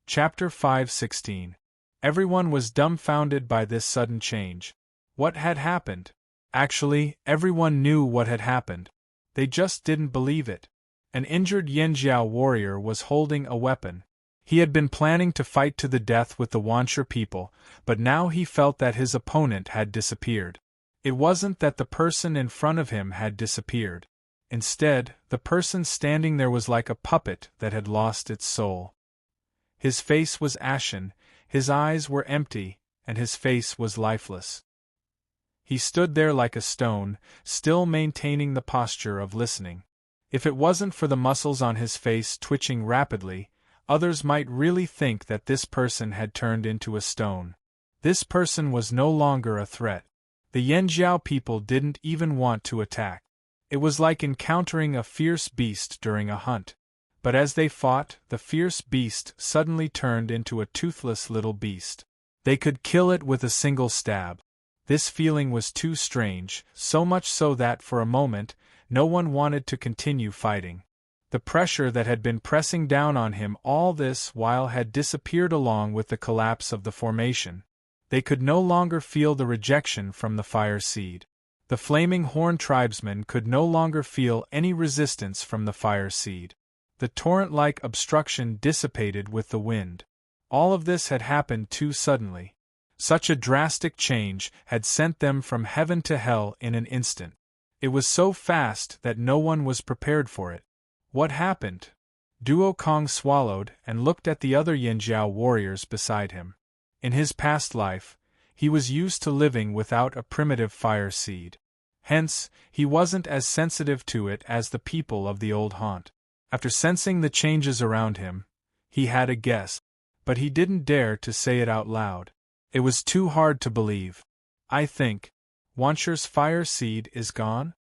Chapter 5:16. Everyone was dumbfounded by this sudden change. What had happened? Actually, everyone knew what had happened. They just didn't believe it. An injured Yanjiao warrior was holding a weapon. He had been planning to fight to the death with the Wansha people, but now he felt that his opponent had disappeared. It wasn't that the person in front of him had disappeared. Instead, the person standing there was like a puppet that had lost its soul. His face was ashen, his eyes were empty, and his face was lifeless. He stood there like a stone, still maintaining the posture of listening. If it wasn't for the muscles on his face twitching rapidly, others might really think that this person had turned into a stone. This person was no longer a threat. The Yanjiao people didn't even want to attack. It was like encountering a fierce beast during a hunt. But as they fought, the fierce beast suddenly turned into a toothless little beast. They could kill it with a single stab. This feeling was too strange, so much so that for a moment, no one wanted to continue fighting. The pressure that had been pressing down on him all this while had disappeared along with the collapse of the formation. They could no longer feel the rejection from the fire seed. The flaming horn tribesmen could no longer feel any resistance from the fire seed. The torrent-like obstruction dissipated with the wind. All of this had happened too suddenly. Such a drastic change had sent them from heaven to hell in an instant. It was so fast that no one was prepared for it. What happened? Duo Kong swallowed and looked at the other Yanjiao warriors beside him. In his past life, he was used to living without a primitive fire seed. Hence, he wasn't as sensitive to it as the people of the old haunt. After sensing the changes around him, he had a guess, but he didn't dare to say it out loud. It was too hard to believe. I think, Wansha's fire seed is gone?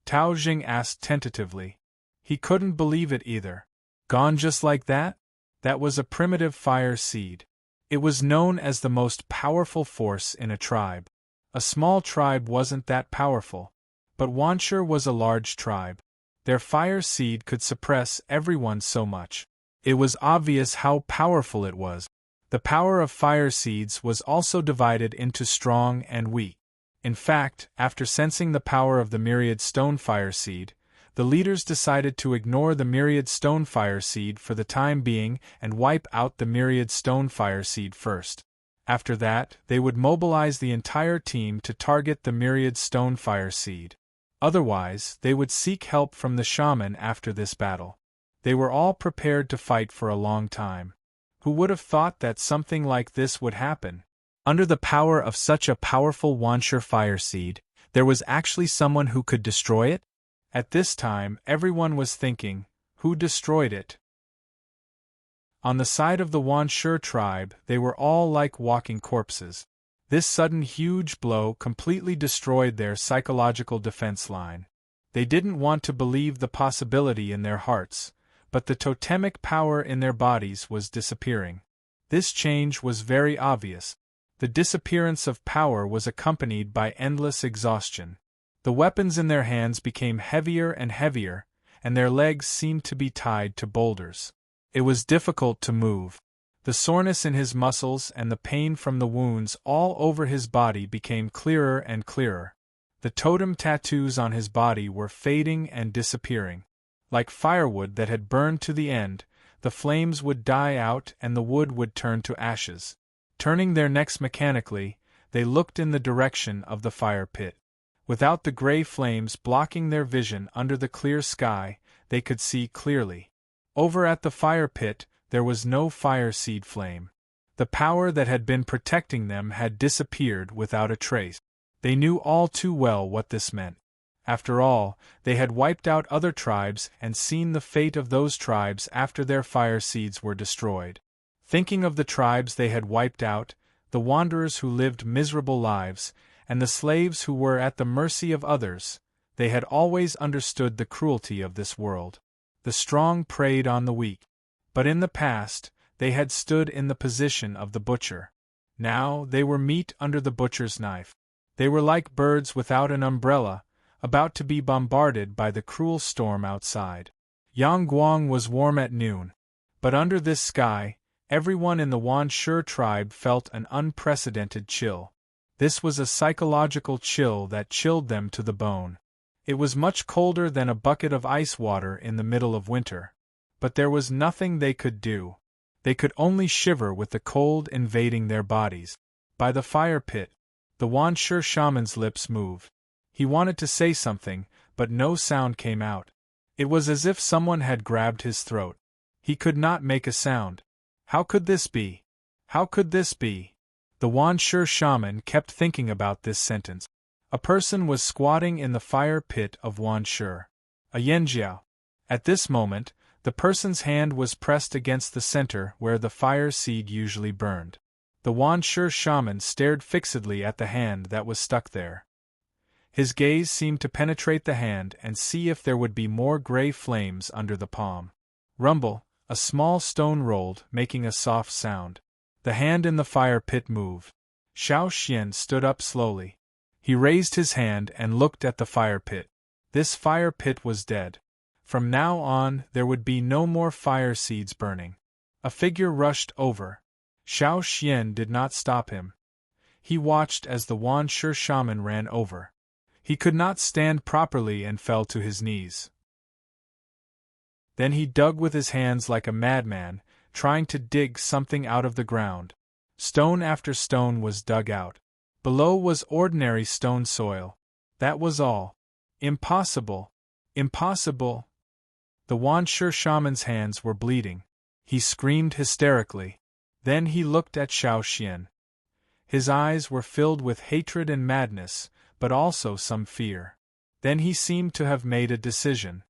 Tao Jing asked tentatively. He couldn't believe it either. Gone just like that? That was a primitive fire seed. It was known as the most powerful force in a tribe. A small tribe wasn't that powerful, but Wansha was a large tribe. Their fire seed could suppress everyone so much. It was obvious how powerful it was. The power of fire seeds was also divided into strong and weak. In fact, after sensing the power of the myriad stone fire seed, the leaders decided to ignore the myriad stone fire seed for the time being and wipe out the myriad stone fire seed first. After that, they would mobilize the entire team to target the myriad stone fire seed. Otherwise, they would seek help from the shaman after this battle. They were all prepared to fight for a long time. Who would have thought that something like this would happen? Under the power of such a powerful Wansha fire seed, there was actually someone who could destroy it? At this time, everyone was thinking, who destroyed it? On the side of the Wansha tribe, they were all like walking corpses. This sudden huge blow completely destroyed their psychological defense line. They didn't want to believe the possibility in their hearts, but the totemic power in their bodies was disappearing. This change was very obvious. The disappearance of power was accompanied by endless exhaustion. The weapons in their hands became heavier and heavier, and their legs seemed to be tied to boulders. It was difficult to move. The soreness in his muscles and the pain from the wounds all over his body became clearer and clearer. The totem tattoos on his body were fading and disappearing. Like firewood that had burned to the end, the flames would die out and the wood would turn to ashes. Turning their necks mechanically, they looked in the direction of the fire pit. Without the gray flames blocking their vision under the clear sky, they could see clearly. Over at the fire pit, there was no fire seed flame. The power that had been protecting them had disappeared without a trace. They knew all too well what this meant. After all, they had wiped out other tribes and seen the fate of those tribes after their fire seeds were destroyed. Thinking of the tribes they had wiped out, the wanderers who lived miserable lives, and the slaves who were at the mercy of others, they had always understood the cruelty of this world. The strong preyed on the weak. But in the past, they had stood in the position of the butcher. Now they were meat under the butcher's knife. They were like birds without an umbrella, about to be bombarded by the cruel storm outside. Yangguang was warm at noon, but under this sky, Everyone in the Wanshi tribe felt an unprecedented chill. This was a psychological chill that chilled them to the bone. It was much colder than a bucket of ice water in the middle of winter. But there was nothing they could do. They could only shiver with the cold invading their bodies. By the fire pit, the Wanshi shaman's lips moved. He wanted to say something, but no sound came out. It was as if someone had grabbed his throat. He could not make a sound. How could this be? How could this be? The Wanshi shaman kept thinking about this sentence. A person was squatting in the fire pit of Wanshi. A Yanjiao. At this moment, the person's hand was pressed against the center where the fire seed usually burned. The Wanshi shaman stared fixedly at the hand that was stuck there. His gaze seemed to penetrate the hand and see if there would be more gray flames under the palm. Rumble, a small stone rolled, making a soft sound. The hand in the fire pit moved. Xiao Xian stood up slowly. He raised his hand and looked at the fire pit. This fire pit was dead. From now on, there would be no more fire seeds burning. A figure rushed over. Xiao Xian did not stop him. He watched as the Wanshi shaman ran over. He could not stand properly and fell to his knees. Then he dug with his hands like a madman, trying to dig something out of the ground. Stone after stone was dug out. Below was ordinary stone soil. That was all. Impossible! Impossible! The Wanshi shaman's hands were bleeding. He screamed hysterically. Then he looked at Xiao Xian. His eyes were filled with hatred and madness, but also some fear. Then he seemed to have made a decision.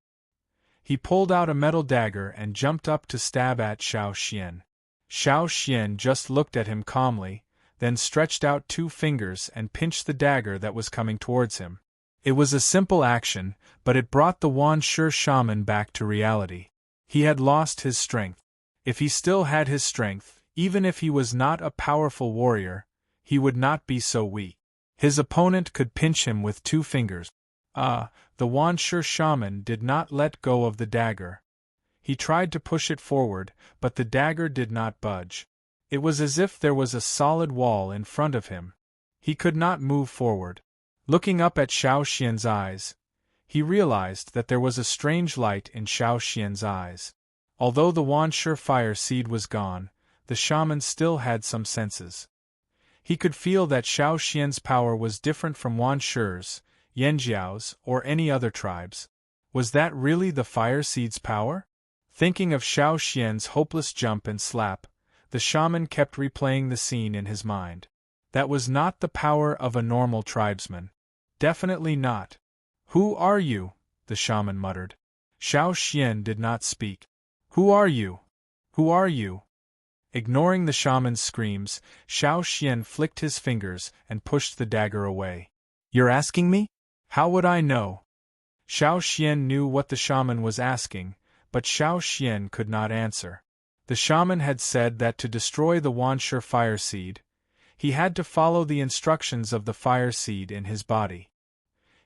He pulled out a metal dagger and jumped up to stab at Xiao Xian. Xiao Xian just looked at him calmly, then stretched out 2 fingers and pinched the dagger that was coming towards him. It was a simple action, but it brought the Wanshi shaman back to reality. He had lost his strength. If he still had his strength, even if he was not a powerful warrior, he would not be so weak. His opponent could pinch him with 2 fingers. The Wanshi shaman did not let go of the dagger. He tried to push it forward, but the dagger did not budge. It was as if there was a solid wall in front of him. He could not move forward. Looking up at Xiao Xian's eyes, he realized that there was a strange light in Xiao Xian's eyes. Although the Wanshi fire seed was gone, the shaman still had some senses. He could feel that Xiao Xian's power was different from Wanshi's, Yanjiao's, or any other tribes. Was that really the fire seed's power? Thinking of Xiao Xian's hopeless jump and slap, the shaman kept replaying the scene in his mind. That was not the power of a normal tribesman. Definitely not. "Who are you?" the shaman muttered. Xiao Xian did not speak. "Who are you? Who are you?" Ignoring the shaman's screams, Xiao Xian flicked his fingers and pushed the dagger away. "You're asking me? How would I know?" Xiao Xian knew what the shaman was asking, but Xiao Xian could not answer. The shaman had said that to destroy the Wanshi fire seed, he had to follow the instructions of the fire seed in his body.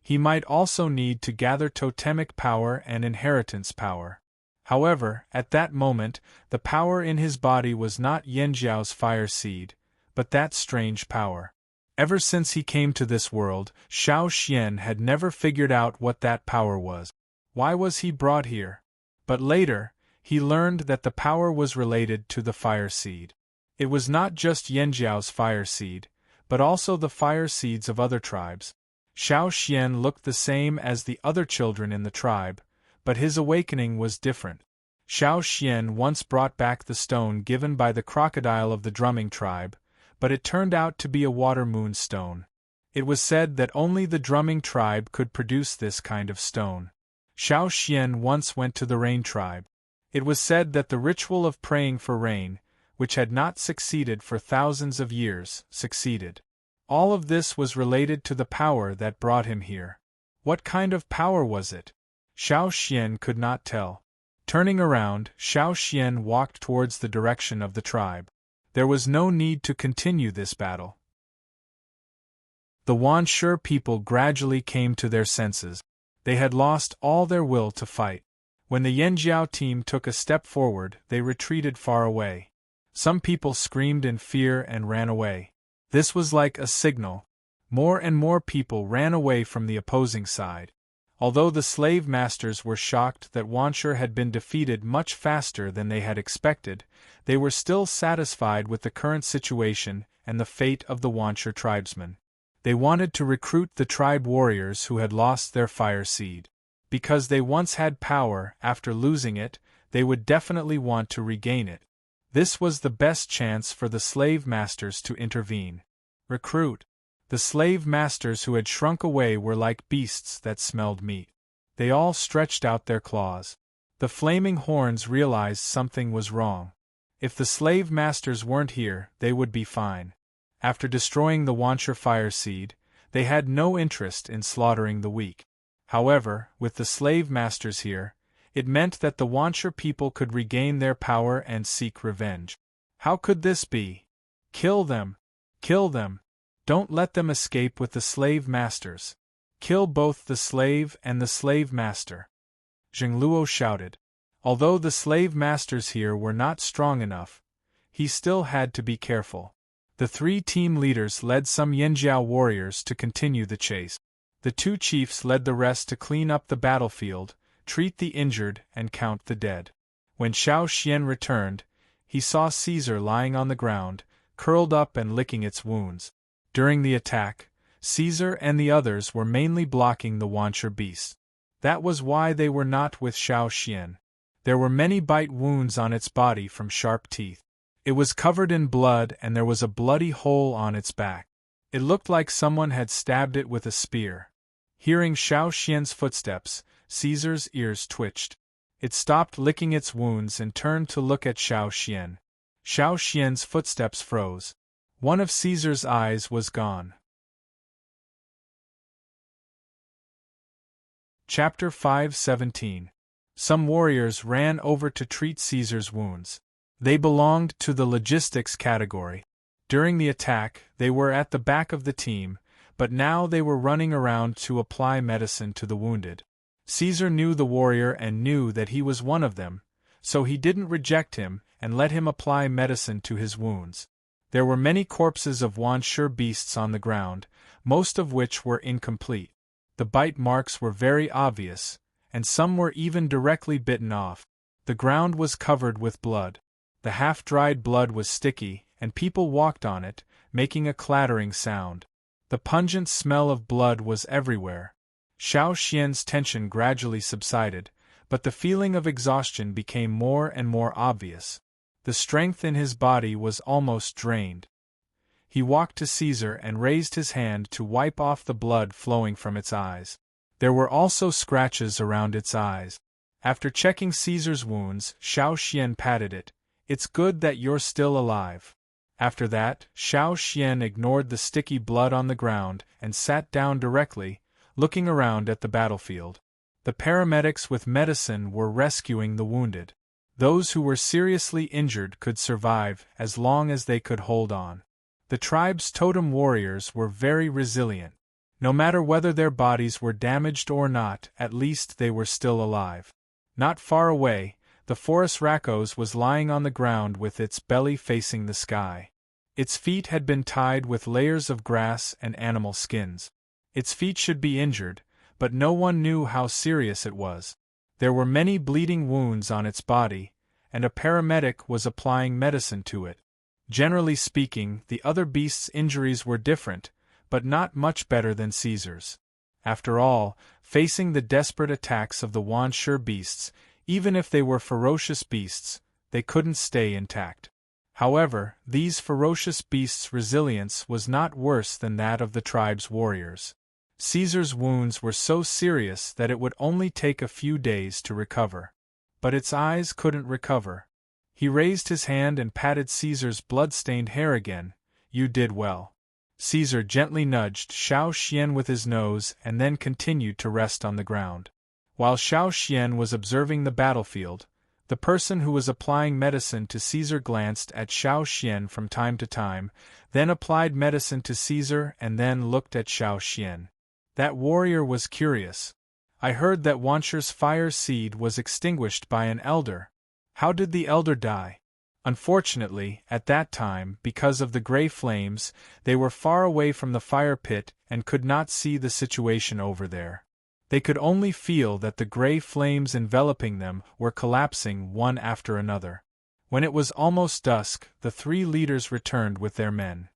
He might also need to gather totemic power and inheritance power. However, at that moment, the power in his body was not Yanjiao's fire seed, but that strange power. Ever since he came to this world, Xiao Xian had never figured out what that power was. Why was he brought here? But later, he learned that the power was related to the fire seed. It was not just Yanjiao's fire seed, but also the fire seeds of other tribes. Xiao Xian looked the same as the other children in the tribe, but his awakening was different. Xiao Xian once brought back the stone given by the crocodile of the drumming tribe, but it turned out to be a water moon stone. It was said that only the drumming tribe could produce this kind of stone. Xiao Xian once went to the rain tribe. It was said that the ritual of praying for rain, which had not succeeded for thousands of years, succeeded. All of this was related to the power that brought him here. What kind of power was it? Xiao Xian could not tell. Turning around, Xiao Xian walked towards the direction of the tribe. There was no need to continue this battle. The Wanshi people gradually came to their senses. They had lost all their will to fight. When the Yanjiao team took a step forward, they retreated far away. Some people screamed in fear and ran away. This was like a signal. More and more people ran away from the opposing side. Although the slave masters were shocked that Wanshur had been defeated much faster than they had expected, they were still satisfied with the current situation and the fate of the Wanshur tribesmen. They wanted to recruit the tribe warriors who had lost their fire seed. Because they once had power, after losing it, they would definitely want to regain it. This was the best chance for the slave masters to intervene. Recruit. The slave masters who had shrunk away were like beasts that smelled meat. They all stretched out their claws. The flaming horns realized something was wrong. If the slave masters weren't here, they would be fine. After destroying the Wanshur fire seed, they had no interest in slaughtering the weak. However, with the slave masters here, it meant that the Wanshur people could regain their power and seek revenge. How could this be? Kill them! Kill them! Don't let them escape with the slave masters. Kill both the slave and the slave master. Zheng Luo shouted. Although the slave masters here were not strong enough, he still had to be careful. The 3 team leaders led some Yanjiao warriors to continue the chase. The 2 chiefs led the rest to clean up the battlefield, treat the injured, and count the dead. When Xiao Xian returned, he saw Caesar lying on the ground, curled up and licking its wounds. During the attack, Caesar and the others were mainly blocking the Wanshur beast. That was why they were not with Xiao Xian. There were many bite wounds on its body from sharp teeth. It was covered in blood and there was a bloody hole on its back. It looked like someone had stabbed it with a spear. Hearing Xiao Xian's footsteps, Caesar's ears twitched. It stopped licking its wounds and turned to look at Xiao Xian. Xiao Xian's footsteps froze. One of Caesar's eyes was gone. Chapter 5:17. Some warriors ran over to treat Caesar's wounds. They belonged to the logistics category. During the attack, they were at the back of the team, but now they were running around to apply medicine to the wounded. Caesar knew the warrior and knew that he was one of them, so he didn't reject him and let him apply medicine to his wounds. There were many corpses of Wanshur beasts on the ground, most of which were incomplete. The bite marks were very obvious, and some were even directly bitten off. The ground was covered with blood. The half-dried blood was sticky, and people walked on it, making a clattering sound. The pungent smell of blood was everywhere. Xiao Xian's tension gradually subsided, but the feeling of exhaustion became more and more obvious. The strength in his body was almost drained. He walked to Caesar and raised his hand to wipe off the blood flowing from its eyes. There were also scratches around its eyes. After checking Caesar's wounds, Xiao Xian patted it. "It's good that you're still alive." After that, Xiao Xian ignored the sticky blood on the ground and sat down directly, looking around at the battlefield. The paramedics with medicine were rescuing the wounded. Those who were seriously injured could survive as long as they could hold on. The tribe's totem warriors were very resilient. No matter whether their bodies were damaged or not, at least they were still alive. Not far away, the forest Rakos was lying on the ground with its belly facing the sky. Its feet had been tied with layers of grass and animal skins. Its feet should be injured, but no one knew how serious it was. There were many bleeding wounds on its body, and a paramedic was applying medicine to it. Generally speaking, the other beasts' injuries were different, but not much better than Caesar's. After all, facing the desperate attacks of the Wanshur beasts, even if they were ferocious beasts, they couldn't stay intact. However, these ferocious beasts' resilience was not worse than that of the tribe's warriors. Caesar's wounds were so serious that it would only take a few days to recover. But its eyes couldn't recover. He raised his hand and patted Caesar's blood-stained hair again. "You did well." Caesar gently nudged Xiao Xian with his nose and then continued to rest on the ground. While Xiao Xian was observing the battlefield, the person who was applying medicine to Caesar glanced at Xiao Xian from time to time, then applied medicine to Caesar and then looked at Xiao Xian. That warrior was curious. "I heard that Wanshur's fire seed was extinguished by an elder. How did the elder die?" Unfortunately, at that time, because of the gray flames, they were far away from the fire pit and could not see the situation over there. They could only feel that the gray flames enveloping them were collapsing one after another. When it was almost dusk, the 3 leaders returned with their men.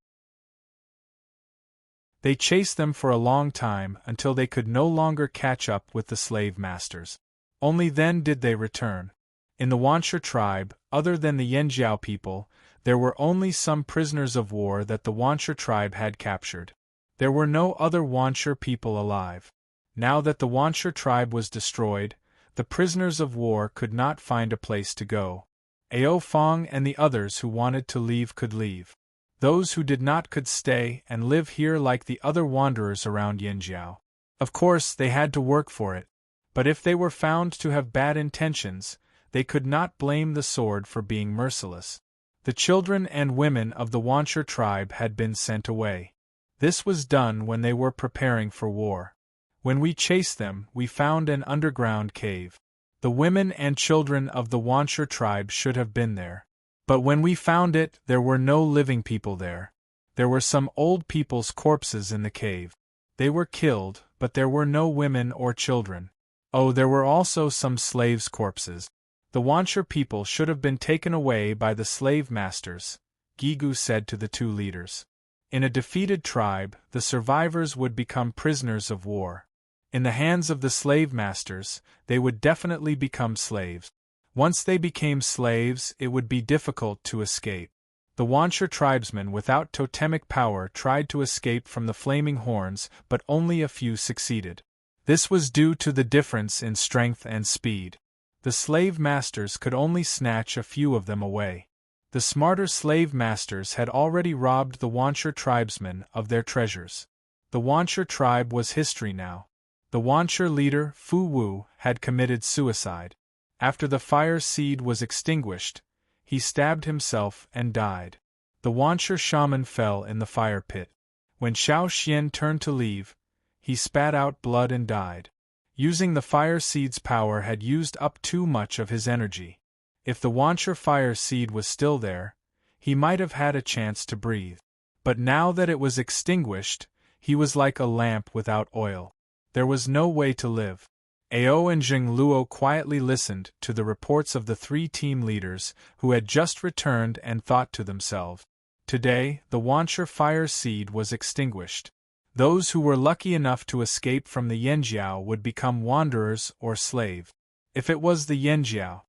They chased them for a long time until they could no longer catch up with the slave masters. Only then did they return. In the Wanshur tribe, other than the Yanjiao people, there were only some prisoners of war that the Wanshur tribe had captured. There were no other Wanshur people alive. Now that the Wanshur tribe was destroyed, the prisoners of war could not find a place to go. Ao Fong and the others who wanted to leave could leave. Those who did not could stay and live here like the other wanderers around Yanjiao. Of course, they had to work for it. But if they were found to have bad intentions, they could not blame the sword for being merciless. The children and women of the Wanshur tribe had been sent away. This was done when they were preparing for war. When we chased them, we found an underground cave. The women and children of the Wanshur tribe should have been there. But when we found it, there were no living people there. There were some old people's corpses in the cave. They were killed, but there were no women or children. Oh, there were also some slaves' corpses. The Wanshur people should have been taken away by the slave masters, Gigu said to the 2 leaders. In a defeated tribe, the survivors would become prisoners of war. In the hands of the slave masters, they would definitely become slaves. Once they became slaves, it would be difficult to escape. The Wanshur tribesmen without totemic power tried to escape from the flaming horns, but only a few succeeded. This was due to the difference in strength and speed. The slave masters could only snatch a few of them away. The smarter slave masters had already robbed the Wanshur tribesmen of their treasures. The Wanshur tribe was history now. The Wanshur leader, Fu Wu, had committed suicide. After the fire seed was extinguished, he stabbed himself and died. The Wanshur shaman fell in the fire pit. When Xiao Xian turned to leave, he spat out blood and died. Using the fire seed's power had used up too much of his energy. If the Wanshur fire seed was still there, he might have had a chance to breathe. But now that it was extinguished, he was like a lamp without oil. There was no way to live. Ao and Zheng Luo quietly listened to the reports of the 3 team leaders who had just returned and thought to themselves, today, the Wanshur fire seed was extinguished. Those who were lucky enough to escape from the Yanjiao would become wanderers or slaves. If it was the Yanjiao,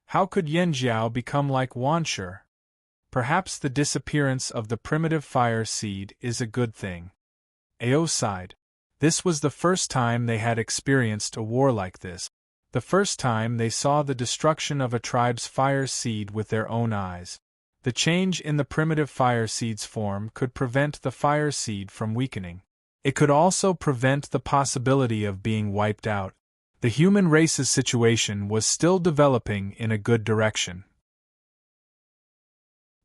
how could Yanjiao become like Wanshur? Perhaps the disappearance of the primitive fire seed is a good thing. Ao sighed. This was the first time they had experienced a war like this. The first time they saw the destruction of a tribe's fire seed with their own eyes. The change in the primitive fire seed's form could prevent the fire seed from weakening. It could also prevent the possibility of being wiped out. The human race's situation was still developing in a good direction.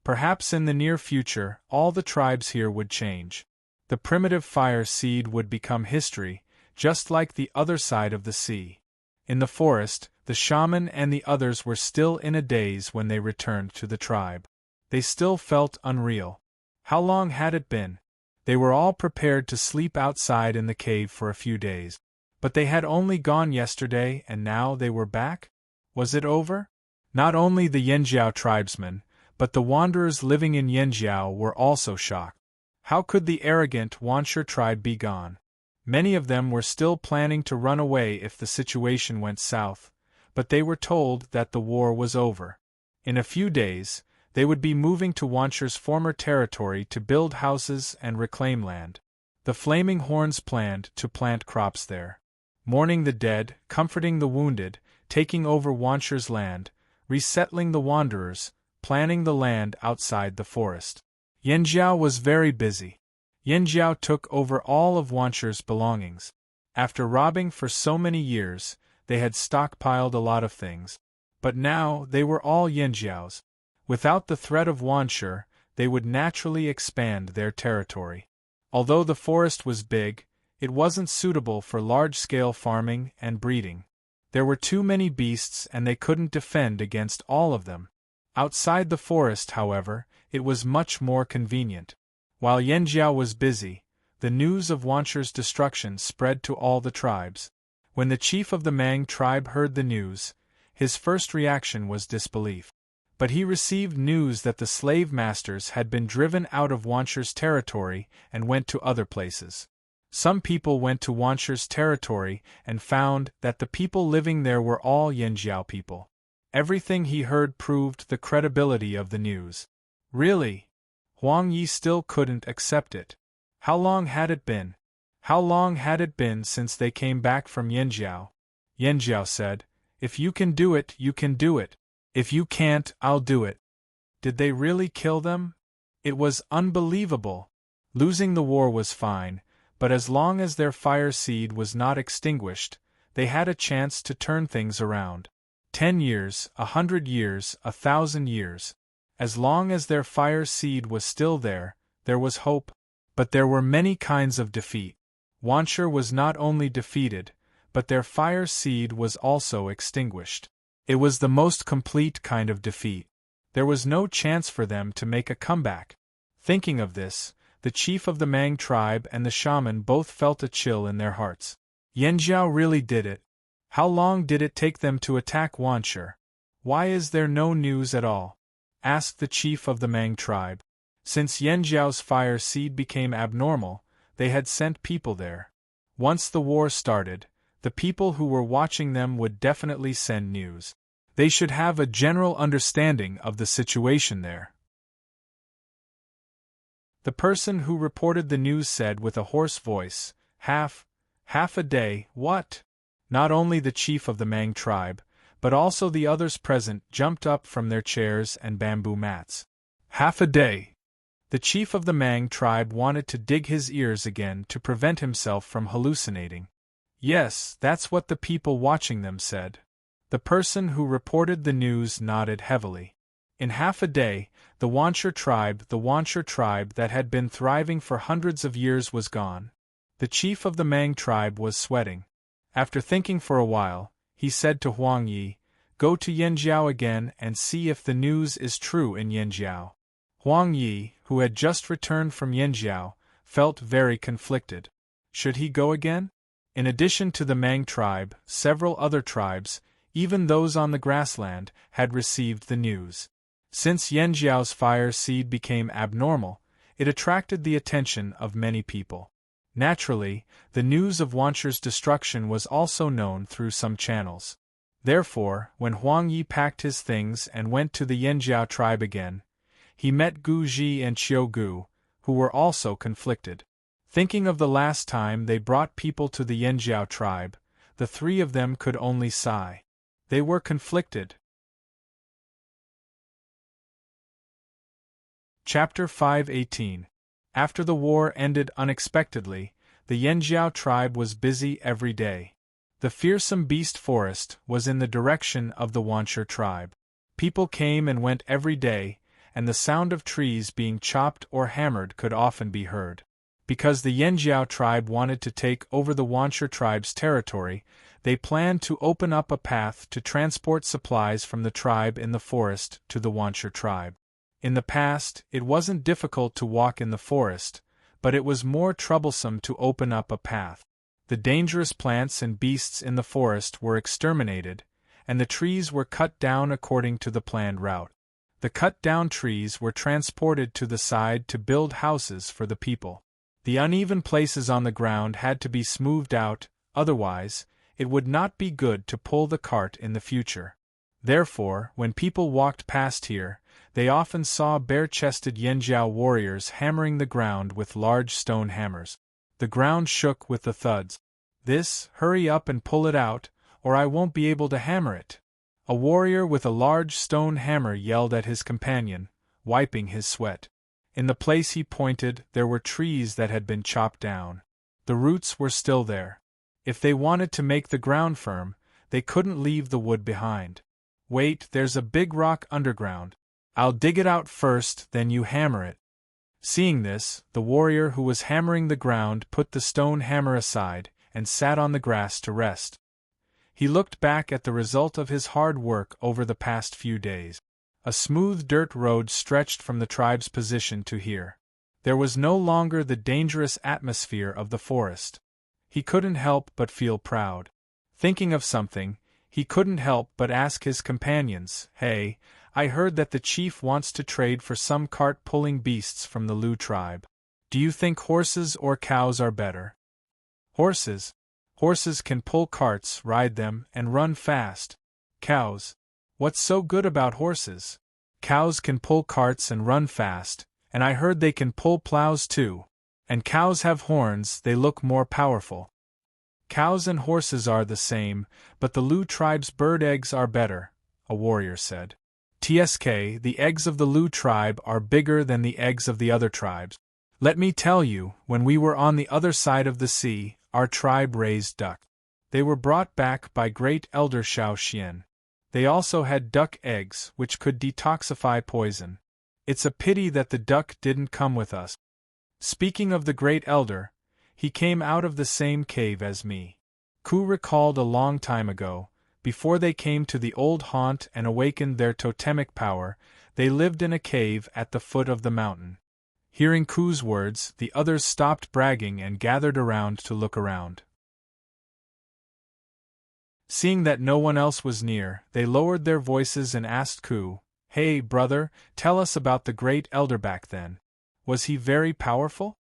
Perhaps in the near future, all the tribes here would change. The primitive fire seed would become history, just like the other side of the sea. In the forest, the shaman and the others were still in a daze when they returned to the tribe. They still felt unreal. How long had it been? They were all prepared to sleep outside in the cave for a few days. But they had only gone yesterday and now they were back? Was it over? Not only the Yanjiao tribesmen, but the wanderers living in Yanjiao were also shocked. How could the arrogant Wanshur tribe be gone? Many of them were still planning to run away if the situation went south, but they were told that the war was over. In a few days, they would be moving to Wanshur's former territory to build houses and reclaim land. The Flaming Horns planned to plant crops there. Mourning the dead, comforting the wounded, taking over Wanshur's land, resettling the wanderers, planning the land outside the forest. Yanjiao was very busy. Yanjiao took over all of Wanshur's belongings. After robbing for so many years, they had stockpiled a lot of things. But now they were all Yanjiao's. Without the threat of Wanshur, they would naturally expand their territory. Although the forest was big, it wasn't suitable for large-scale farming and breeding. There were too many beasts and they couldn't defend against all of them. Outside the forest, however, it was much more convenient. While Yanjiao was busy, the news of Wanshur's destruction spread to all the tribes. When the chief of the Mang tribe heard the news, his first reaction was disbelief. But he received news that the slave masters had been driven out of Wanshur's territory and went to other places. Some people went to Wanshur's territory and found that the people living there were all Yanjiao people. Everything he heard proved the credibility of the news. Really? Huang Yi still couldn't accept it. How long had it been? How long had it been since they came back from Yanjiao? Yanjiao said, "If you can do it, you can do it. If you can't, I'll do it." Did they really kill them? It was unbelievable. Losing the war was fine, but as long as their fire seed was not extinguished, they had a chance to turn things around. 10 years, 100 years, 1,000 years. As long as their fire seed was still there was hope. But there were many kinds of defeat. Wanshur was not only defeated, but their fire seed was also extinguished. It was the most complete kind of defeat. There was no chance for them to make a comeback. Thinking of this, the chief of the Mang tribe and the shaman both felt a chill in their hearts. Yanjiao really did it. How long did it take them to attack Wanshur? Why is there no news at all? Asked the chief of the Mang tribe. Since Yanjiao's fire seed became abnormal, they had sent people there. Once the war started, the people who were watching them would definitely send news. They should have a general understanding of the situation there. The person who reported the news said with a hoarse voice, half a day, what? Not only the chief of the Mang tribe, but also the others present jumped up from their chairs and bamboo mats. Half a day. The chief of the Mang tribe wanted to dig his ears again to prevent himself from hallucinating. Yes, that's what the people watching them said. The person who reported the news nodded heavily. In half a day, the Wanshur tribe that had been thriving for hundreds of years was gone. The chief of the Mang tribe was sweating. After thinking for a while, he said to Huang Yi, "Go to Yanjiao again and see if the news is true in Yanjiao." Huang Yi, who had just returned from Yanjiao, felt very conflicted. Should he go again? In addition to the Mang tribe, several other tribes, even those on the grassland, had received the news. Since Yanjiao's fire seed became abnormal, it attracted the attention of many people. Naturally, the news of Wanshur's destruction was also known through some channels. Therefore, when Huang Yi packed his things and went to the Yanjiao tribe again, he met Gu Ji and Qiu Gu, who were also conflicted. Thinking of the last time they brought people to the Yanjiao tribe, the three of them could only sigh. They were conflicted. Chapter 5:18. After the war ended unexpectedly, the Yanjiao tribe was busy every day. The fearsome beast forest was in the direction of the Wanshur tribe. People came and went every day, and the sound of trees being chopped or hammered could often be heard. Because the Yanjiao tribe wanted to take over the Wanshur tribe's territory, they planned to open up a path to transport supplies from the tribe in the forest to the Wanshur tribe. In the past, it wasn't difficult to walk in the forest, but it was more troublesome to open up a path. The dangerous plants and beasts in the forest were exterminated, and the trees were cut down according to the planned route. The cut-down trees were transported to the side to build houses for the people. The uneven places on the ground had to be smoothed out, otherwise, it would not be good to pull the cart in the future. Therefore, when people walked past here, they often saw bare-chested Yanjiao warriors hammering the ground with large stone hammers. The ground shook with the thuds. Hurry up and pull it out, or I won't be able to hammer it." A warrior with a large stone hammer yelled at his companion, wiping his sweat. In the place he pointed, there were trees that had been chopped down. The roots were still there. If they wanted to make the ground firm, they couldn't leave the wood behind. "Wait, there's a big rock underground. I'll dig it out first, then you hammer it." Seeing this, the warrior who was hammering the ground put the stone hammer aside and sat on the grass to rest. He looked back at the result of his hard work over the past few days. A smooth dirt road stretched from the tribe's position to here. There was no longer the dangerous atmosphere of the forest. He couldn't help but feel proud. Thinking of something, he couldn't help but ask his companions, "Hey, I heard that the chief wants to trade for some cart-pulling beasts from the Lu tribe. Do you think horses or cows are better?" "Horses. Horses can pull carts, ride them, and run fast. Cows. What's so good about horses? Cows can pull carts and run fast, and I heard they can pull plows too. And cows have horns, they look more powerful." "Cows and horses are the same, but the Lu tribe's bird eggs are better," a warrior said. "TSK, the eggs of the Lu tribe are bigger than the eggs of the other tribes. Let me tell you, when we were on the other side of the sea, our tribe raised duck. They were brought back by Great Elder Shao Xian. They also had duck eggs, which could detoxify poison. It's a pity that the duck didn't come with us. Speaking of the Great Elder, he came out of the same cave as me." Ku recalled a long time ago, before they came to the old haunt and awakened their totemic power, they lived in a cave at the foot of the mountain. Hearing Ku's words, the others stopped bragging and gathered around to look around. Seeing that no one else was near, they lowered their voices and asked Ku, "Hey, brother, tell us about the Great Elder back then. Was he very powerful?"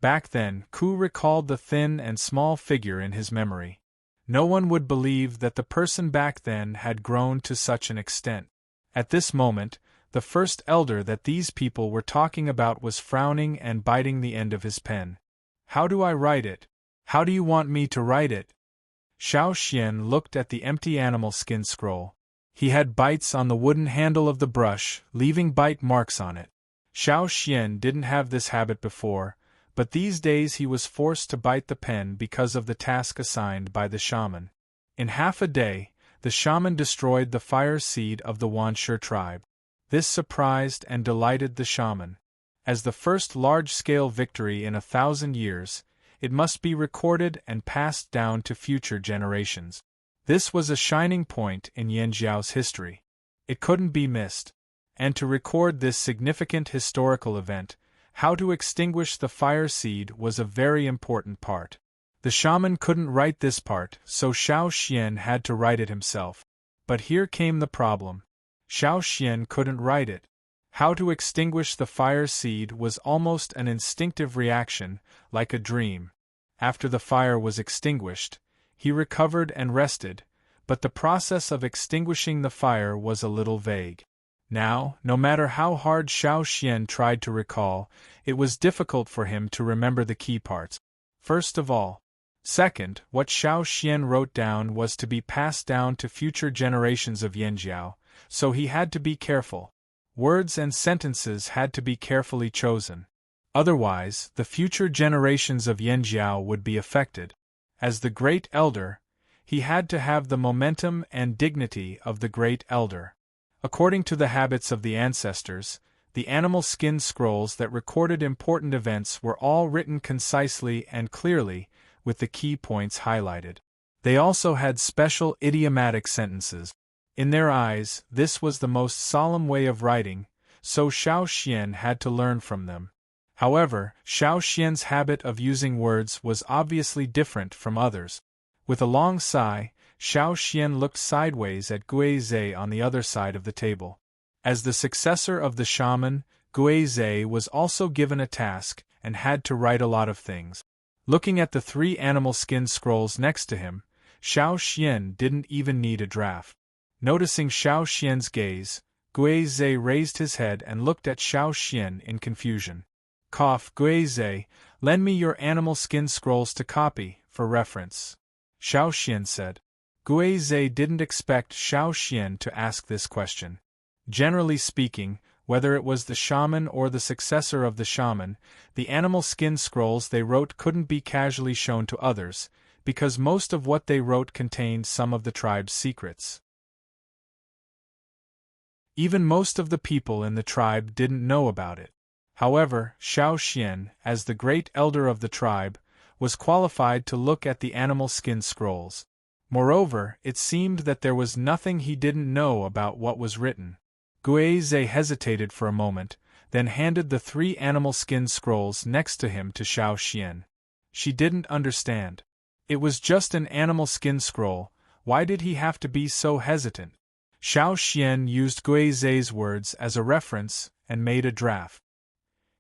Back then, Ku recalled the thin and small figure in his memory. No one would believe that the person back then had grown to such an extent. At this moment, the first elder that these people were talking about was frowning and biting the end of his pen. "How do I write it? How do you want me to write it?" Shao Xian looked at the empty animal skin scroll. He had bites on the wooden handle of the brush, leaving bite marks on it. Shao Xian didn't have this habit before, but these days he was forced to bite the pen because of the task assigned by the shaman. In half a day, the shaman destroyed the fire seed of the Wanshi tribe. This surprised and delighted the shaman. As the first large-scale victory in 1,000 years, it must be recorded and passed down to future generations. This was a shining point in Yanjiao's history. It couldn't be missed. And to record this significant historical event, how to extinguish the fire seed was a very important part. The shaman couldn't write this part, so Shao Xian had to write it himself. But here came the problem. Shao Xian couldn't write it. How to extinguish the fire seed was almost an instinctive reaction, like a dream. After the fire was extinguished, he recovered and rested, but the process of extinguishing the fire was a little vague. Now, no matter how hard Shao Xian tried to recall, it was difficult for him to remember the key parts. First of all. Second, what Shao Xian wrote down was to be passed down to future generations of Yanjiao, so he had to be careful. Words and sentences had to be carefully chosen. Otherwise, the future generations of Yanjiao would be affected. As the Great Elder, he had to have the momentum and dignity of the Great Elder. According to the habits of the ancestors, the animal skin scrolls that recorded important events were all written concisely and clearly, with the key points highlighted. They also had special idiomatic sentences. In their eyes, this was the most solemn way of writing, so Shao Xian had to learn from them. However, Shao Xian's habit of using words was obviously different from others. With a long sigh, Shao Xian looked sideways at Guizhe on the other side of the table. As the successor of the shaman, Guizhe was also given a task and had to write a lot of things. Looking at the 3 animal skin scrolls next to him, Shao Xian didn't even need a draft. Noticing Shao Xian's gaze, Guizhe raised his head and looked at Shao Xian in confusion. Guizhe, lend me your animal skin scrolls to copy, for reference. Shao Xian said. Guizhe didn't expect Shao Xian to ask this question. Generally speaking, whether it was the shaman or the successor of the shaman, the animal skin scrolls they wrote couldn't be casually shown to others, because most of what they wrote contained some of the tribe's secrets. Even most of the people in the tribe didn't know about it. However, Shao Xian, as the great elder of the tribe, was qualified to look at the animal skin scrolls. Moreover, it seemed that there was nothing he didn't know about what was written. Guize hesitated for a moment, then handed the 3 animal skin scrolls next to him to Xiao Xian. She didn't understand. It was just an animal skin scroll, why did he have to be so hesitant? Xiao Xian used Guize's words as a reference and made a draft.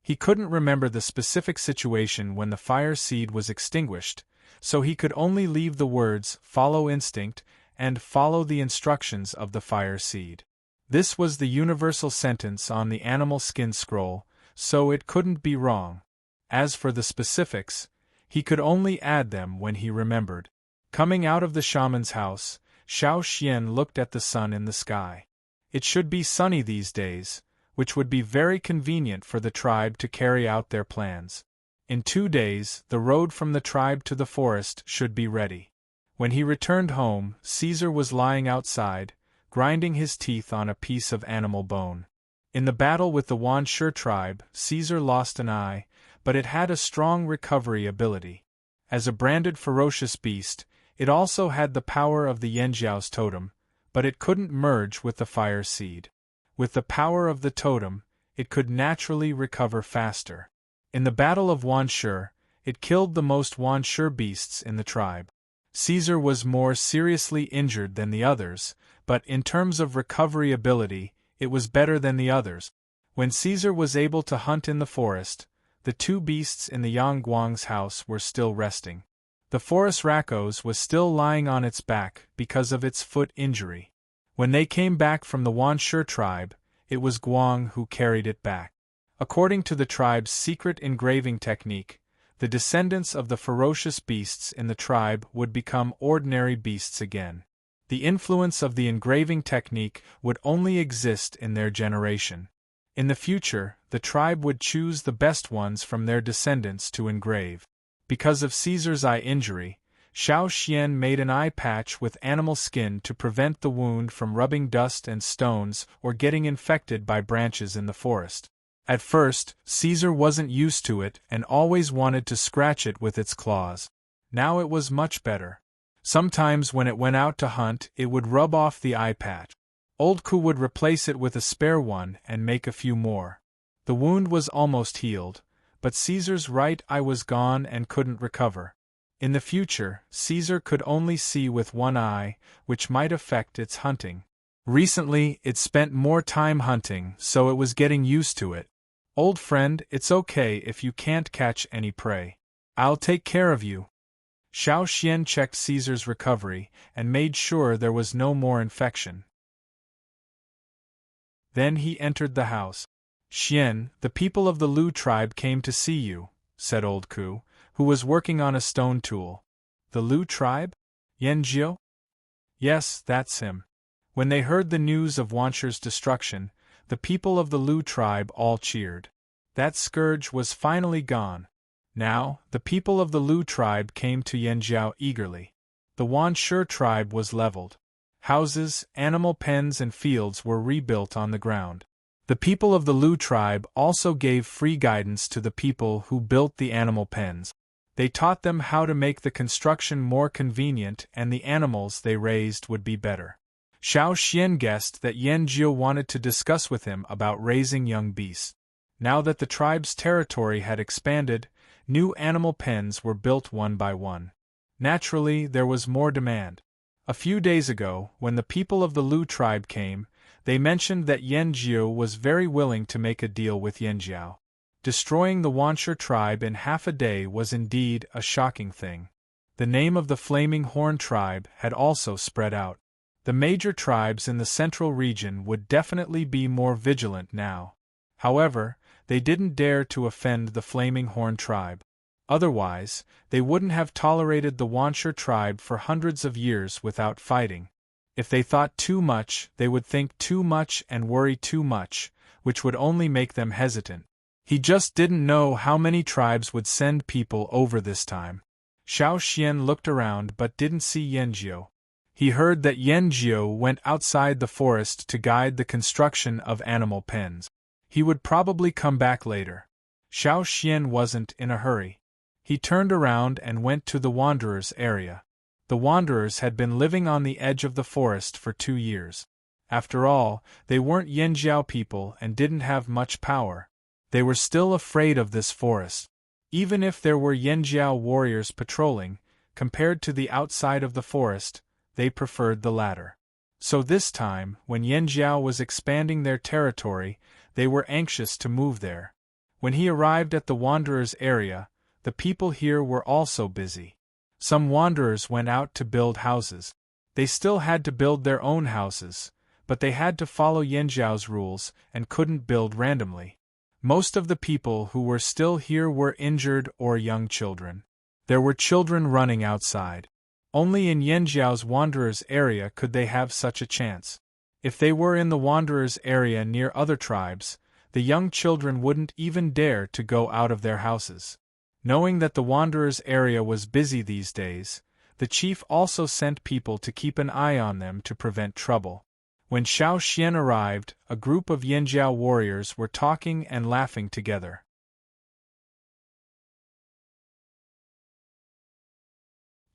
He couldn't remember the specific situation when the fire seed was extinguished, so he could only leave the words "follow instinct" and "follow the instructions of the fire seed." This was the universal sentence on the animal skin scroll, so it couldn't be wrong. As for the specifics, he could only add them when he remembered. Coming out of the shaman's house, Xiao Xian looked at the sun in the sky. It should be sunny these days, which would be very convenient for the tribe to carry out their plans. In 2 days, the road from the tribe to the forest should be ready. When he returned home, Caesar was lying outside, grinding his teeth on a piece of animal bone. In the battle with the Wanshi tribe, Caesar lost an eye, but it had a strong recovery ability. As a branded ferocious beast, it also had the power of the Yanjiao's totem, but it couldn't merge with the fire seed. With the power of the totem, it could naturally recover faster. In the Battle of Wanshi, it killed the most Wanshi beasts in the tribe. Caesar was more seriously injured than the others, but in terms of recovery ability, it was better than the others. When Caesar was able to hunt in the forest, the 2 beasts in the Yangguang's house were still resting. The forest Rakos was still lying on its back because of its foot injury. When they came back from the Wanshi tribe, it was Guang who carried it back. According to the tribe's secret engraving technique, the descendants of the ferocious beasts in the tribe would become ordinary beasts again. The influence of the engraving technique would only exist in their generation. In the future, the tribe would choose the best ones from their descendants to engrave. Because of Caesar's eye injury, Xiao Xian made an eye patch with animal skin to prevent the wound from rubbing dust and stones or getting infected by branches in the forest. At first, Caesar wasn't used to it and always wanted to scratch it with its claws. Now it was much better. Sometimes when it went out to hunt, it would rub off the eye patch. Old Ku would replace it with a spare one and make a few more. The wound was almost healed, but Caesar's right eye was gone and couldn't recover. In the future, Caesar could only see with one eye, which might affect its hunting. Recently, it spent more time hunting, so it was getting used to it. Old friend, it's okay if you can't catch any prey. I'll take care of you. Xiao Xian checked Caesar's recovery and made sure there was no more infection. Then he entered the house. Xian, the people of the Lu tribe came to see you, said Old Ku, who was working on a stone tool. The Lu tribe? Yanjiao? Yes, that's him. When they heard the news of Wanshi's destruction, the people of the Lu tribe all cheered. That scourge was finally gone. Now, the people of the Lu tribe came to Yanjiao eagerly. The Wanshi tribe was leveled. Houses, animal pens and fields were rebuilt on the ground. The people of the Lu tribe also gave free guidance to the people who built the animal pens. They taught them how to make the construction more convenient and the animals they raised would be better. Xiao Xian guessed that Yanjiao wanted to discuss with him about raising young beasts. Now that the tribe's territory had expanded, new animal pens were built one by one. Naturally, there was more demand. A few days ago, when the people of the Lu tribe came, they mentioned that Yanjiao was very willing to make a deal with Yanjiao. Destroying the Wanshi tribe in half a day was indeed a shocking thing. The name of the Flaming Horn tribe had also spread out. The major tribes in the central region would definitely be more vigilant now. However, they didn't dare to offend the Flaming Horn tribe. Otherwise, they wouldn't have tolerated the Wanshi tribe for hundreds of years without fighting. If they thought too much, they would think too much and worry too much, which would only make them hesitant. He just didn't know how many tribes would send people over this time. Xiao Xian looked around but didn't see Yanjiao. He heard that Yanjiao went outside the forest to guide the construction of animal pens. He would probably come back later. Xiao Xian wasn't in a hurry. He turned around and went to the Wanderers' area. The Wanderers had been living on the edge of the forest for 2 years. After all, they weren't Yanjiao people and didn't have much power. They were still afraid of this forest. Even if there were Yanjiao warriors patrolling, compared to the outside of the forest, they preferred the latter. So this time, when Yanjiao was expanding their territory, they were anxious to move there. When he arrived at the Wanderers' area, the people here were also busy. Some wanderers went out to build houses. They still had to build their own houses, but they had to follow Yanjiao's rules and couldn't build randomly. Most of the people who were still here were injured or young children. There were children running outside. Only in Yanjiao's Wanderers' area could they have such a chance. If they were in the Wanderers' area near other tribes, the young children wouldn't even dare to go out of their houses. Knowing that the Wanderers' area was busy these days, the chief also sent people to keep an eye on them to prevent trouble. When Xiao Xian arrived, a group of Yanjiao warriors were talking and laughing together.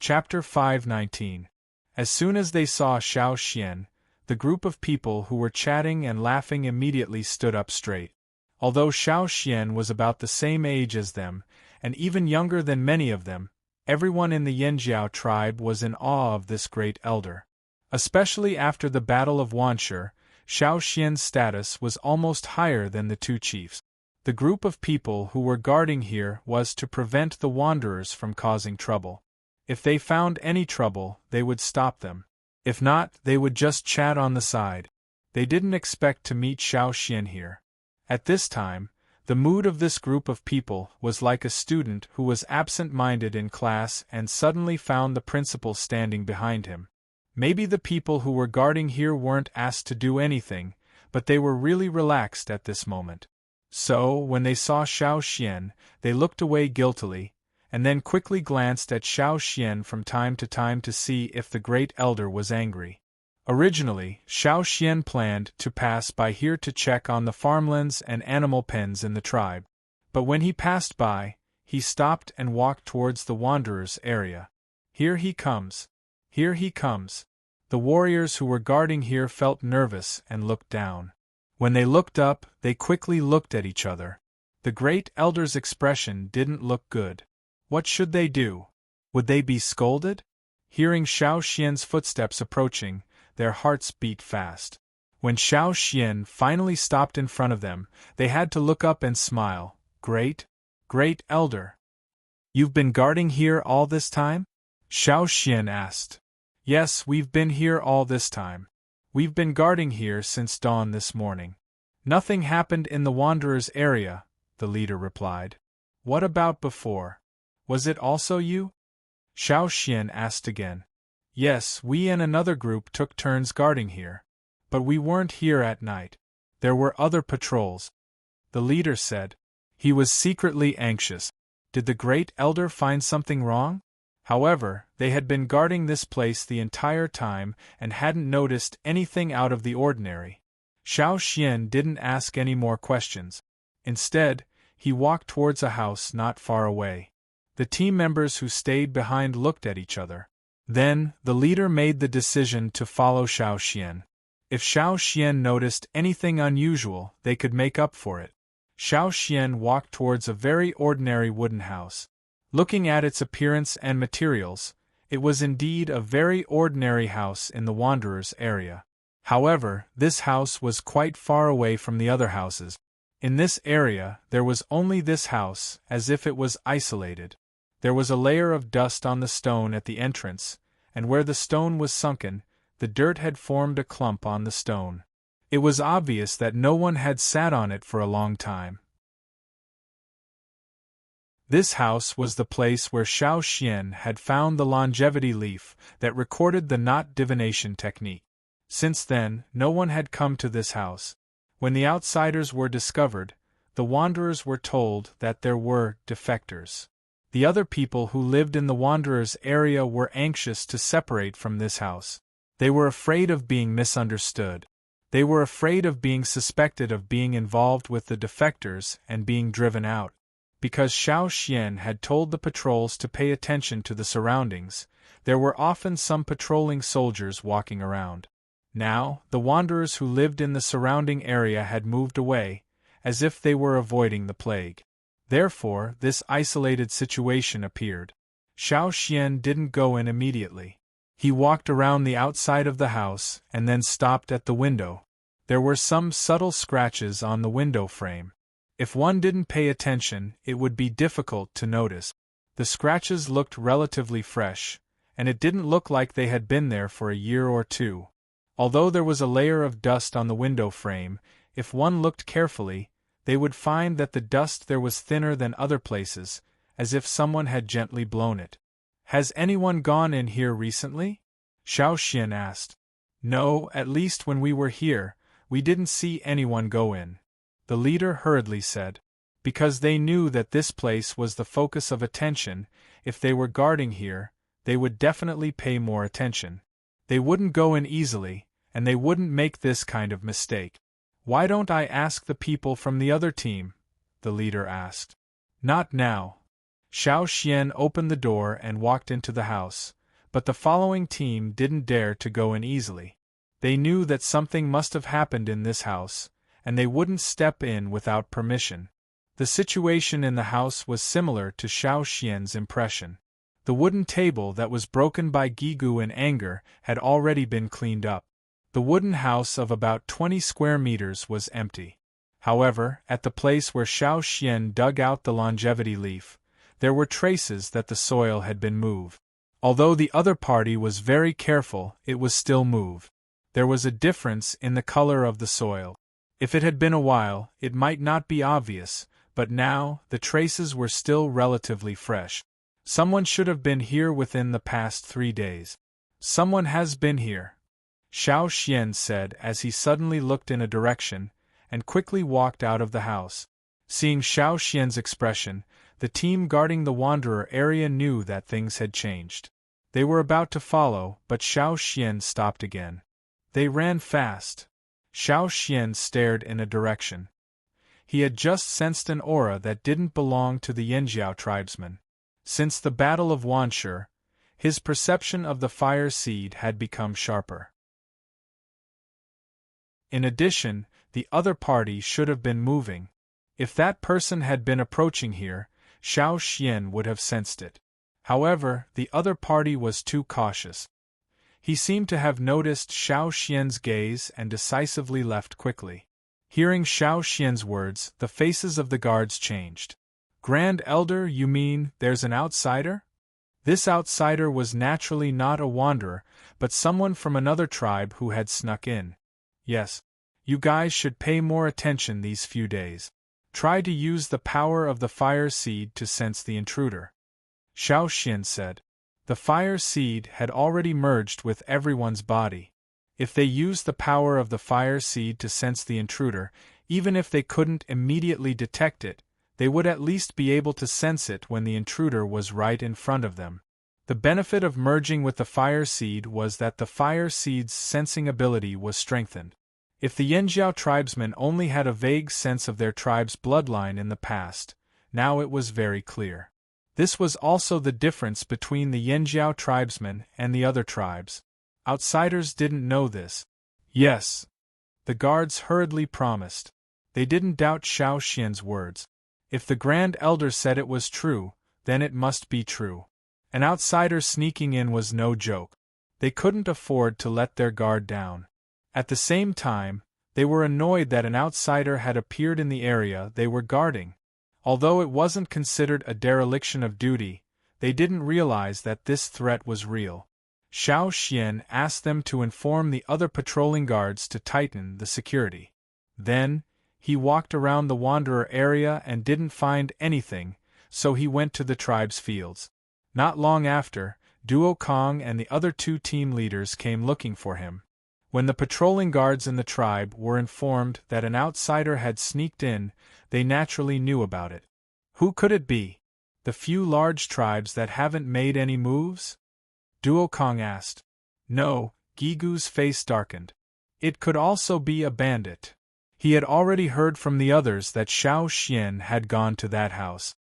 Chapter 519. As soon as they saw Xiao Xian, the group of people who were chatting and laughing immediately stood up straight. Although Xiao Xian was about the same age as them, and even younger than many of them, everyone in the Yanjiao tribe was in awe of this great elder. Especially after the Battle of Wanshi, Xiao Xian's status was almost higher than the two chiefs. The group of people who were guarding here was to prevent the wanderers from causing trouble. If they found any trouble, they would stop them. If not, they would just chat on the side. They didn't expect to meet Xiao Xian here. At this time, the mood of this group of people was like a student who was absent-minded in class and suddenly found the principal standing behind him. Maybe the people who were guarding here weren't asked to do anything, but they were really relaxed at this moment. So, when they saw Xiao Xian, they looked away guiltily, and then quickly glanced at Xiao Xian from time to see if the great elder was angry. Originally, Xiao Xian planned to pass by here to check on the farmlands and animal pens in the tribe. But when he passed by, he stopped and walked towards the Wanderers' area. Here he comes. Here he comes. The warriors who were guarding here felt nervous and looked down. When they looked up, they quickly looked at each other. The great elder's expression didn't look good. What should they do? Would they be scolded? Hearing Xiao Xian's footsteps approaching, their hearts beat fast. When Xiao Xian finally stopped in front of them, they had to look up and smile. Great elder. You've been guarding here all this time? Xiao Xian asked. Yes, we've been here all this time. We've been guarding here since dawn this morning. Nothing happened in the Wanderers' area, the leader replied. What about before? Was it also you? Xiao Xian asked again. Yes, we and another group took turns guarding here. But we weren't here at night. There were other patrols. The leader said. He was secretly anxious. Did the great elder find something wrong? However, they had been guarding this place the entire time and hadn't noticed anything out of the ordinary. Xiao Xian didn't ask any more questions. Instead, he walked towards a house not far away. The team members who stayed behind looked at each other. Then, the leader made the decision to follow Xiao Xian. If Xiao Xian noticed anything unusual, they could make up for it. Xiao Xian walked towards a very ordinary wooden house. Looking at its appearance and materials, it was indeed a very ordinary house in the Wanderers' area. However, this house was quite far away from the other houses. In this area, there was only this house, as if it was isolated. There was a layer of dust on the stone at the entrance, and where the stone was sunken, the dirt had formed a clump on the stone. It was obvious that no one had sat on it for a long time. This house was the place where Xiao Xian had found the longevity leaf that recorded the knot divination technique. Since then, no one had come to this house. When the outsiders were discovered, the wanderers were told that there were defectors. The other people who lived in the Wanderers' area were anxious to separate from this house. They were afraid of being misunderstood. They were afraid of being suspected of being involved with the defectors and being driven out. Because Xiao Xian had told the patrols to pay attention to the surroundings, there were often some patrolling soldiers walking around. Now, the wanderers who lived in the surrounding area had moved away, as if they were avoiding the plague. Therefore, this isolated situation appeared. Xiao Xian didn't go in immediately. He walked around the outside of the house and then stopped at the window. There were some subtle scratches on the window frame. If one didn't pay attention, it would be difficult to notice. The scratches looked relatively fresh, and it didn't look like they had been there for a year or two. Although there was a layer of dust on the window frame, if one looked carefully, they would find that the dust there was thinner than other places, as if someone had gently blown it. "Has anyone gone in here recently?" Xiao Xian asked. "No, at least when we were here, we didn't see anyone go in," the leader hurriedly said. Because they knew that this place was the focus of attention, if they were guarding here, they would definitely pay more attention. They wouldn't go in easily, and they wouldn't make this kind of mistake. "Why don't I ask the people from the other team?" the leader asked. "Not now." Xiao Xian opened the door and walked into the house, but the following team didn't dare to go in easily. They knew that something must have happened in this house, and they wouldn't step in without permission. The situation in the house was similar to Xiao Xian's impression. The wooden table that was broken by Gigu in anger had already been cleaned up. The wooden house of about 20 square meters was empty. However, at the place where Xiao Xian dug out the longevity leaf, there were traces that the soil had been moved. Although the other party was very careful, it was still moved. There was a difference in the color of the soil. If it had been a while, it might not be obvious, but now, the traces were still relatively fresh. Someone should have been here within the past 3 days. "Someone has been here," Xiao Xian said as he suddenly looked in a direction, and quickly walked out of the house. Seeing Xiao Xian's expression, the team guarding the Wanderer area knew that things had changed. They were about to follow, but Xiao Xian stopped again. They ran fast. Xiao Xian stared in a direction. He had just sensed an aura that didn't belong to the Yanjiao tribesmen. Since the Battle of Wanshi, his perception of the fire seed had become sharper. In addition, the other party should have been moving. If that person had been approaching here, Xiao Xian would have sensed it. However, the other party was too cautious. He seemed to have noticed Xiao Xian's gaze and decisively left quickly. Hearing Xiao Xian's words, the faces of the guards changed. "Grand Elder, you mean there's an outsider?" This outsider was naturally not a wanderer, but someone from another tribe who had snuck in. "Yes. You guys should pay more attention these few days. Try to use the power of the fire seed to sense the intruder," Xiao Xian said. The fire seed had already merged with everyone's body. If they used the power of the fire seed to sense the intruder, even if they couldn't immediately detect it, they would at least be able to sense it when the intruder was right in front of them. The benefit of merging with the fire seed was that the fire seed's sensing ability was strengthened. If the Yanjiao tribesmen only had a vague sense of their tribe's bloodline in the past, now it was very clear. This was also the difference between the Yanjiao tribesmen and the other tribes. Outsiders didn't know this. "Yes," the guards hurriedly promised. They didn't doubt Xiao Xian's words. If the Grand Elder said it was true, then it must be true. An outsider sneaking in was no joke. They couldn't afford to let their guard down. At the same time, they were annoyed that an outsider had appeared in the area they were guarding. Although it wasn't considered a dereliction of duty, they didn't realize that this threat was real. Xiao Xian asked them to inform the other patrolling guards to tighten the security. Then, he walked around the Wanderer area and didn't find anything, so he went to the tribe's fields. Not long after, Duo Kong and the other 2 team leaders came looking for him. When the patrolling guards in the tribe were informed that an outsider had sneaked in, they naturally knew about it. Who could it be? The few large tribes that haven't made any moves? Duo Kong asked. No, Gigu's face darkened. It could also be a bandit. He had already heard from the others that Xiao Xian had gone to that house.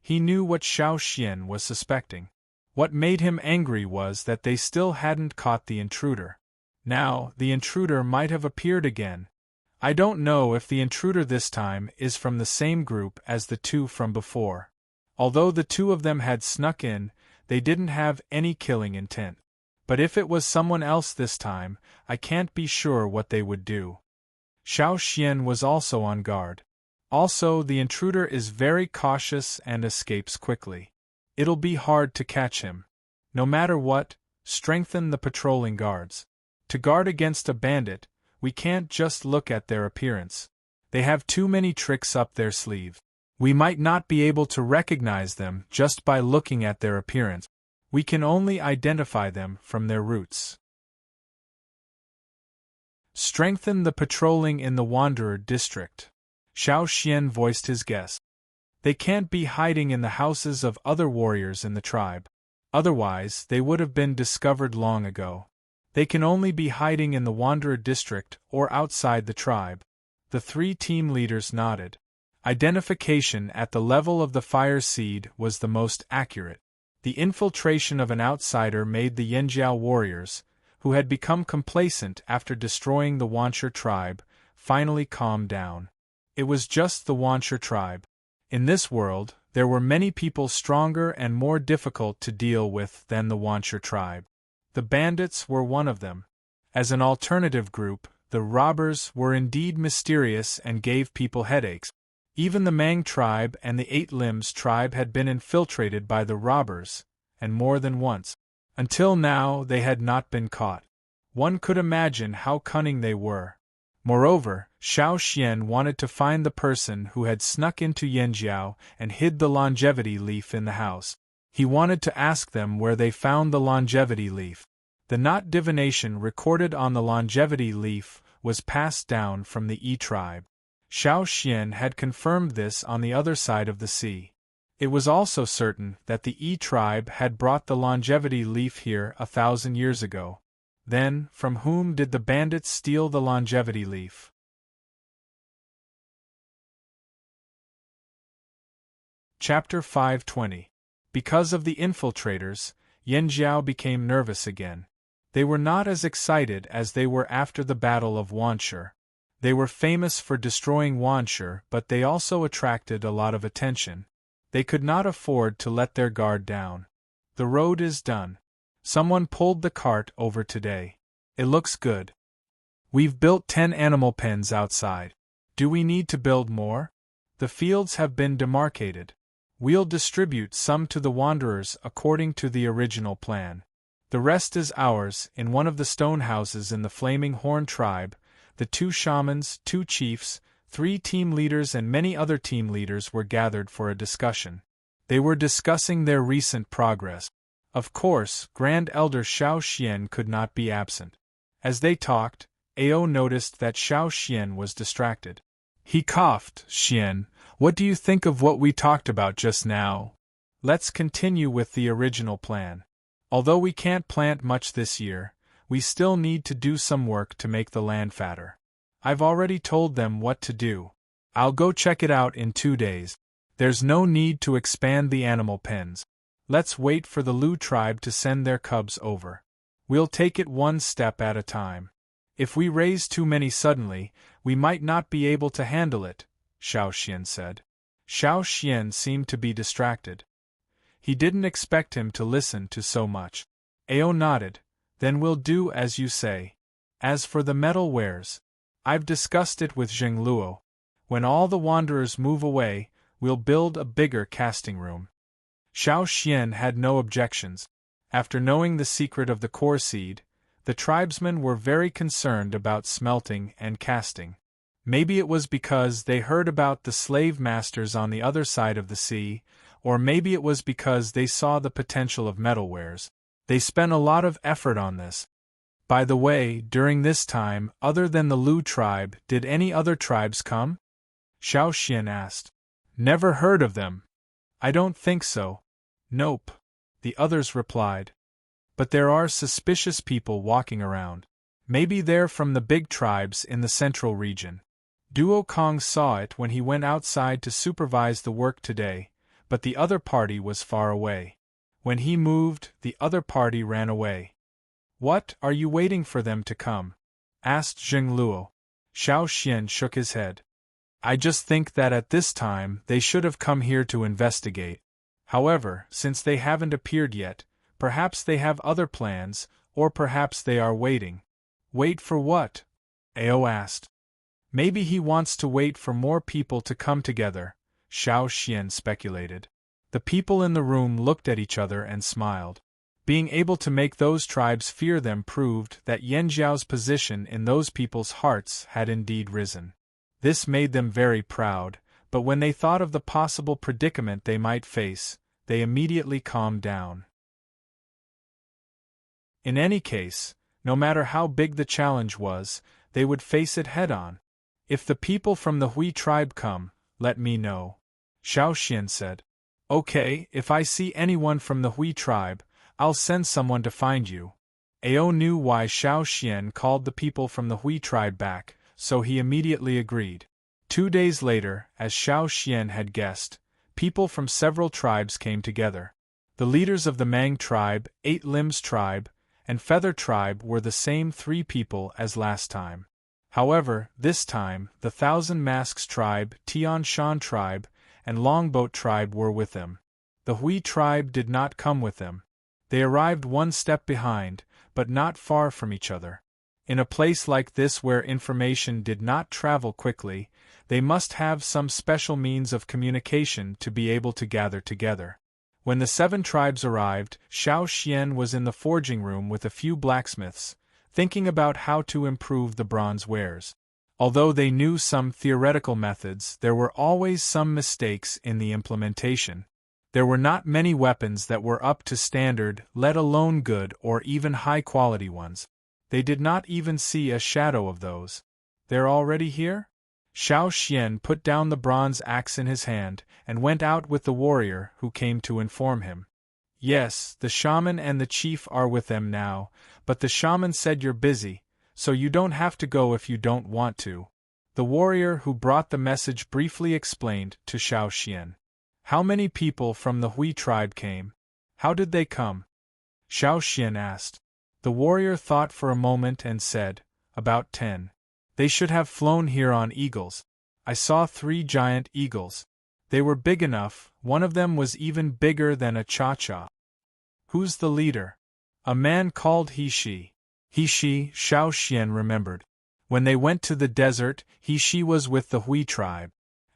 He knew what Xiao Xian was suspecting. What made him angry was that they still hadn't caught the intruder. Now, the intruder might have appeared again. I don't know if the intruder this time is from the same group as the two from before. Although the two of them had snuck in, they didn't have any killing intent. But if it was someone else this time, I can't be sure what they would do. Xiao Xian was also on guard. Also, the intruder is very cautious and escapes quickly. It'll be hard to catch him. No matter what, strengthen the patrolling guards. To guard against a bandit, we can't just look at their appearance. They have too many tricks up their sleeve. We might not be able to recognize them just by looking at their appearance. We can only identify them from their roots. Strengthen the patrolling in the Wanderer district. Xiao Xian voiced his guess. They can't be hiding in the houses of other warriors in the tribe. Otherwise, they would have been discovered long ago. They can only be hiding in the Wanderer district or outside the tribe. The three team leaders nodded. Identification at the level of the fire seed was the most accurate. The infiltration of an outsider made the Yanjiao warriors, who had become complacent after destroying the Wancher tribe, finally calm down. It was just the Wancher tribe. In this world, there were many people stronger and more difficult to deal with than the Wancher tribe. The bandits were one of them. As an alternative group, the robbers were indeed mysterious and gave people headaches. Even the Mang tribe and the Eight Limbs tribe had been infiltrated by the robbers, and more than once. Until now they had not been caught. One could imagine how cunning they were. Moreover, Xiao Xian wanted to find the person who had snuck into Yanjiao and hid the longevity leaf in the house. He wanted to ask them where they found the longevity leaf. The knot divination recorded on the longevity leaf was passed down from the Yi tribe. Xiao Xian had confirmed this on the other side of the sea. It was also certain that the Yi tribe had brought the longevity leaf here 1,000 years ago. Then, from whom did the bandits steal the longevity leaf? Chapter 520. Because of the infiltrators, Yanjiao became nervous again. They were not as excited as they were after the Battle of Wancher. They were famous for destroying Wancher, but they also attracted a lot of attention. They could not afford to let their guard down. The road is done. Someone pulled the cart over today. It looks good. We've built 10 animal pens outside. Do we need to build more? The fields have been demarcated. We'll distribute some to the wanderers according to the original plan. The rest is ours. In one of the stone houses in the Flaming Horn tribe, the 2 shamans, 2 chiefs, 3 team leaders and many other team leaders were gathered for a discussion. They were discussing their recent progress. Of course, Grand Elder Xiao Xian could not be absent. As they talked, Ao noticed that Xiao Xian was distracted. He coughed. Xian, what do you think of what we talked about just now? Let's continue with the original plan. Although we can't plant much this year, we still need to do some work to make the land fatter. I've already told them what to do. I'll go check it out in 2 days. There's no need to expand the animal pens. Let's wait for the Lu tribe to send their cubs over. We'll take it one step at a time. If we raise too many suddenly, we might not be able to handle it, Xiao Xian said. Xiao Xian seemed to be distracted. He didn't expect him to listen to so much. Ao nodded. Then we'll do as you say. As for the metal wares, I've discussed it with Zheng Luo. When all the wanderers move away, we'll build a bigger casting room. Xiao Xian had no objections. After knowing the secret of the core seed, the tribesmen were very concerned about smelting and casting. Maybe it was because they heard about the slave masters on the other side of the sea, or maybe it was because they saw the potential of metalwares. They spent a lot of effort on this. By the way, during this time, other than the Lu tribe, did any other tribes come? Xiao Xian asked. Never heard of them. I don't think so. Nope. The others replied. But there are suspicious people walking around. Maybe they're from the big tribes in the central region. Duo Kong saw it when he went outside to supervise the work today, but the other party was far away. When he moved, the other party ran away. What, are you waiting for them to come? Asked Jing Luo. Xiao Xian shook his head. I just think that at this time they should have come here to investigate. However, since they haven't appeared yet, perhaps they have other plans, or perhaps they are waiting. Wait for what? Ao asked. Maybe he wants to wait for more people to come together, Xiao Xian speculated. The people in the room looked at each other and smiled. Being able to make those tribes fear them proved that Yanjiao's position in those people's hearts had indeed risen. This made them very proud, but when they thought of the possible predicament they might face, they immediately calmed down. In any case, no matter how big the challenge was, they would face it head-on. If the people from the Hui tribe come, let me know, Xiao Xian said. Okay, if I see anyone from the Hui tribe, I'll send someone to find you. Ao knew why Xiao Xian called the people from the Hui tribe back, so he immediately agreed. 2 days later, as Xiao Xian had guessed, people from several tribes came together. The leaders of the Mang tribe, 8 Limbs tribe, and Feather tribe were the same 3 people as last time. However, this time, the Thousand Masks tribe, Tian Shan tribe, and Longboat tribe were with them. The Hui tribe did not come with them. They arrived 1 step behind, but not far from each other. In a place like this where information did not travel quickly, they must have some special means of communication to be able to gather together. When the 7 tribes arrived, Xiao Xian was in the forging room with a few blacksmiths, thinking about how to improve the bronze wares. Although they knew some theoretical methods, there were always some mistakes in the implementation. There were not many weapons that were up to standard, let alone good or even high-quality ones. They did not even see a shadow of those. They're already here? Xiao Xian put down the bronze axe in his hand and went out with the warrior who came to inform him. Yes, the shaman and the chief are with them now, but the shaman said you're busy, so you don't have to go if you don't want to. The warrior who brought the message briefly explained to Xiao Xian. How many people from the Hui tribe came? How did they come? Xiao Xian asked. The warrior thought for a moment and said, about 10. They should have flown here on eagles. I saw 3 giant eagles. They were big enough, one of them was even bigger than a cha-cha. Who's the leader? A man called He-Shi. He-Shi, Xiao Xian remembered. When they went to the desert, He-Shi was with the Hui tribe.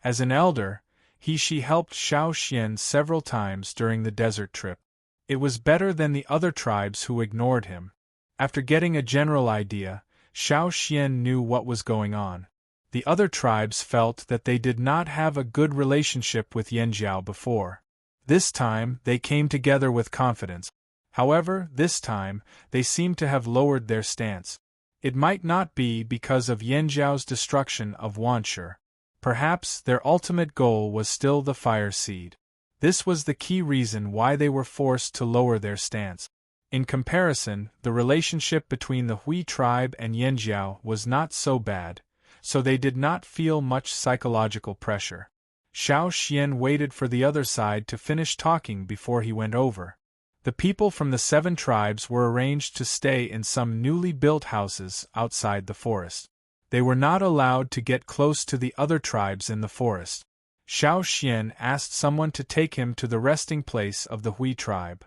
As an elder, He-Shi helped Xiao Xian several times during the desert trip. It was better than the other tribes who ignored him. After getting a general idea, Xiao Xian knew what was going on. The other tribes felt that they did not have a good relationship with Yanjiao before. This time, they came together with confidence. However, this time, they seemed to have lowered their stance. It might not be because of Yanjiao's destruction of Wanshi. Perhaps their ultimate goal was still the fire seed. This was the key reason why they were forced to lower their stance. In comparison, the relationship between the Hui tribe and Yanjiao was not so bad, so they did not feel much psychological pressure. Xiao Xian waited for the other side to finish talking before he went over. The people from the 7 tribes were arranged to stay in some newly built houses outside the forest. They were not allowed to get close to the other tribes in the forest. Xiao Xian asked someone to take him to the resting place of the Hui tribe.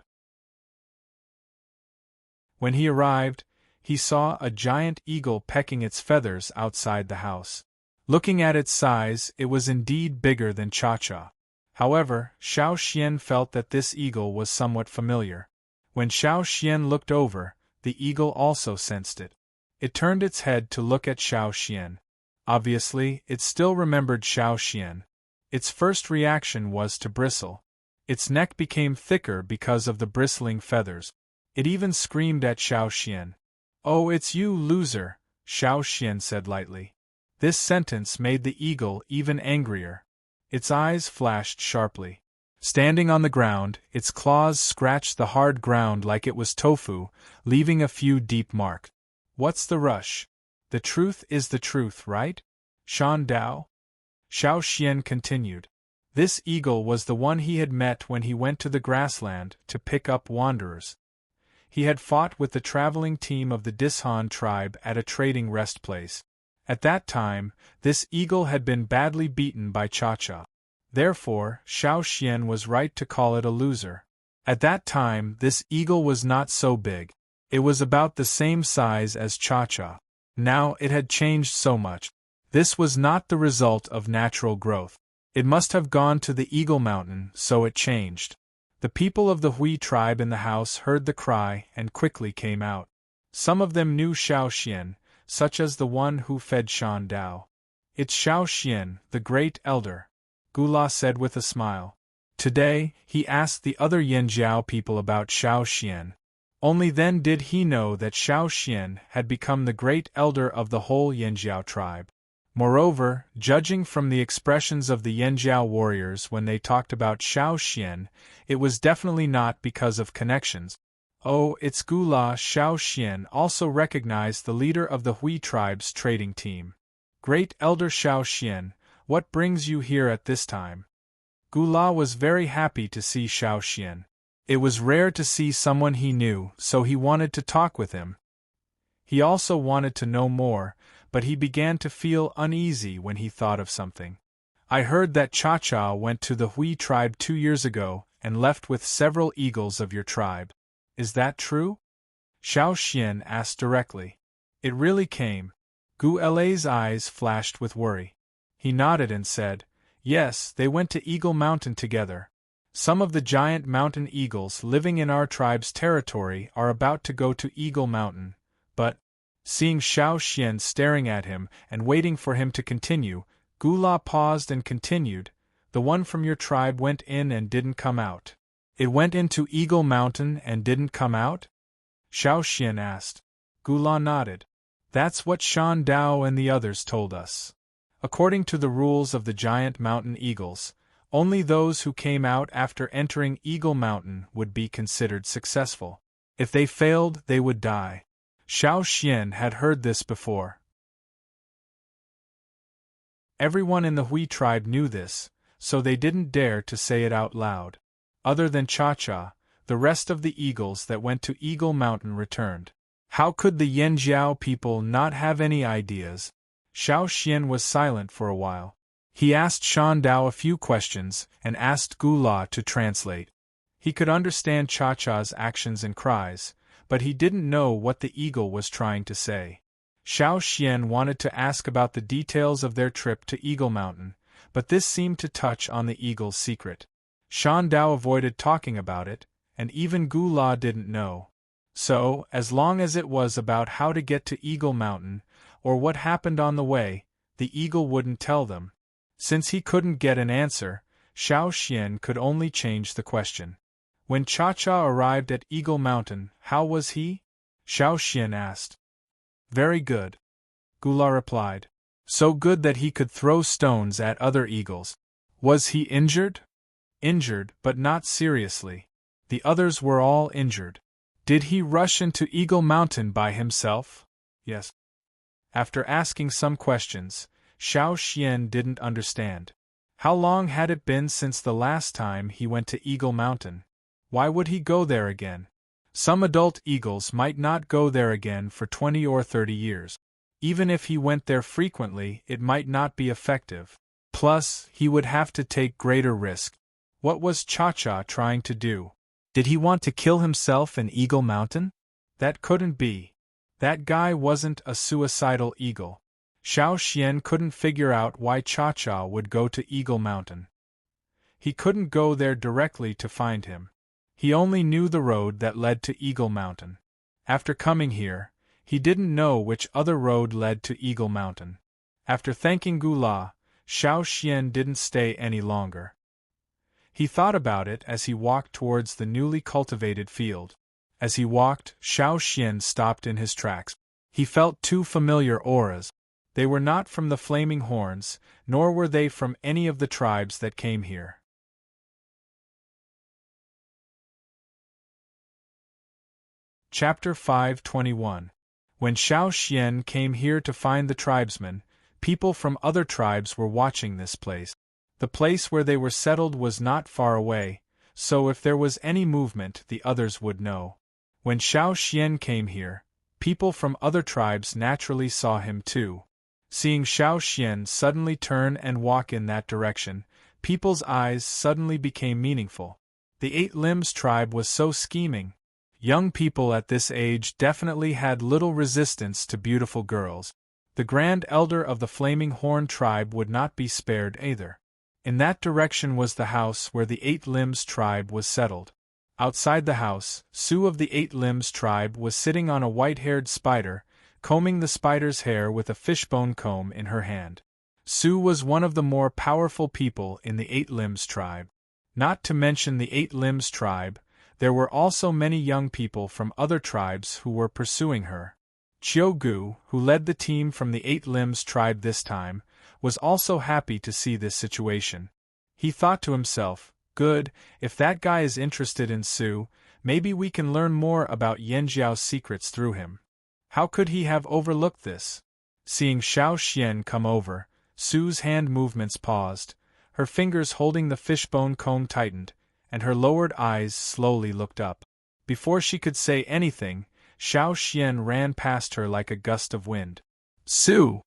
When he arrived, he saw a giant eagle pecking its feathers outside the house. Looking at its size, it was indeed bigger than Cha-Cha. However, Xiao Xian felt that this eagle was somewhat familiar. When Xiao Xian looked over, the eagle also sensed it. It turned its head to look at Xiao Xian. Obviously, it still remembered Xiao Xian. Its first reaction was to bristle. Its neck became thicker because of the bristling feathers. It even screamed at Xiao Xian. "Oh, it's you, loser," Xiao Xian said lightly. This sentence made the eagle even angrier. Its eyes flashed sharply. Standing on the ground, its claws scratched the hard ground like it was tofu, leaving a few deep marks. What's the rush? The truth is the truth, right? Shan Dao? Xiao Xian continued. This eagle was the one he had met when he went to the grassland to pick up wanderers. He had fought with the traveling team of the Dishan tribe at a trading rest place. At that time, this eagle had been badly beaten by Cha-Cha. Therefore, Xiao Xian was right to call it a loser. At that time, this eagle was not so big. It was about the same size as Cha-Cha. Now it had changed so much. This was not the result of natural growth. It must have gone to the Eagle Mountain, so it changed. The people of the Hui tribe in the house heard the cry and quickly came out. Some of them knew Xiao Xian, such as the one who fed Shan Dao. "It's Xiao Xian, the great elder," Gula said with a smile. Today, he asked the other Yanjiao people about Xiao Xian. Only then did he know that Xiao Xian had become the great elder of the whole Yanjiao tribe. Moreover, judging from the expressions of the Yanjiao warriors when they talked about Xiao Xian, it was definitely not because of connections. Oh, it's Gula. Xiao Xian also recognized the leader of the Hui tribe's trading team. "Great Elder Xiao Xian, what brings you here at this time?" Gula was very happy to see Xiao Xian. It was rare to see someone he knew, so he wanted to talk with him. He also wanted to know more, but he began to feel uneasy when he thought of something. "I heard that Cha-Cha went to the Hui tribe 2 years ago and left with several eagles of your tribe. Is that true?" Xiao Xian asked directly. "It really came." Gu Lei's eyes flashed with worry. He nodded and said, "Yes, they went to Eagle Mountain together. Some of the giant mountain eagles living in our tribe's territory are about to go to Eagle Mountain, but..." Seeing Xiao Xian staring at him and waiting for him to continue, Gula paused and continued, "The one from your tribe went in and didn't come out." "It went into Eagle Mountain and didn't come out?" Xiao Xian asked. Gula nodded. "That's what Shan Dao and the others told us. According to the rules of the giant mountain eagles, only those who came out after entering Eagle Mountain would be considered successful. If they failed, they would die." Xiao Xian had heard this before. Everyone in the Hui tribe knew this, so they didn't dare to say it out loud. Other than Cha-Cha, the rest of the eagles that went to Eagle Mountain returned. How could the Yanjiao people not have any ideas? Xiao Xian was silent for a while. He asked Shan Dao a few questions and asked Gula to translate. He could understand Cha-Cha's actions and cries, but he didn't know what the eagle was trying to say. Xiao Xian wanted to ask about the details of their trip to Eagle Mountain, but this seemed to touch on the eagle's secret. Shan Dao avoided talking about it, and even Gula didn't know. So, as long as it was about how to get to Eagle Mountain, or what happened on the way, the eagle wouldn't tell them. Since he couldn't get an answer, Xiao Xian could only change the question. "When Cha-Cha arrived at Eagle Mountain, how was he?" Xiao Xian asked. "Very good," Gula replied. "So good that he could throw stones at other eagles." "Was he injured?" "Injured, but not seriously. The others were all injured." "Did he rush into Eagle Mountain by himself?" "Yes." After asking some questions, Xiao Xian didn't understand. How long had it been since the last time he went to Eagle Mountain? Why would he go there again? Some adult eagles might not go there again for 20 or 30 years. Even if he went there frequently, it might not be effective. Plus, he would have to take greater risk. What was Cha-Cha trying to do? Did he want to kill himself in Eagle Mountain? That couldn't be. That guy wasn't a suicidal eagle. Xiao Xian couldn't figure out why Cha-Cha would go to Eagle Mountain. He couldn't go there directly to find him. He only knew the road that led to Eagle Mountain. After coming here, he didn't know which other road led to Eagle Mountain. After thanking Gula, Xiao Xian didn't stay any longer. He thought about it as he walked towards the newly cultivated field. As he walked, Xiao Xian stopped in his tracks. He felt two familiar auras. They were not from the Flaming Horns, nor were they from any of the tribes that came here. Chapter 521. When Xiao Xian came here to find the tribesmen, people from other tribes were watching this place. The place where they were settled was not far away, so if there was any movement the others would know. When Xiao Xian came here, people from other tribes naturally saw him too. Seeing Xiao Xian suddenly turn and walk in that direction, people's eyes suddenly became meaningful. The Eight Limbs tribe was so scheming. Young people at this age definitely had little resistance to beautiful girls. The Grand Elder of the Flaming Horn tribe would not be spared either. In that direction was the house where the Eight Limbs tribe was settled. Outside the house, Su of the Eight Limbs tribe was sitting on a white-haired spider, combing the spider's hair with a fishbone comb in her hand. Su was one of the more powerful people in the Eight Limbs tribe. Not to mention the Eight Limbs tribe, there were also many young people from other tribes who were pursuing her. Gu, who led the team from the Eight Limbs tribe this time, was also happy to see this situation. He thought to himself, "Good, if that guy is interested in Su, maybe we can learn more about Yanjiao's secrets through him." How could he have overlooked this? Seeing Xiao Xian come over, Su's hand movements paused, her fingers holding the fishbone comb tightened, and her lowered eyes slowly looked up. Before she could say anything, Xiao Xian ran past her like a gust of wind. "Su!"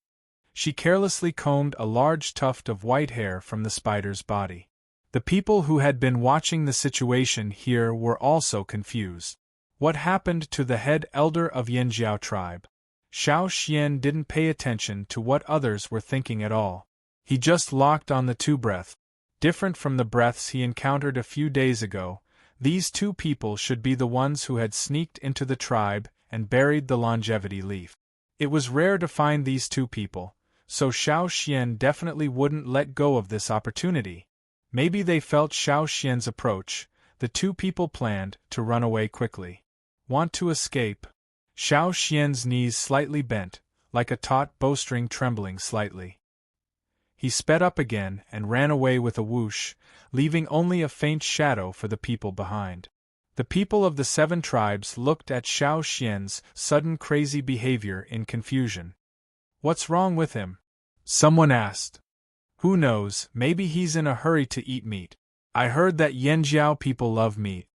She carelessly combed a large tuft of white hair from the spider's body. The people who had been watching the situation here were also confused. What happened to the head elder of Yanjiao tribe? Xiao Xian didn't pay attention to what others were thinking at all. He just locked on the two breaths. Different from the breaths he encountered a few days ago, these two people should be the ones who had sneaked into the tribe and buried the longevity leaf. It was rare to find these two people, so Xiao Xian definitely wouldn't let go of this opportunity. Maybe they felt Xiao Xian's approach. The two people planned to run away quickly. Want to escape? Xiao Xian's knees slightly bent, like a taut bowstring trembling slightly. He sped up again and ran away with a whoosh, leaving only a faint shadow for the people behind. The people of the 7 tribes looked at Xiao Xian's sudden crazy behavior in confusion. "What's wrong with him?" someone asked. "Who knows, maybe he's in a hurry to eat meat. I heard that Yanjiao people love meat.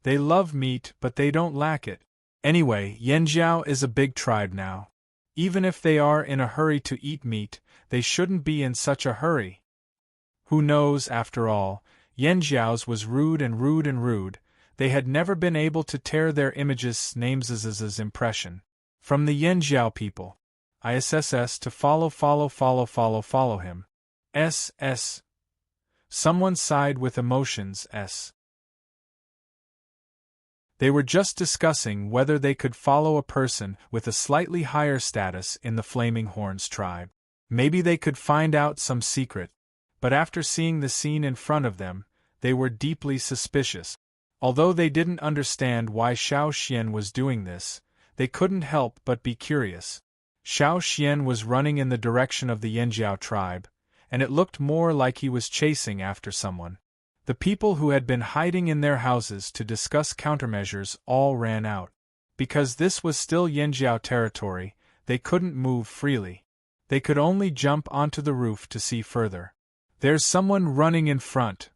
They love meat, but they don't lack it. Anyway, Yanjiao is a big tribe now. Even if they are in a hurry to eat meat, they shouldn't be in such a hurry. Who knows, after all, Yanjiao's was rude and rude and rude. They had never been able to tear their image's names's impression. From the Yanjiao people. ISSS to follow him. SS. Someone sighed with emotions, S. They were just discussing whether they could follow a person with a slightly higher status in the Flaming Horns tribe. Maybe they could find out some secret. But after seeing the scene in front of them, they were deeply suspicious. Although they didn't understand why Xiao Xian was doing this, they couldn't help but be curious. Xiao Xian was running in the direction of the Yanjiao tribe, and it looked more like he was chasing after someone. The people who had been hiding in their houses to discuss countermeasures all ran out. Because this was still Yanjiao territory, they couldn't move freely. They could only jump onto the roof to see further. "There's someone running in front!"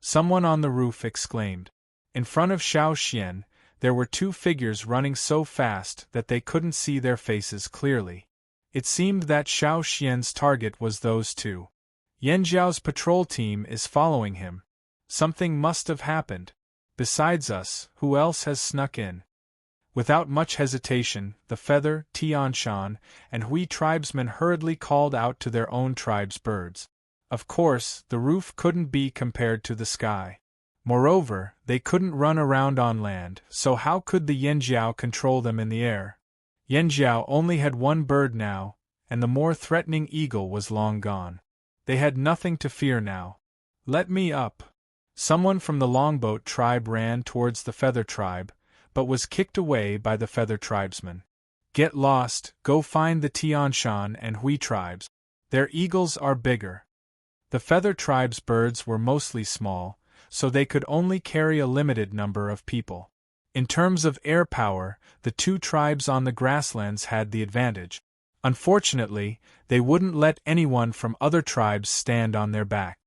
someone on the roof exclaimed. In front of Xiao Xian, there were 2 figures running so fast that they couldn't see their faces clearly. It seemed that Xiao Xian's target was those 2. Yanjiao's patrol team is following him. Something must have happened. Besides us, who else has snuck in? Without much hesitation, the Feather, Tianshan, and Hui tribesmen hurriedly called out to their own tribe's birds. Of course, the roof couldn't be compared to the sky. Moreover, they couldn't run around on land, so how could the Yanjiao control them in the air? Yanjiao only had 1 bird now, and the more threatening eagle was long gone. They had nothing to fear now. "Let me up!" Someone from the Longboat tribe ran towards the Feather tribe, but was kicked away by the Feather tribesmen. "Get lost, go find the Tianshan and Hui tribes. Their eagles are bigger." The Feather tribe's birds were mostly small, so they could only carry a limited number of people. In terms of air power, the 2 tribes on the grasslands had the advantage. Unfortunately, they wouldn't let anyone from other tribes stand on their back.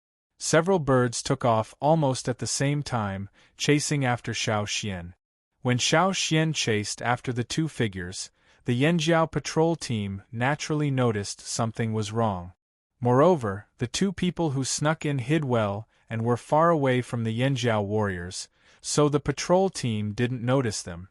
Several birds took off almost at the same time, chasing after Xiao Xian. When Xiao Xian chased after the two figures, the Yanjiao patrol team naturally noticed something was wrong. Moreover, the two people who snuck in hid well and were far away from the Yanjiao warriors, so the patrol team didn't notice them.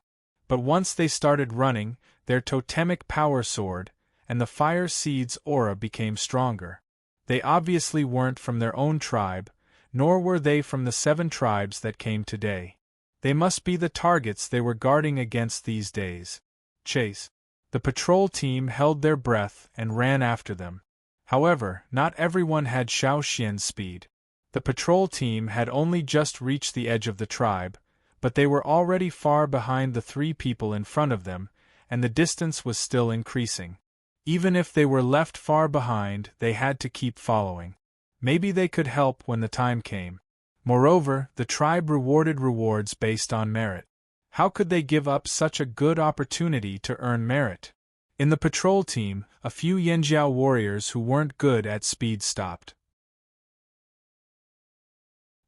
But once they started running, their totemic power soared, and the fire seed's aura became stronger. They obviously weren't from their own tribe, nor were they from the 7 tribes that came today. They must be the targets they were guarding against these days. Chase. The patrol team held their breath and ran after them. However, not everyone had Xiao Xian's speed. The patrol team had only just reached the edge of the tribe, but they were already far behind the 3 people in front of them, and the distance was still increasing. Even if they were left far behind, they had to keep following. Maybe they could help when the time came. Moreover, the tribe rewarded rewards based on merit. How could they give up such a good opportunity to earn merit? In the patrol team, a few Yanjiao warriors who weren't good at speed stopped.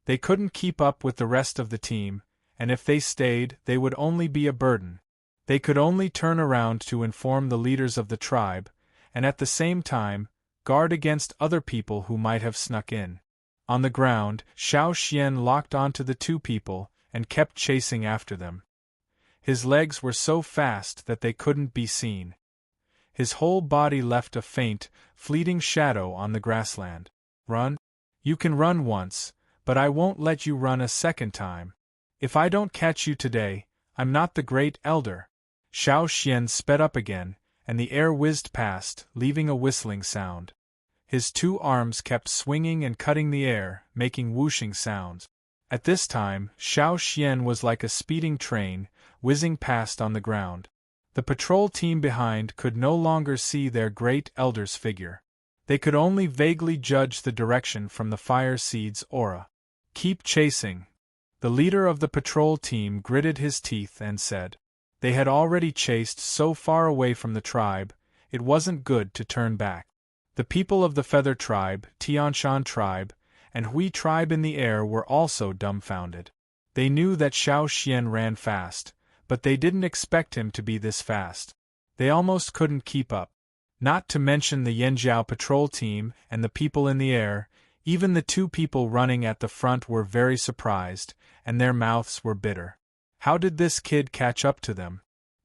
They couldn't keep up with the rest of the team, and if they stayed, they would only be a burden. They could only turn around to inform the leaders of the tribe, and at the same time, guard against other people who might have snuck in. On the ground, Xiao Xian locked onto the 2 people and kept chasing after them. His legs were so fast that they couldn't be seen. His whole body left a faint, fleeting shadow on the grassland. Run? You can run once, but I won't let you run a second time. If I don't catch you today, I'm not the great elder. Xiao Xian sped up again, and the air whizzed past, leaving a whistling sound. His 2 arms kept swinging and cutting the air, making whooshing sounds. At this time, Xiao Xian was like a speeding train, whizzing past on the ground. The patrol team behind could no longer see their great elder's figure. They could only vaguely judge the direction from the fire seed's aura. Keep chasing. The leader of the patrol team gritted his teeth and said. They had already chased so far away from the tribe, it wasn't good to turn back. The people of the Feather Tribe, Tianshan Tribe, and Hui Tribe in the air were also dumbfounded. They knew that Xiao Xian ran fast, but they didn't expect him to be this fast. They almost couldn't keep up. Not to mention the Yanjiao patrol team and the people in the air, even the 2 people running at the front were very surprised, and their mouths were bitter. How did this kid catch up to them?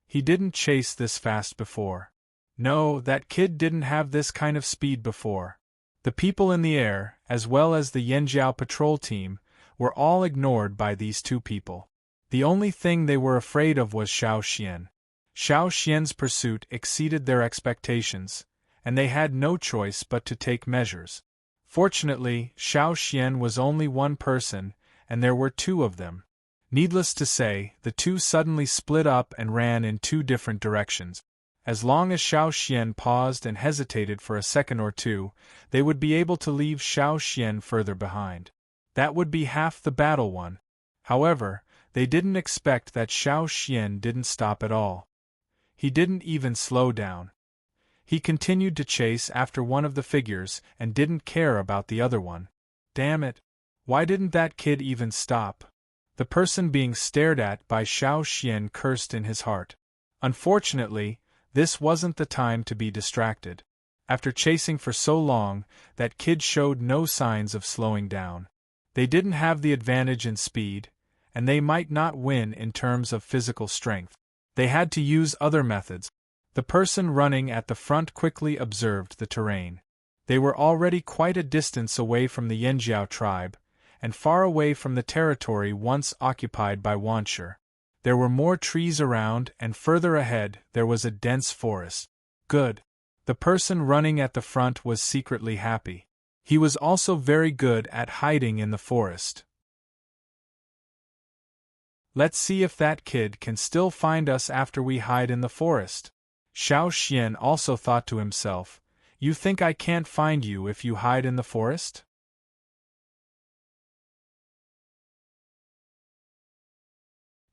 He didn't chase this fast before. No, that kid didn't have this kind of speed before. The people in the air, as well as the Yanjiao patrol team, were all ignored by these 2 people. The only thing they were afraid of was Xiao Xian. Xiao Xian's pursuit exceeded their expectations, and they had no choice but to take measures. Fortunately, Xiao Xian was only one person, and there were 2 of them. Needless to say, the 2 suddenly split up and ran in 2 different directions. As long as Xiao Xian paused and hesitated for a second or 2, they would be able to leave Xiao Xian further behind. That would be half the battle won. However, they didn't expect that Xiao Xian didn't stop at all. He didn't even slow down. He continued to chase after one of the figures and didn't care about the other one. Damn it! Why didn't that kid even stop? The person being stared at by Xiao Xian cursed in his heart. Unfortunately, this wasn't the time to be distracted. After chasing for so long, that kid showed no signs of slowing down. They didn't have the advantage in speed, and they might not win in terms of physical strength. They had to use other methods. The person running at the front quickly observed the terrain. They were already quite a distance away from the Yanjiao tribe, and far away from the territory once occupied by Wanshi. There were more trees around, and further ahead there was a dense forest. Good. The person running at the front was secretly happy. He was also very good at hiding in the forest. Let's see if that kid can still find us after we hide in the forest. Xiao Xian also thought to himself, You think I can't find you if you hide in the forest?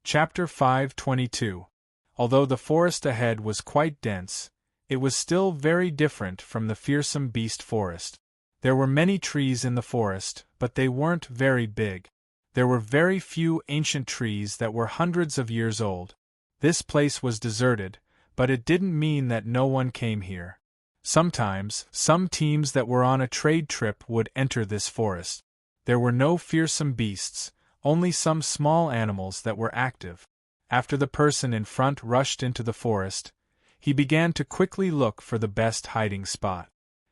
Chapter 522. Although the forest ahead was quite dense, it was still very different from the fearsome beast forest. There were many trees in the forest, but they weren't very big. There were very few ancient trees that were hundreds of years old. This place was deserted, but it didn't mean that no one came here. Sometimes, some teams that were on a trade trip would enter this forest. There were no fearsome beasts, only some small animals that were active. After the person in front rushed into the forest, he began to quickly look for the best hiding spot.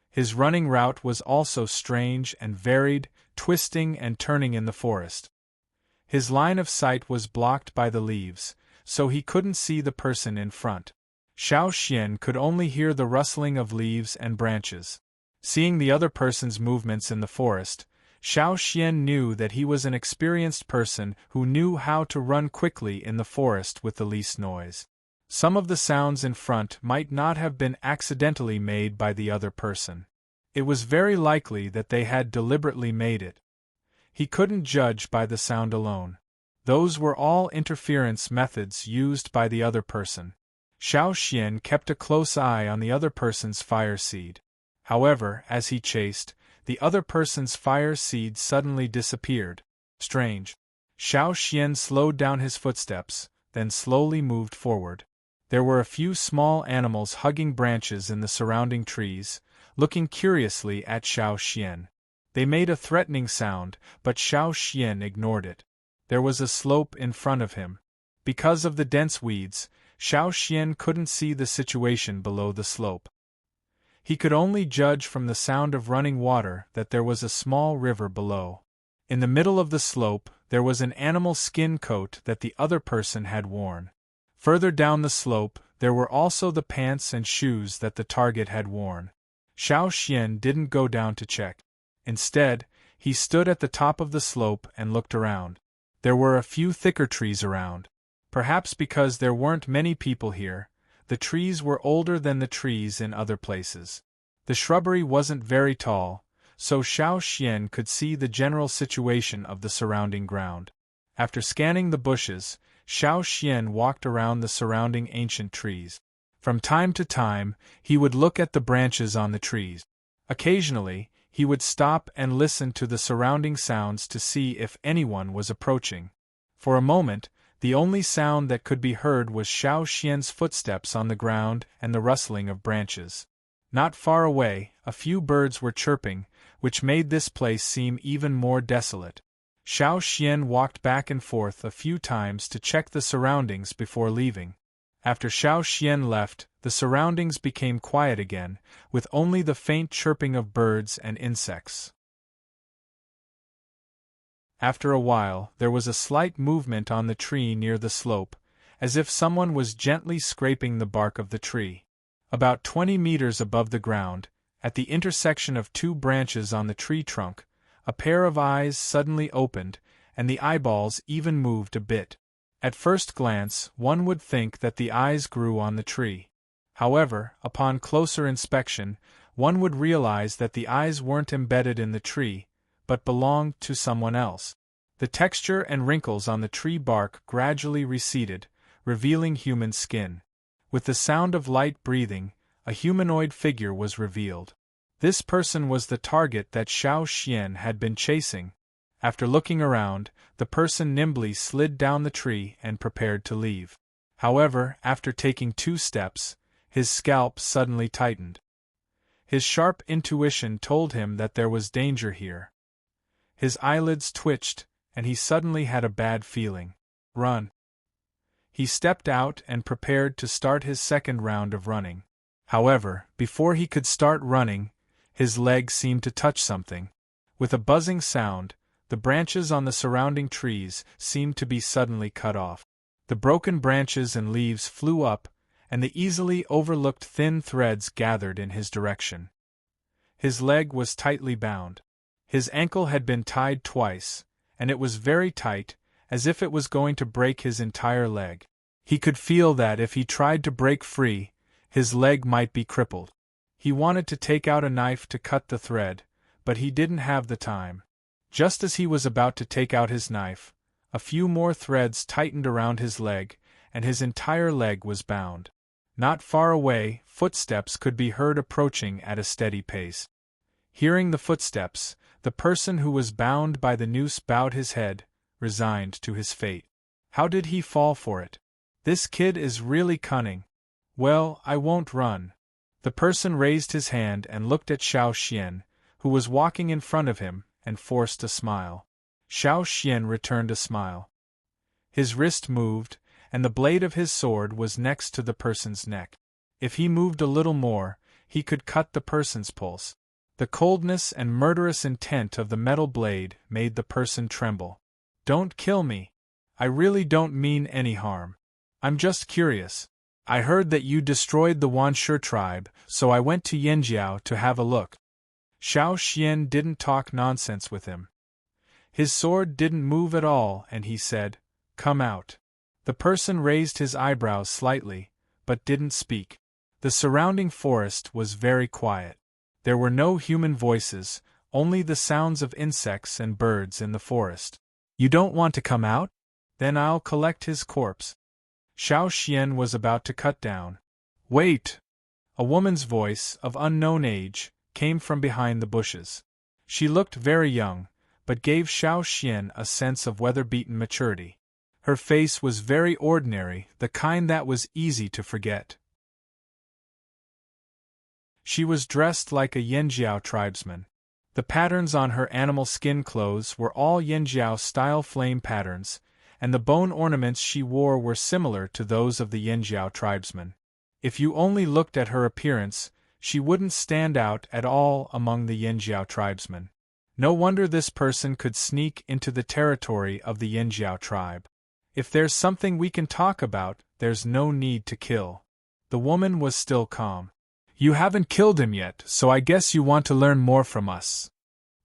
His running route was also strange and varied, twisting and turning in the forest. His line of sight was blocked by the leaves, so he couldn't see the person in front. Xiao Xian could only hear the rustling of leaves and branches. Seeing the other person's movements in the forest, Xiao Xian knew that he was an experienced person who knew how to run quickly in the forest with the least noise. Some of the sounds in front might not have been accidentally made by the other person. It was very likely that they had deliberately made it. He couldn't judge by the sound alone. Those were all interference methods used by the other person. Xiao Xian kept a close eye on the other person's fire seed. However, as he chased, the other person's fire seed suddenly disappeared. Strange. Xiao Xian slowed down his footsteps, then slowly moved forward. There were a few small animals hugging branches in the surrounding trees, looking curiously at Xiao Xian. They made a threatening sound, but Xiao Xian ignored it. There was a slope in front of him. Because of the dense weeds, Xiao Xian couldn't see the situation below the slope. He could only judge from the sound of running water that there was a small river below. In the middle of the slope, there was an animal skin coat that the other person had worn. Further down the slope, there were also the pants and shoes that the target had worn. Xiao Xian didn't go down to check. Instead, he stood at the top of the slope and looked around. There were a few thicker trees around. Perhaps because there weren't many people here, the trees were older than the trees in other places. The shrubbery wasn't very tall, so Xiao Xian could see the general situation of the surrounding ground. After scanning the bushes, Xiao Xian walked around the surrounding ancient trees. From time to time, he would look at the branches on the trees. Occasionally, he would stop and listen to the surrounding sounds to see if anyone was approaching. For a moment, the only sound that could be heard was Xiao Xian's footsteps on the ground and the rustling of branches. Not far away, a few birds were chirping, which made this place seem even more desolate. Xiao Xian walked back and forth a few times to check the surroundings before leaving. After Xiao Xian left, the surroundings became quiet again, with only the faint chirping of birds and insects. After a while, there was a slight movement on the tree near the slope, as if someone was gently scraping the bark of the tree. About 20 meters above the ground, at the intersection of two branches on the tree trunk, a pair of eyes suddenly opened, and the eyeballs even moved a bit. At first glance, one would think that the eyes grew on the tree. However, upon closer inspection, one would realize that the eyes weren't embedded in the tree, but belonged to someone else. The texture and wrinkles on the tree bark gradually receded, revealing human skin. With the sound of light breathing, a humanoid figure was revealed. This person was the target that Xiao Xian had been chasing. After looking around, the person nimbly slid down the tree and prepared to leave. However, after taking 2 steps, his scalp suddenly tightened. His sharp intuition told him that there was danger here. His eyelids twitched, and he suddenly had a bad feeling. Run. He stepped out and prepared to start his second round of running. However, before he could start running, his leg seemed to touch something. With a buzzing sound, the branches on the surrounding trees seemed to be suddenly cut off. The broken branches and leaves flew up, and the easily overlooked thin threads gathered in his direction. His leg was tightly bound. His ankle had been tied twice, and it was very tight, as if it was going to break his entire leg. He could feel that if he tried to break free, his leg might be crippled. He wanted to take out a knife to cut the thread, but he didn't have the time. Just as he was about to take out his knife, a few more threads tightened around his leg, and his entire leg was bound. Not far away, footsteps could be heard approaching at a steady pace. Hearing the footsteps, the person who was bound by the noose bowed his head, resigned to his fate. How did he fall for it? This kid is really cunning. Well, I won't run. The person raised his hand and looked at Xiao Xian, who was walking in front of him, and forced a smile. Xiao Xian returned a smile. His wrist moved, and the blade of his sword was next to the person's neck. If he moved a little more, he could cut the person's pulse. The coldness and murderous intent of the metal blade made the person tremble. Don't kill me. I really don't mean any harm. I'm just curious. I heard that you destroyed the Wanshe tribe, so I went to Yanjiao to have a look. Xiao Xian didn't talk nonsense with him. His sword didn't move at all, and he said, "Come out." The person raised his eyebrows slightly, but didn't speak. The surrounding forest was very quiet. There were no human voices, only the sounds of insects and birds in the forest. You don't want to come out? Then I'll collect his corpse. Xiao Xian was about to cut down. Wait! A woman's voice, of unknown age, came from behind the bushes. She looked very young, but gave Xiao Xian a sense of weather-beaten maturity. Her face was very ordinary, the kind that was easy to forget. She was dressed like a Yanjiao tribesman. The patterns on her animal skin clothes were all Yanjiao-style flame patterns, and the bone ornaments she wore were similar to those of the Yanjiao tribesmen. If you only looked at her appearance, she wouldn't stand out at all among the Yanjiao tribesmen. No wonder this person could sneak into the territory of the Yanjiao tribe. If there's something we can talk about, there's no need to kill. The woman was still calm. You haven't killed him yet, so I guess you want to learn more from us.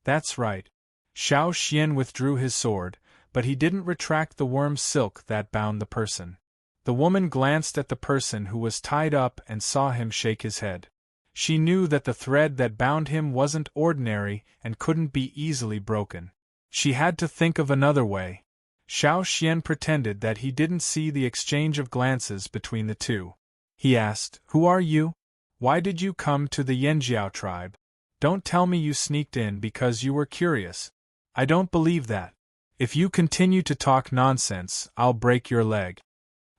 That's right. Xiao Xian withdrew his sword, but he didn't retract the worm silk that bound the person. The woman glanced at the person who was tied up and saw him shake his head. She knew that the thread that bound him wasn't ordinary and couldn't be easily broken. She had to think of another way. Xiao Xian pretended that he didn't see the exchange of glances between the two. He asked, "Who are you? Why did you come to the Yanjiao tribe? Don't tell me you sneaked in because you were curious. I don't believe that. If you continue to talk nonsense, I'll break your leg."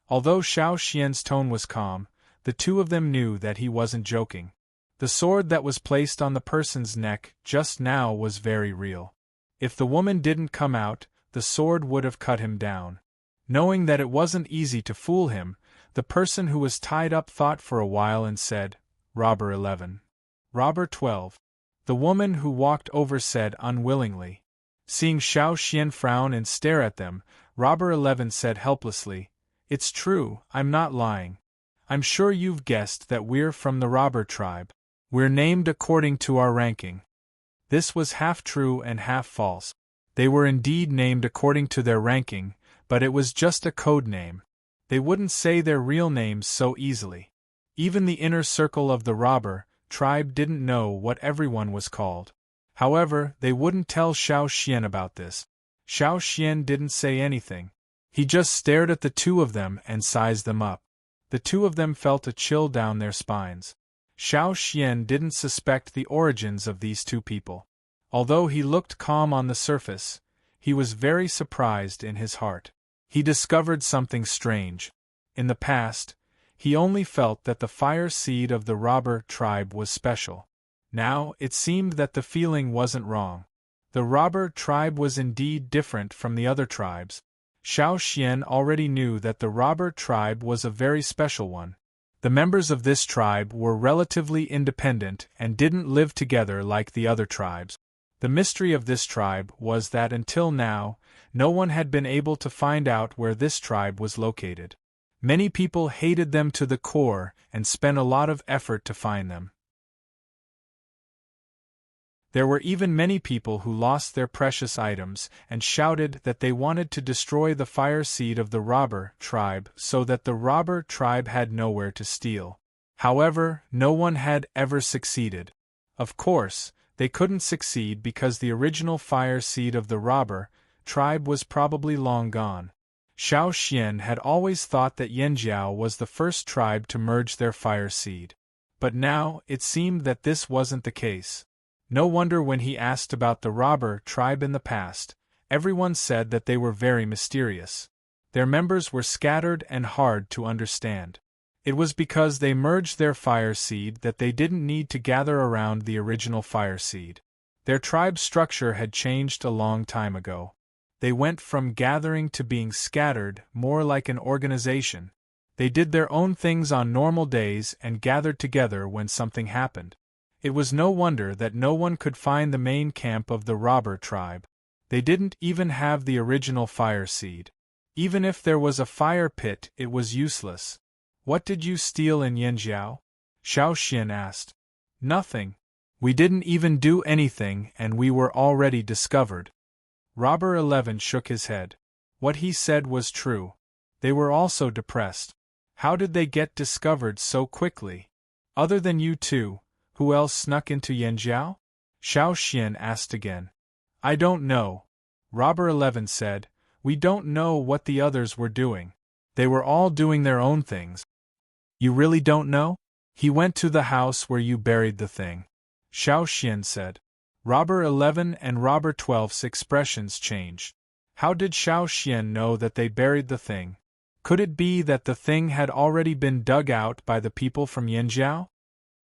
Although Xiao Xian's tone was calm, the two of them knew that he wasn't joking. The sword that was placed on the person's neck just now was very real. If the woman didn't come out, the sword would have cut him down. Knowing that it wasn't easy to fool him, the person who was tied up thought for a while and said, "Robber 11. Robber 12. The woman who walked over said unwillingly. Seeing Xiao Xian frown and stare at them, Robber 11 said helplessly, "It's true, I'm not lying. I'm sure you've guessed that we're from the robber tribe. We're named according to our ranking." This was half true and half false. They were indeed named according to their ranking, but it was just a code name. They wouldn't say their real names so easily. Even the inner circle of the robber tribe didn't know what everyone was called. However, they wouldn't tell Xiao Xian about this. Xiao Xian didn't say anything. He just stared at the two of them and sized them up. The two of them felt a chill down their spines. Xiao Xian didn't suspect the origins of these two people. Although he looked calm on the surface, he was very surprised in his heart. He discovered something strange. In the past, he only felt that the fire seed of the robber tribe was special. Now, it seemed that the feeling wasn't wrong. The robber tribe was indeed different from the other tribes. Xiao Xian already knew that the robber tribe was a very special one. The members of this tribe were relatively independent and didn't live together like the other tribes. The mystery of this tribe was that until now, no one had been able to find out where this tribe was located. Many people hated them to the core and spent a lot of effort to find them. There were even many people who lost their precious items and shouted that they wanted to destroy the fire seed of the robber tribe so that the robber tribe had nowhere to steal. However, no one had ever succeeded. Of course, they couldn't succeed because the original fire seed of the robber tribe was probably long gone. Xiao Xian had always thought that Yanjiao was the first tribe to merge their fire seed. But now, it seemed that this wasn't the case. No wonder when he asked about the robber tribe in the past, Everyone said that they were very mysterious. Their members were scattered and hard to understand. It was because they merged their fire seed that they didn't need to gather around the original fire seed. Their tribe structure had changed a long time ago. They went from gathering to being scattered, more like an organization. They did their own things on normal days and gathered together when something happened. It was no wonder that no one could find the main camp of the robber tribe. They didn't even have the original fire seed. Even if there was a fire pit, it was useless. What did you steal in Yanjiao? Xiao Xian asked. Nothing. We didn't even do anything and we were already discovered. Robber 11 shook his head. What he said was true. They were also depressed. How did they get discovered so quickly? Other than you two, who else snuck into Yanjiao? Xiao Xian asked again. I don't know. Robber 11 said. We don't know what the others were doing. They were all doing their own things. You really don't know? He went to the house where you buried the thing. Xiao Xian said. Robber 11 and Robber 12's expressions changed. How did Xiao Xian know that they buried the thing? Could it be that the thing had already been dug out by the people from Yanjiao?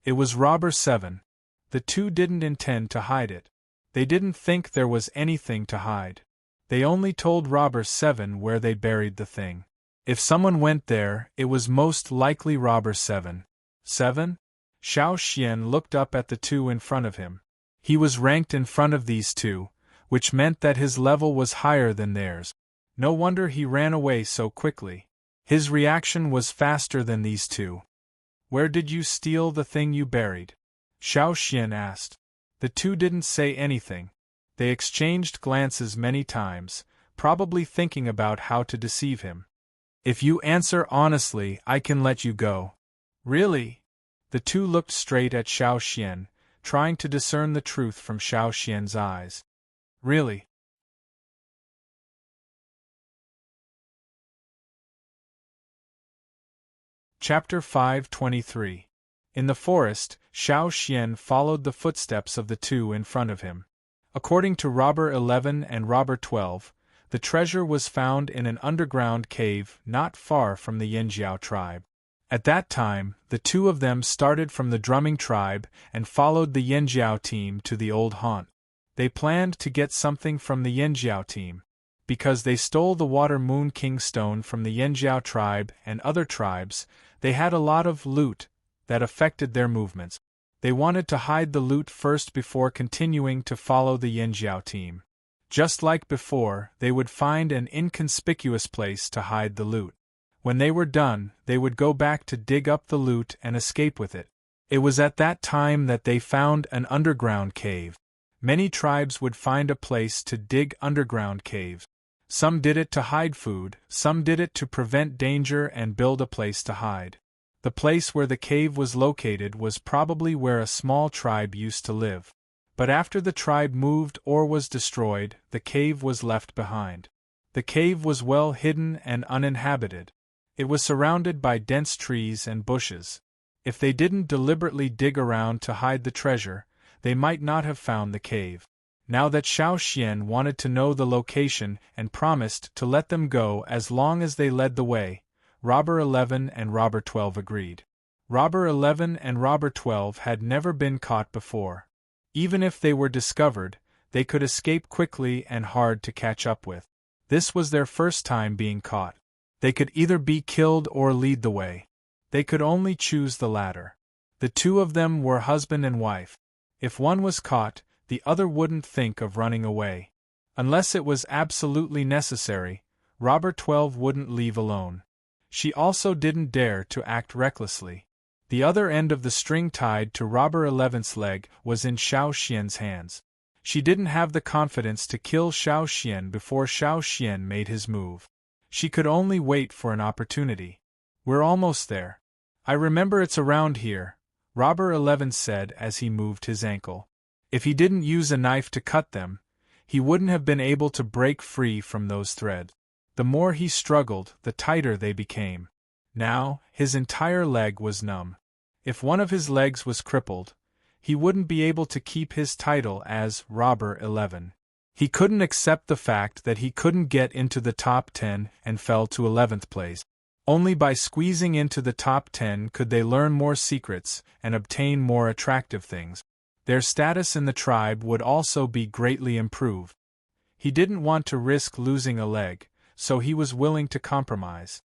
It was Robber 7. The two didn't intend to hide it. They didn't think there was anything to hide. They only told Robber 7 where they buried the thing. If someone went there, it was most likely Robber 7. 7? Xiao Xian looked up at the two in front of him. He was ranked in front of these two, which meant that his level was higher than theirs. No wonder he ran away so quickly. His reaction was faster than these two. Where did you steal the thing you buried? Xiao Xian asked. The two didn't say anything. They exchanged glances many times, probably thinking about how to deceive him. If you answer honestly, I can let you go. Really? The two looked straight at Xiao Xian, trying to discern the truth from Xiao Xian's eyes. Really? Chapter 523. In the forest, Xiao Xian followed the footsteps of the two in front of him. According to Robber 11 and Robber 12, the treasure was found in an underground cave not far from the Yanjiao tribe. At that time, the two of them started from the drumming tribe and followed the Yanjiao team to the old haunt. They planned to get something from the Yanjiao team. Because they stole the Water Moon King stone from the Yanjiao tribe and other tribes, they had a lot of loot that affected their movements. They wanted to hide the loot first before continuing to follow the Yanjiao team. Just like before, they would find an inconspicuous place to hide the loot. When they were done, they would go back to dig up the loot and escape with it. It was at that time that they found an underground cave. Many tribes would find a place to dig underground caves. Some did it to hide food, some did it to prevent danger and build a place to hide. The place where the cave was located was probably where a small tribe used to live. But after the tribe moved or was destroyed, the cave was left behind. The cave was well hidden and uninhabited. It was surrounded by dense trees and bushes. If they didn't deliberately dig around to hide the treasure, they might not have found the cave. Now that Xiao Xian wanted to know the location and promised to let them go as long as they led the way, Robber 11 and Robber 12 agreed. Robber 11 and Robber 12 had never been caught before. Even if they were discovered, they could escape quickly and hard to catch up with. This was their first time being caught. They could either be killed or lead the way. They could only choose the latter. The two of them were husband and wife. If one was caught, the other wouldn't think of running away. Unless it was absolutely necessary, Robber 12 wouldn't leave alone. She also didn't dare to act recklessly. The other end of the string tied to Robber 11's leg was in Xiao Xian's hands. She didn't have the confidence to kill Xiao Xian before Xiao Xian made his move. She could only wait for an opportunity. We're almost there. I remember it's around here, Robber 11 said as he moved his ankle. If he didn't use a knife to cut them, he wouldn't have been able to break free from those threads. The more he struggled, the tighter they became. Now, his entire leg was numb. If one of his legs was crippled, he wouldn't be able to keep his title as Robber 11. He couldn't accept the fact that he couldn't get into the top 10 and fell to 11th place. Only by squeezing into the top 10 could they learn more secrets and obtain more attractive things. Their status in the tribe would also be greatly improved. He didn't want to risk losing a leg, so he was willing to compromise.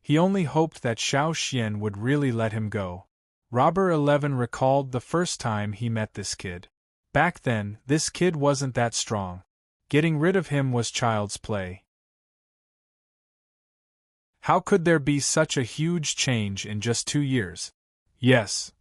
He only hoped that Xiao Xian would really let him go. Robber 11 recalled the first time he met this kid. Back then, this kid wasn't that strong. Getting rid of him was child's play. How could there be such a huge change in just 2 years? Yes.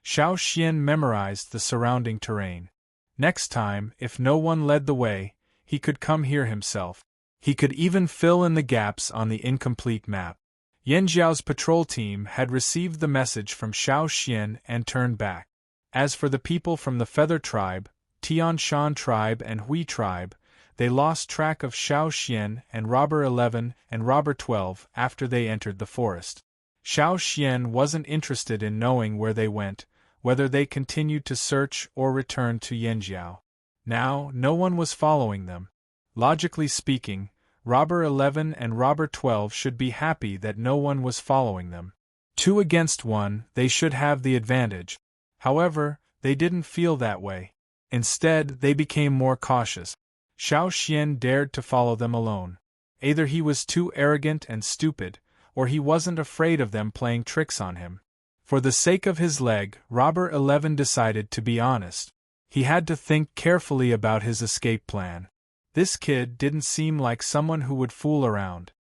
Xiao Xian memorized the surrounding terrain. Next time, if no one led the way, he could come here himself. He could even fill in the gaps on the incomplete map. Yanjiao's patrol team had received the message from Xiao Xian and turned back. As for the people from the Feather Tribe, Tian Shan Tribe and Hui Tribe, they lost track of Xiao Xian and Robber 11 and Robber 12 after they entered the forest. Xiao Xian wasn't interested in knowing where they went, whether they continued to search or returned to Yanjiao. Now, no one was following them. Logically speaking, Robber 11 and Robber 12 should be happy that no one was following them. 2 against 1, they should have the advantage. However, they didn't feel that way. Instead, they became more cautious. Xiao Xian dared to follow them alone. Either he was too arrogant and stupid, or he wasn't afraid of them playing tricks on him. For the sake of his leg, Robber 11 decided to be honest. He had to think carefully about his escape plan. This kid didn't seem like someone who would fool around.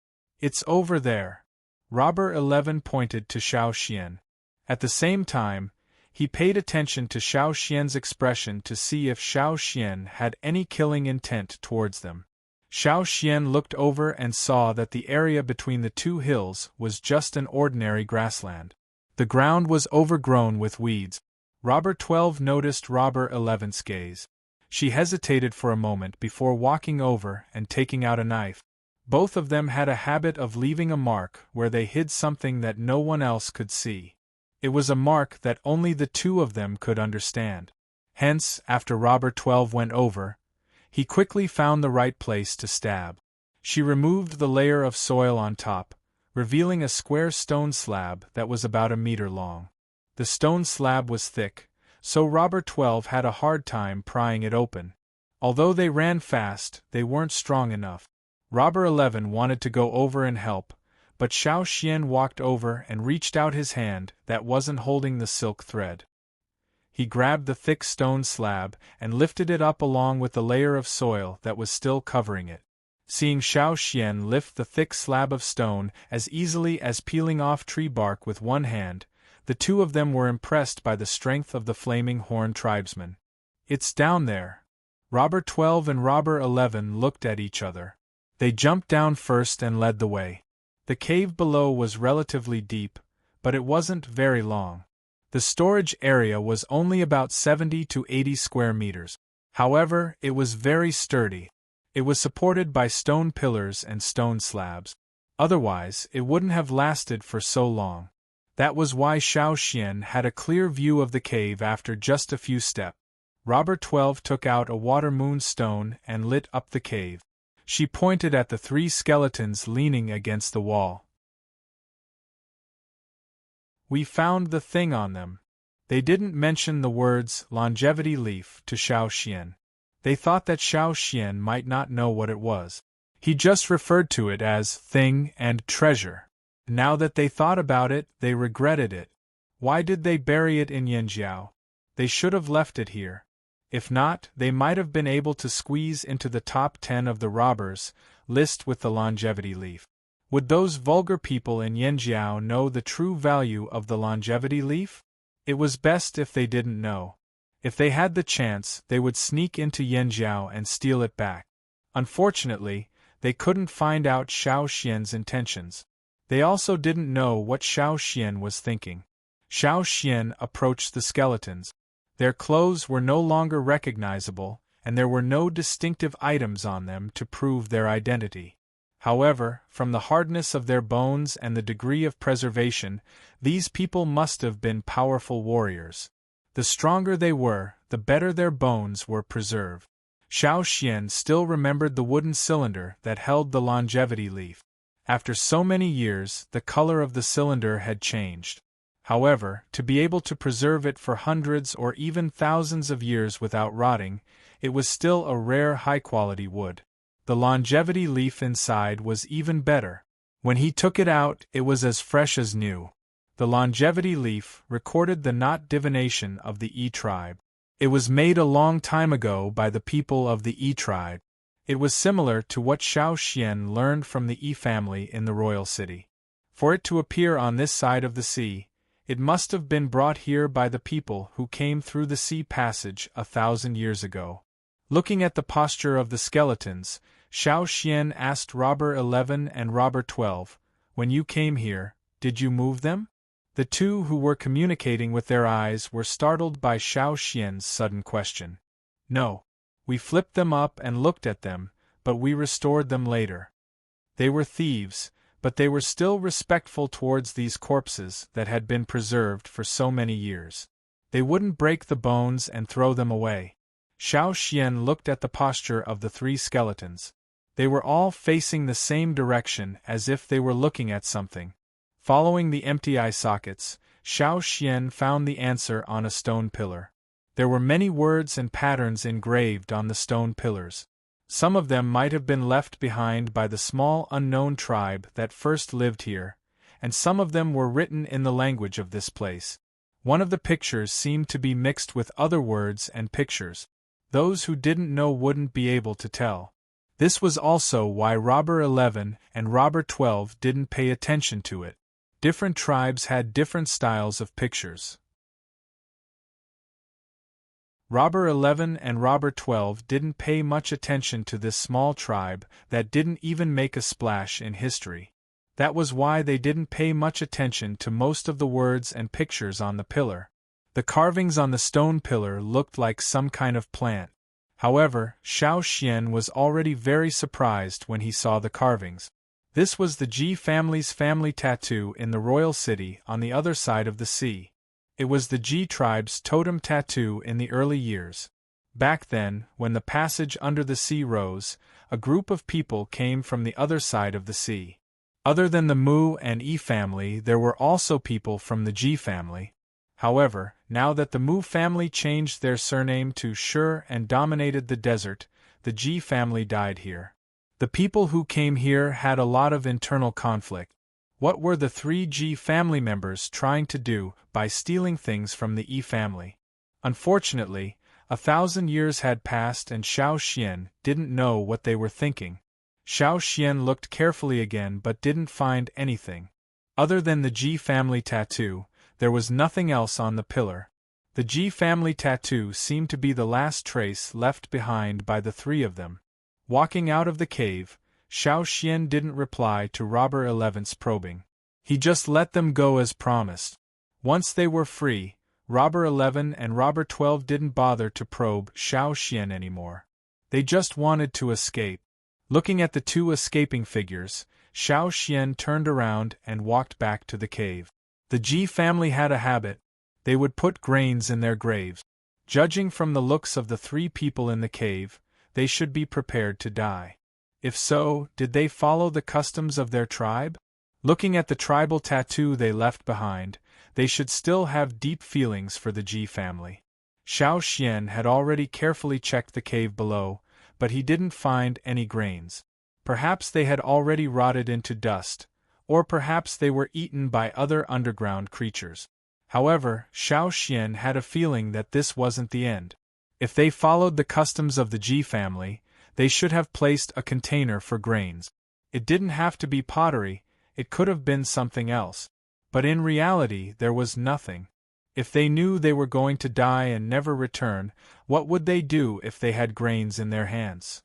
It's over there. Robber 11 pointed to Xiao Xian. At the same time, he paid attention to Xiao Xian's expression to see if Xiao Xian had any killing intent towards them. Xiao Xian looked over and saw that the area between the 2 hills was just an ordinary grassland. The ground was overgrown with weeds. Robber 12 noticed Robber 11's gaze. She hesitated for a moment before walking over and taking out a knife. Both of them had a habit of leaving a mark where they hid something that no one else could see. It was a mark that only the 2 of them could understand. Hence, after Robber 12 went over, he quickly found the right place to stab. She removed the layer of soil on top, revealing a square stone slab that was about a meter long. The stone slab was thick, so Robber 12 had a hard time prying it open. Although they ran fast, they weren't strong enough. Robber 11 wanted to go over and help, but Xiao Xian walked over and reached out his hand that wasn't holding the silk thread. He grabbed the thick stone slab and lifted it up along with the layer of soil that was still covering it. Seeing Xiao Xian lift the thick slab of stone as easily as peeling off tree bark with one hand, the 2 of them were impressed by the strength of the flaming horn tribesman. It's down there. Robber 12 and Robber 11 looked at each other. They jumped down first and led the way. The cave below was relatively deep, but it wasn't very long. The storage area was only about 70 to 80 square meters. However, it was very sturdy. It was supported by stone pillars and stone slabs. Otherwise, it wouldn't have lasted for so long. That was why Xiao Xian had a clear view of the cave after just a few steps. Robber 12 took out a water moon stone and lit up the cave. She pointed at the 3 skeletons leaning against the wall. We found the thing on them. They didn't mention the words longevity leaf to Xiao Xian. They thought that Xiao Xian might not know what it was. He just referred to it as thing and treasure. Now that they thought about it, they regretted it. Why did they bury it in Yanjiao? They should have left it here. If not, they might have been able to squeeze into the top 10 of the robbers list with the longevity leaf. Would those vulgar people in Yanjiao know the true value of the longevity leaf? It was best if they didn't know. If they had the chance, they would sneak into Yanjiao and steal it back. Unfortunately, they couldn't find out Xiao Xian's intentions. They also didn't know what Xiao Xian was thinking. Xiao Xian approached the skeletons. Their clothes were no longer recognizable, and there were no distinctive items on them to prove their identity. However, from the hardness of their bones and the degree of preservation, these people must have been powerful warriors. The stronger they were, the better their bones were preserved. Xiao Xian still remembered the wooden cylinder that held the longevity leaf. After so many years, the color of the cylinder had changed. However, to be able to preserve it for hundreds or even thousands of years without rotting, it was still a rare high-quality wood. The longevity leaf inside was even better. When he took it out, it was as fresh as new. The longevity leaf recorded the knot divination of the Yi tribe. It was made a long time ago by the people of the Yi tribe. It was similar to what Xiao Xian learned from the Yi family in the royal city. For it to appear on this side of the sea, it must have been brought here by the people who came through the sea passage 1,000 years ago. Looking at the posture of the skeletons, Xiao Xian asked Robber 11 and Robber 12, "When you came here, did you move them?" The two who were communicating with their eyes were startled by Xiao Xian's sudden question. "No. We flipped them up and looked at them, but we restored them later." They were thieves, but they were still respectful towards these corpses that had been preserved for so many years. They wouldn't break the bones and throw them away. Xiao Xian looked at the posture of the three skeletons. They were all facing the same direction as if they were looking at something. Following the empty eye sockets, Xiao Xian found the answer on a stone pillar. There were many words and patterns engraved on the stone pillars. Some of them might have been left behind by the small unknown tribe that first lived here, and some of them were written in the language of this place. One of the pictures seemed to be mixed with other words and pictures. Those who didn't know wouldn't be able to tell. This was also why Robber 11 and Robber 12 didn't pay attention to it. Different tribes had different styles of pictures. Robber 11 and Robber 12 didn't pay much attention to this small tribe that didn't even make a splash in history. That was why they didn't pay much attention to most of the words and pictures on the pillar. The carvings on the stone pillar looked like some kind of plant. However, Xiao Xian was already very surprised when he saw the carvings. This was the Ji family's family tattoo in the royal city on the other side of the sea. It was the Ji tribe's totem tattoo in the early years. Back then, when the passage under the sea rose, a group of people came from the other side of the sea. Other than the Mu and Yi family, there were also people from the Ji family. However, now that the Mu family changed their surname to Shur and dominated the desert, the Ji family died here. The people who came here had a lot of internal conflict. What were the three Ji family members trying to do by stealing things from the Yi family? Unfortunately, 1,000 years had passed and Xiao Xian didn't know what they were thinking. Xiao Xian looked carefully again but didn't find anything. Other than the Ji family tattoo, there was nothing else on the pillar. The Ji family tattoo seemed to be the last trace left behind by the three of them. Walking out of the cave, Xiao Xian didn't reply to Robber 11's probing. He just let them go as promised. Once they were free, Robber 11 and Robber 12 didn't bother to probe Xiao Xian anymore. They just wanted to escape. Looking at the two escaping figures, Xiao Xian turned around and walked back to the cave. The Ji family had a habit. They would put grains in their graves. Judging from the looks of the three people in the cave, they should be prepared to die. If so, did they follow the customs of their tribe? Looking at the tribal tattoo they left behind, they should still have deep feelings for the Ji family. Xiao Xian had already carefully checked the cave below, but he didn't find any grains. Perhaps they had already rotted into dust, or perhaps they were eaten by other underground creatures. However, Xiao Xian had a feeling that this wasn't the end. If they followed the customs of the Ji family, they should have placed a container for grains. It didn't have to be pottery, it could have been something else. But in reality there was nothing. If they knew they were going to die and never return, what would they do if they had grains in their hands?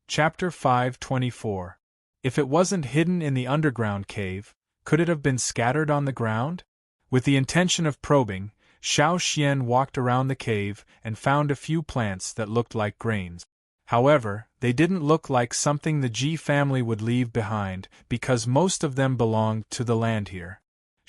Chapter 524. If it wasn't hidden in the underground cave, could it have been scattered on the ground? With the intention of probing, Xiao Xian walked around the cave and found a few plants that looked like grains. However, they didn't look like something the Ji family would leave behind because most of them belonged to the land here.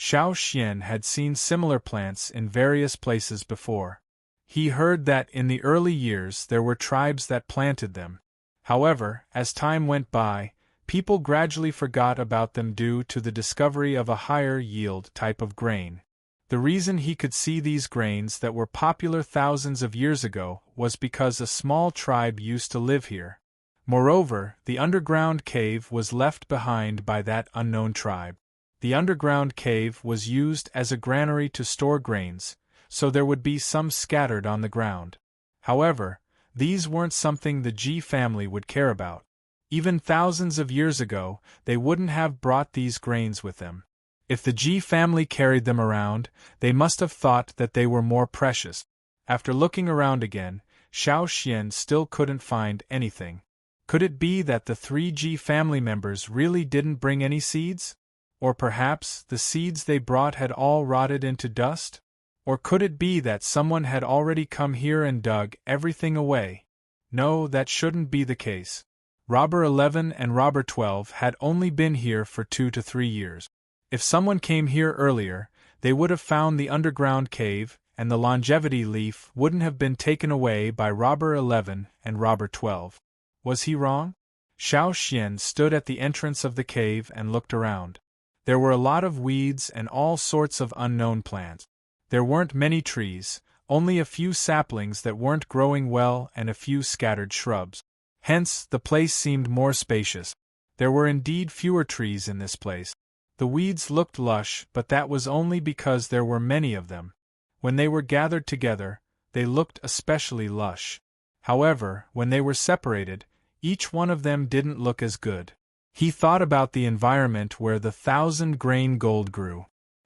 Xiao Xian had seen similar plants in various places before. He heard that in the early years there were tribes that planted them. However, as time went by, people gradually forgot about them due to the discovery of a higher yield type of grain. The reason he could see these grains that were popular thousands of years ago was because a small tribe used to live here. Moreover, the underground cave was left behind by that unknown tribe. The underground cave was used as a granary to store grains, so there would be some scattered on the ground. However, these weren't something the Ji family would care about. Even thousands of years ago, they wouldn't have brought these grains with them. If the Ji family carried them around, they must have thought that they were more precious. After looking around again, Xiao Xian still couldn't find anything. Could it be that the 3 Ji family members really didn't bring any seeds? Or perhaps the seeds they brought had all rotted into dust? Or could it be that someone had already come here and dug everything away? No, that shouldn't be the case. Robber 11 and Robber 12 had only been here for 2 to 3 years. If someone came here earlier, they would have found the underground cave, and the longevity leaf wouldn't have been taken away by Robber 11 and Robber 12. Was he wrong? Xiao Xian stood at the entrance of the cave and looked around. There were a lot of weeds and all sorts of unknown plants. There weren't many trees, only a few saplings that weren't growing well and a few scattered shrubs. Hence, the place seemed more spacious. There were indeed fewer trees in this place. The weeds looked lush, but that was only because there were many of them. When they were gathered together, they looked especially lush. However, when they were separated, each one of them didn't look as good. He thought about the environment where the 1,000-grain gold grew.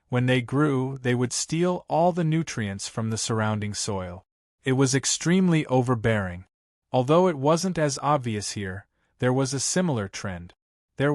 When they grew, they would steal all the nutrients from the surrounding soil. It was extremely overbearing. Although it wasn't as obvious here, there was a similar trend. There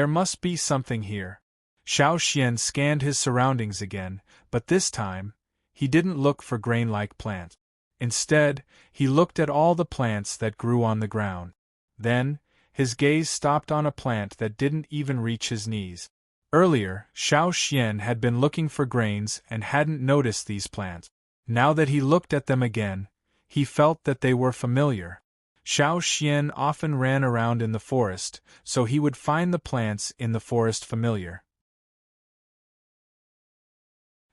must be something here. Xiao Xian scanned his surroundings again, but this time, he didn't look for grain-like plants. Instead, he looked at all the plants that grew on the ground. Then, his gaze stopped on a plant that didn't even reach his knees. Earlier, Xiao Xian had been looking for grains and hadn't noticed these plants. Now that he looked at them again, he felt that they were familiar. Xiao Xian often ran around in the forest, so he would find the plants in the forest familiar.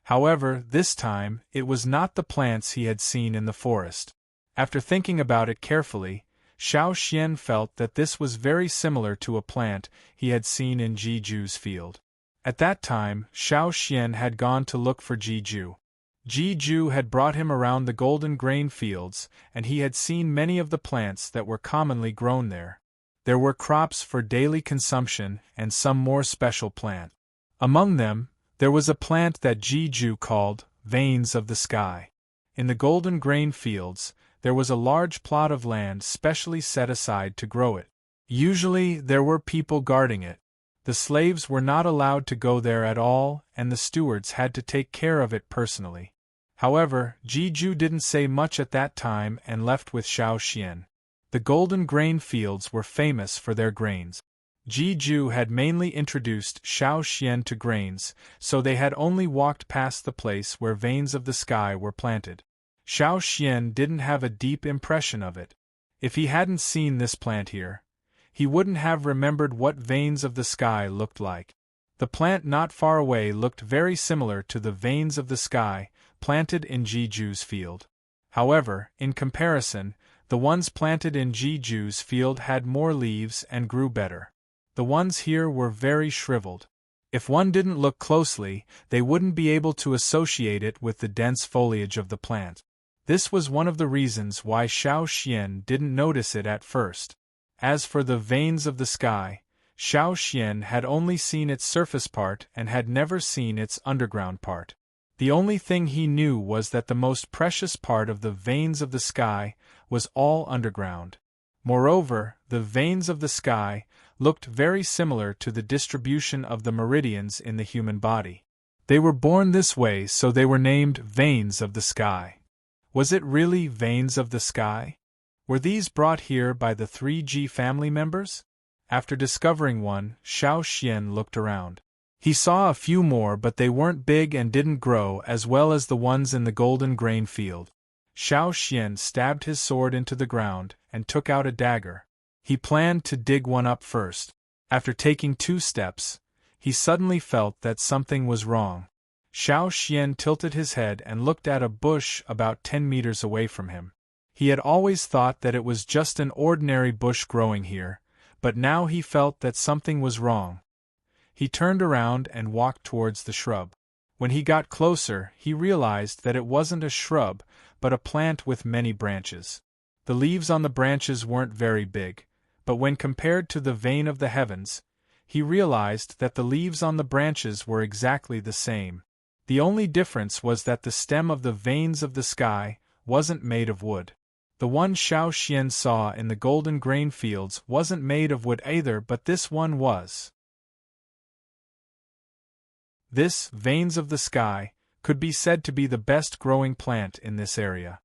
However, this time, it was not the plants he had seen in the forest. After thinking about it carefully, Xiao Xian felt that this was very similar to a plant he had seen in Jiju's field. At that time, Xiao Xian had gone to look for Jiju. Jiju had brought him around the golden grain fields, and he had seen many of the plants that were commonly grown there. There were crops for daily consumption and some more special plants. Among them, there was a plant that Jiju called veins of the sky. In the golden grain fields, there was a large plot of land specially set aside to grow it. Usually, there were people guarding it. The slaves were not allowed to go there at all, and the stewards had to take care of it personally. However, Jiju didn't say much at that time and left with Xiao Xian. The golden grain fields were famous for their grains. Jiju had mainly introduced Xiao Xian to grains, so they had only walked past the place where veins of the sky were planted. Xiao Xian didn't have a deep impression of it. If he hadn't seen this plant here, he wouldn't have remembered what veins of the sky looked like. The plant not far away looked very similar to the veins of the sky planted in Jiju's field. However, in comparison, the ones planted in Jiju's field had more leaves and grew better. The ones here were very shriveled. If one didn't look closely, they wouldn't be able to associate it with the dense foliage of the plant. This was one of the reasons why Xiao Xian didn't notice it at first. As for the veins of the sky, Xiao Xian had only seen its surface part and had never seen its underground part. The only thing he knew was that the most precious part of the veins of the sky was all underground. Moreover, the veins of the sky looked very similar to the distribution of the meridians in the human body. They were born this way, so they were named veins of the sky. Was it really veins of the sky? Were these brought here by the 3G family members? After discovering one, Xiao Xian looked around. He saw a few more, but they weren't big and didn't grow as well as the ones in the golden grain field. Xiao Xian stabbed his sword into the ground and took out a dagger. He planned to dig one up first. After taking 2 steps, he suddenly felt that something was wrong. Xiao Xian tilted his head and looked at a bush about 10 meters away from him. He had always thought that it was just an ordinary bush growing here, but now he felt that something was wrong. He turned around and walked towards the shrub. When he got closer, he realized that it wasn't a shrub, but a plant with many branches. The leaves on the branches weren't very big, but when compared to the vein of the heavens, he realized that the leaves on the branches were exactly the same. The only difference was that the stem of the veins of the sky wasn't made of wood. The one Xiao Xian saw in the golden grain fields wasn't made of wood either, but this one was. This, veins of the sky, could be said to be the best growing plant in this area.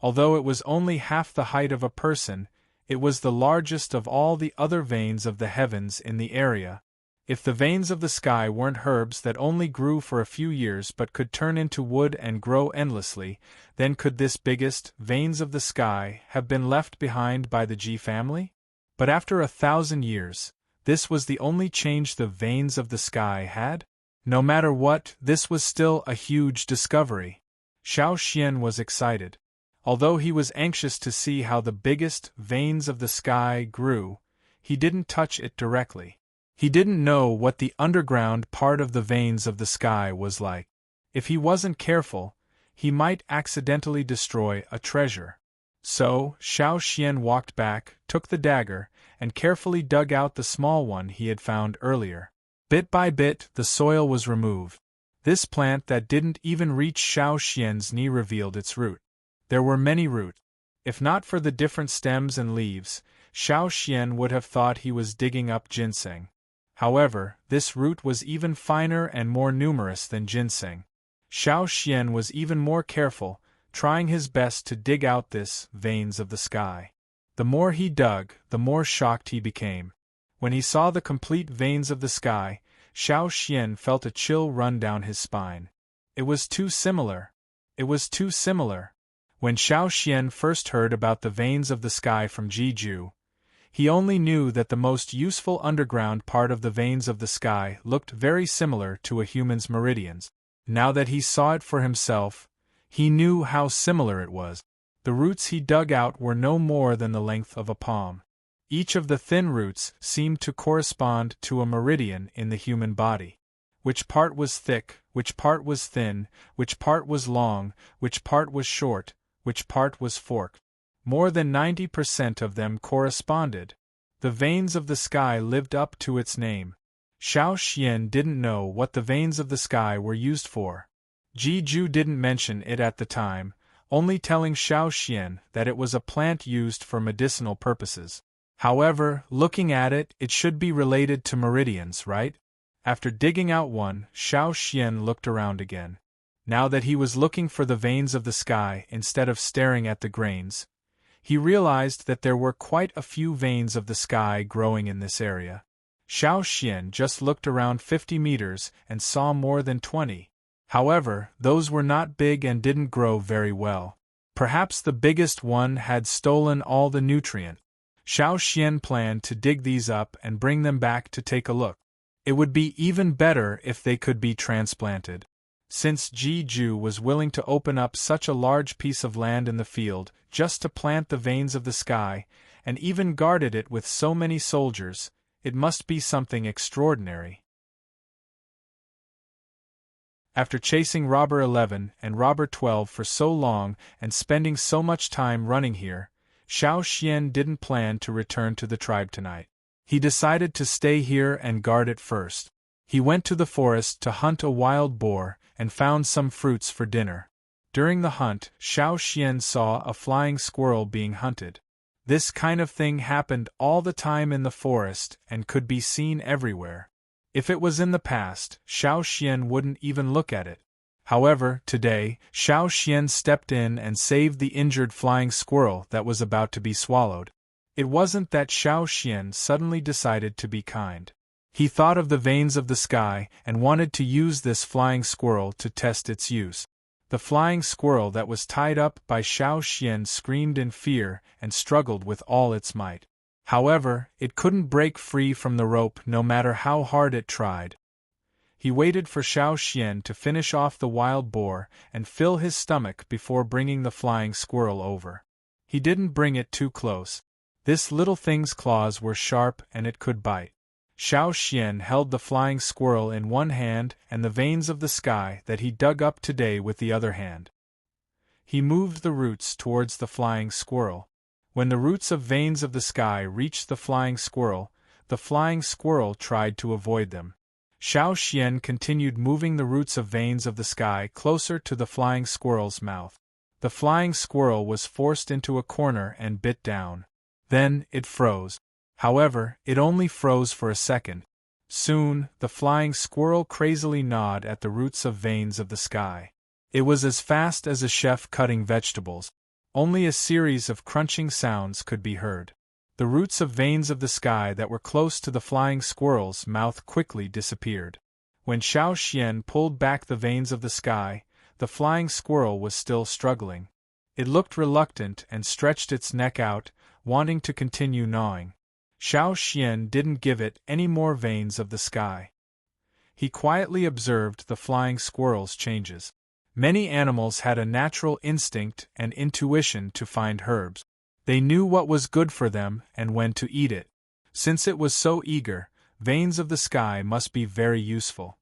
Although it was only half the height of a person, it was the largest of all the other veins of the heavens in the area. If the veins of the sky weren't herbs that only grew for a few years but could turn into wood and grow endlessly, then could this biggest, veins of the sky, have been left behind by the Ji family? But after 1,000 years, this was the only change the veins of the sky had? No matter what, this was still a huge discovery. Xiao Xian was excited. Although he was anxious to see how the biggest veins of the sky grew, he didn't touch it directly. He didn't know what the underground part of the veins of the sky was like. If he wasn't careful, he might accidentally destroy a treasure. So, Xiao Xian walked back, took the dagger, and carefully dug out the small one he had found earlier. Bit by bit, the soil was removed. This plant that didn't even reach Xiao Xian's knee revealed its root. There were many roots. If not for the different stems and leaves, Xiao Xian would have thought he was digging up ginseng. However, this root was even finer and more numerous than ginseng. Xiao Xian was even more careful, trying his best to dig out this veins of the sky. The more he dug, the more shocked he became. When he saw the complete veins of the sky, Xiao Xian felt a chill run down his spine. It was too similar. It was too similar. When Xiao Xian first heard about the veins of the sky from Jiju, he only knew that the most useful underground part of the veins of the sky looked very similar to a human's meridians. Now that he saw it for himself, he knew how similar it was. The roots he dug out were no more than the length of a palm. Each of the thin roots seemed to correspond to a meridian in the human body. Which part was thick, which part was thin, which part was long, which part was short, which part was forked. More than 90% of them corresponded. The veins of the sky lived up to its name. Xiao Xian didn't know what the veins of the sky were used for. Jiju didn't mention it at the time, only telling Xiao Xian that it was a plant used for medicinal purposes. However, looking at it, it should be related to meridians, right? After digging out one, Xiao Xian looked around again. Now that he was looking for the veins of the sky instead of staring at the grains, he realized that there were quite a few veins of the sky growing in this area. Xiao Xian just looked around 50 meters and saw more than 20. However, those were not big and didn't grow very well. Perhaps the biggest one had stolen all the nutrient. Xiao Xian planned to dig these up and bring them back to take a look. It would be even better if they could be transplanted. Since Jiju was willing to open up such a large piece of land in the field just to plant the veins of the sky, and even guarded it with so many soldiers, it must be something extraordinary. After chasing Robber 11 and Robber 12 for so long and spending so much time running here, Xiao Xian didn't plan to return to the tribe tonight. He decided to stay here and guard it first. He went to the forest to hunt a wild boar and found some fruits for dinner. During the hunt, Xiao Xian saw a flying squirrel being hunted. This kind of thing happened all the time in the forest and could be seen everywhere. If it was in the past, Xiao Xian wouldn't even look at it. However, today, Xiao Xian stepped in and saved the injured flying squirrel that was about to be swallowed. It wasn't that Xiao Xian suddenly decided to be kind. He thought of the veins of the sky and wanted to use this flying squirrel to test its use. The flying squirrel that was tied up by Xiao Xian screamed in fear and struggled with all its might. However, it couldn't break free from the rope no matter how hard it tried. He waited for Xiao Xian to finish off the wild boar and fill his stomach before bringing the flying squirrel over. He didn't bring it too close. This little thing's claws were sharp and it could bite. Xiao Xian held the flying squirrel in one hand and the veins of the sky that he dug up today with the other hand. He moved the roots towards the flying squirrel. When the roots of veins of the sky reached the flying squirrel tried to avoid them. Xiao Xian continued moving the roots of veins of the sky closer to the flying squirrel's mouth. The flying squirrel was forced into a corner and bit down. Then, it froze. However, it only froze for a second. Soon, the flying squirrel crazily gnawed at the roots of veins of the sky. It was as fast as a chef cutting vegetables. Only a series of crunching sounds could be heard. The roots of veins of the sky that were close to the flying squirrel's mouth quickly disappeared. When Xiao Xian pulled back the veins of the sky, the flying squirrel was still struggling. It looked reluctant and stretched its neck out, wanting to continue gnawing. Xiao Xian didn't give it any more veins of the sky. He quietly observed the flying squirrel's changes. Many animals had a natural instinct and intuition to find herbs. They knew what was good for them and when to eat it. Since it was so eager, veins of the sky must be very useful.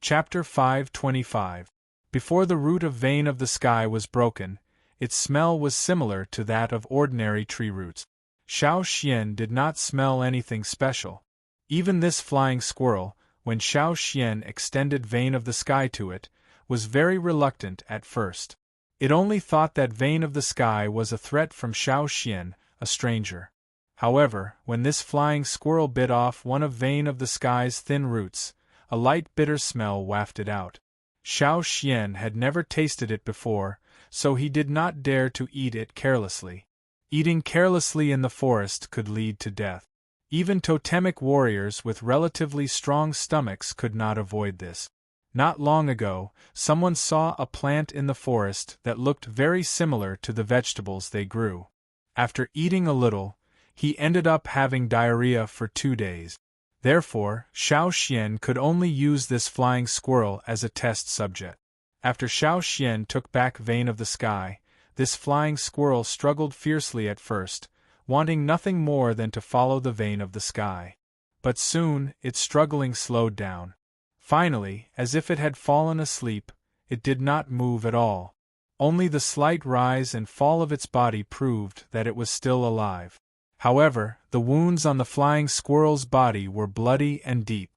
Chapter 525. Before the root of vein of the sky was broken, its smell was similar to that of ordinary tree roots. Xiao Xian did not smell anything special. Even this flying squirrel, when Xiao Xian extended vein of the sky to it, was very reluctant at first. It only thought that vein of the sky was a threat from Xiao Xian, a stranger. However, when this flying squirrel bit off one of vein of the sky's thin roots, a light bitter smell wafted out. Xiao Xian had never tasted it before, so he did not dare to eat it carelessly. Eating carelessly in the forest could lead to death. Even totemic warriors with relatively strong stomachs could not avoid this. Not long ago, someone saw a plant in the forest that looked very similar to the vegetables they grew. After eating a little, he ended up having diarrhea for 2 days. Therefore, Xiao Xian could only use this flying squirrel as a test subject. After Xiao Xian took back vein of the sky, this flying squirrel struggled fiercely at first, wanting nothing more than to follow the vein of the sky. But soon, its struggling slowed down. Finally, as if it had fallen asleep, it did not move at all. Only the slight rise and fall of its body proved that it was still alive. However, the wounds on the flying squirrel's body were bloody and deep.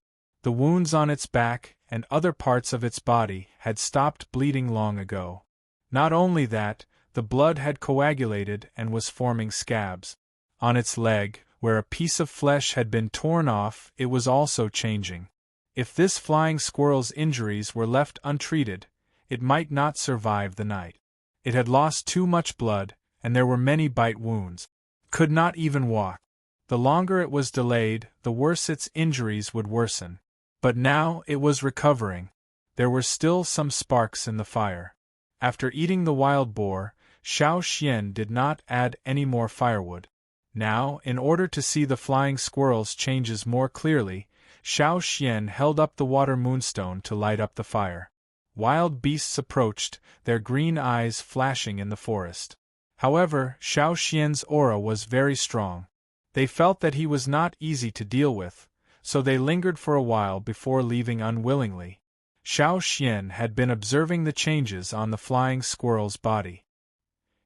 The wounds on its back and other parts of its body had stopped bleeding long ago. Not only that, the blood had coagulated and was forming scabs. On its leg, where a piece of flesh had been torn off, it was also changing. If this flying squirrel's injuries were left untreated, it might not survive the night. It had lost too much blood, and there were many bite wounds. Could not even walk. The longer it was delayed, the worse its injuries would worsen. But now it was recovering. There were still some sparks in the fire. After eating the wild boar, Xiao Xian did not add any more firewood. Now, in order to see the flying squirrel's changes more clearly, Xiao Xian held up the water moonstone to light up the fire. Wild beasts approached, their green eyes flashing in the forest. However, Xiao Xian's aura was very strong. They felt that he was not easy to deal with, so they lingered for a while before leaving unwillingly. Xiao Xian had been observing the changes on the flying squirrel's body.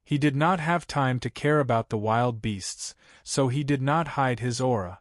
He did not have time to care about the wild beasts, so he did not hide his aura.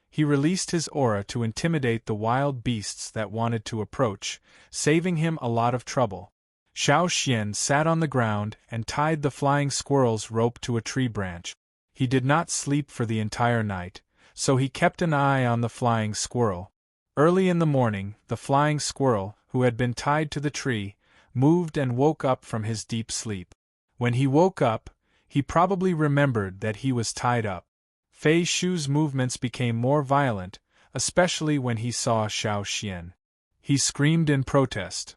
He released his aura to intimidate the wild beasts that wanted to approach, saving him a lot of trouble. Xiao Xian sat on the ground and tied the flying squirrel's rope to a tree branch. He did not sleep for the entire night, so he kept an eye on the flying squirrel. Early in the morning, the flying squirrel, who had been tied to the tree, moved and woke up from his deep sleep. When he woke up, He probably remembered that he was tied up. Fei Shu's movements became more violent, especially when he saw Xiao Xian. He screamed in protest.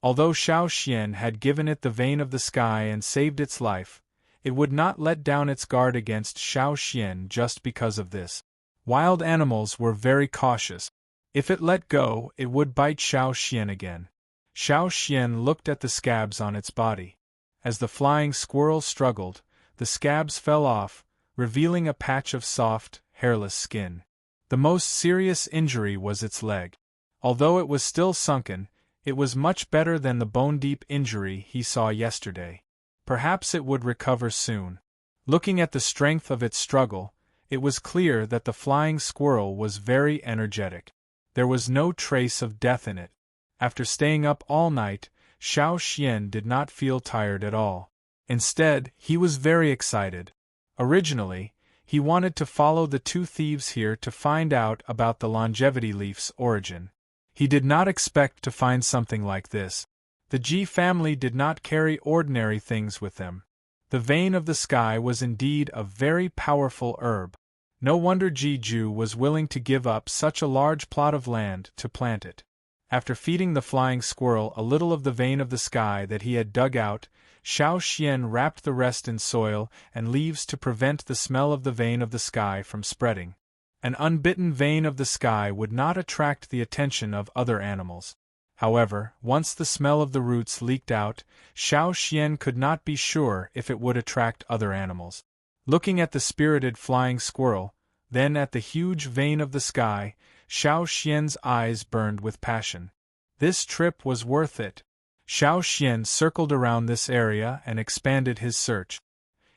Although Xiao Xian had given it the vein of the sky and saved its life, it would not let down its guard against Xiao Xian just because of this. Wild animals were very cautious. If it let go, it would bite Xiao Xian again. Xiao Xian looked at the scabs on its body. As the flying squirrel struggled, the scabs fell off, revealing a patch of soft, hairless skin. The most serious injury was its leg. Although it was still sunken, it was much better than the bone-deep injury he saw yesterday. Perhaps it would recover soon. Looking at the strength of its struggle, it was clear that the flying squirrel was very energetic. There was no trace of death in it. After staying up all night, Xiao Xian did not feel tired at all. Instead, he was very excited. Originally, he wanted to follow the two thieves here to find out about the longevity leaf's origin. He did not expect to find something like this. The Ji family did not carry ordinary things with them. The vein of the sky was indeed a very powerful herb. No wonder Ji Ju was willing to give up such a large plot of land to plant it. After feeding the flying squirrel a little of the vein of the sky that he had dug out, Xiao Xian wrapped the rest in soil and leaves to prevent the smell of the vein of the sky from spreading. An unbitten vein of the sky would not attract the attention of other animals. However, once the smell of the roots leaked out, Xiao Xian could not be sure if it would attract other animals. Looking at the spirited flying squirrel, then at the huge vein of the sky, Xiao Xian's eyes burned with passion. This trip was worth it. Xiao Xian circled around this area and expanded his search.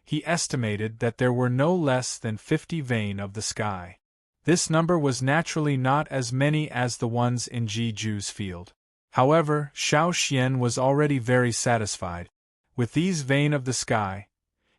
He estimated that there were no less than 50 vein of the sky. This number was naturally not as many as the ones in Ji Ju's field. However, Xiao Xian was already very satisfied. With these vein of the sky,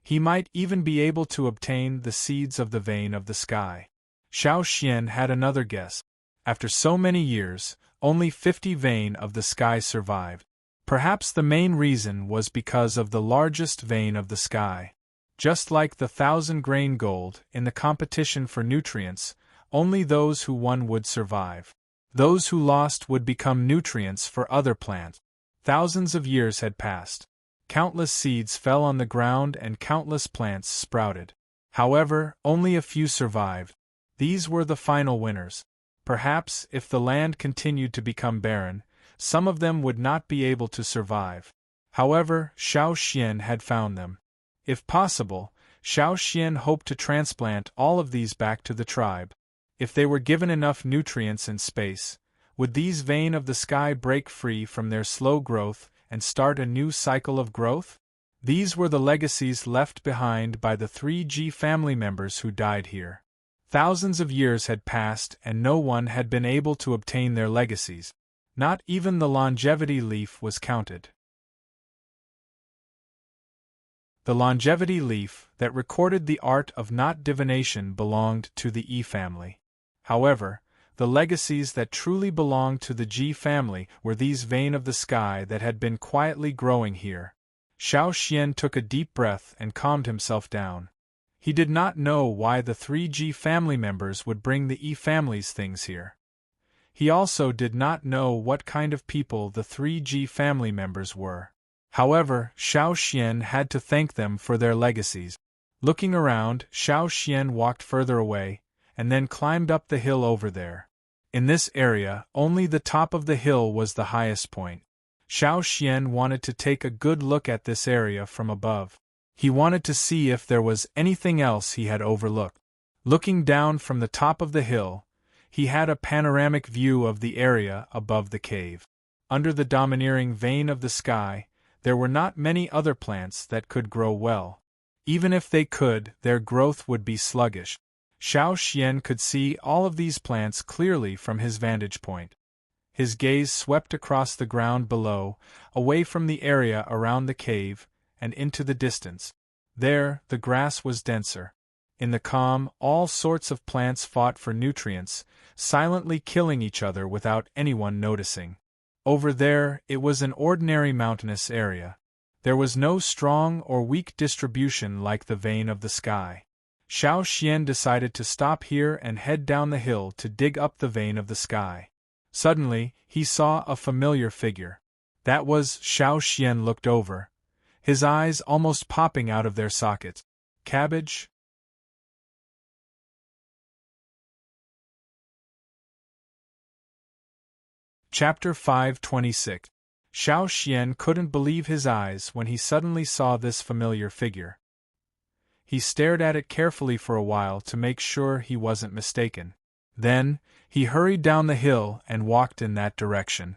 he might even be able to obtain the seeds of the vein of the sky. Xiao Xian had another guess. After so many years, only 50 vein of the sky survived. Perhaps the main reason was because of the largest vein of the sky. Just like the 1,000-grain gold in the competition for nutrients, only those who won would survive. Those who lost would become nutrients for other plants. Thousands of years had passed. Countless seeds fell on the ground and countless plants sprouted. However, only a few survived. These were the final winners. Perhaps, if the land continued to become barren, some of them would not be able to survive. However, Xiao Xian had found them. If possible, Xiao Xian hoped to transplant all of these back to the tribe. If they were given enough nutrients and space, would these vein of the sky break free from their slow growth and start a new cycle of growth? These were the legacies left behind by the 3 Ji family members who died here. Thousands of years had passed and no one had been able to obtain their legacies. Not even the longevity leaf was counted. The longevity leaf that recorded the art of not divination belonged to the Yi family. However, the legacies that truly belonged to the Ji family were these vein of the sky that had been quietly growing here. Xiao Xian took a deep breath and calmed himself down. He did not know why the 3 Ji family members would bring the Yi family's things here. He also did not know what kind of people the 3 Ji family members were. However, Xiao Xian had to thank them for their legacies. Looking around, Xiao Xian walked further away, and then climbed up the hill over there. In this area, only the top of the hill was the highest point. Xiao Xian wanted to take a good look at this area from above. He wanted to see if there was anything else he had overlooked. Looking down from the top of the hill, he had a panoramic view of the area above the cave. Under the domineering vein of the sky, there were not many other plants that could grow well. Even if they could, their growth would be sluggish. Xiao Xian could see all of these plants clearly from his vantage point. His gaze swept across the ground below, away from the area around the cave, and into the distance. There, the grass was denser. In the calm, all sorts of plants fought for nutrients, silently killing each other without anyone noticing. Over there, it was an ordinary mountainous area. There was no strong or weak distribution like the vein of the sky. Xiao Xian decided to stop here and head down the hill to dig up the vein of the sky. Suddenly, he saw a familiar figure. That was Xiao Xian looked over, his eyes almost popping out of their sockets. Cabbage? Chapter 526. Xiao Xian couldn't believe his eyes when he suddenly saw this familiar figure. He stared at it carefully for a while to make sure he wasn't mistaken. Then, he hurried down the hill and walked in that direction.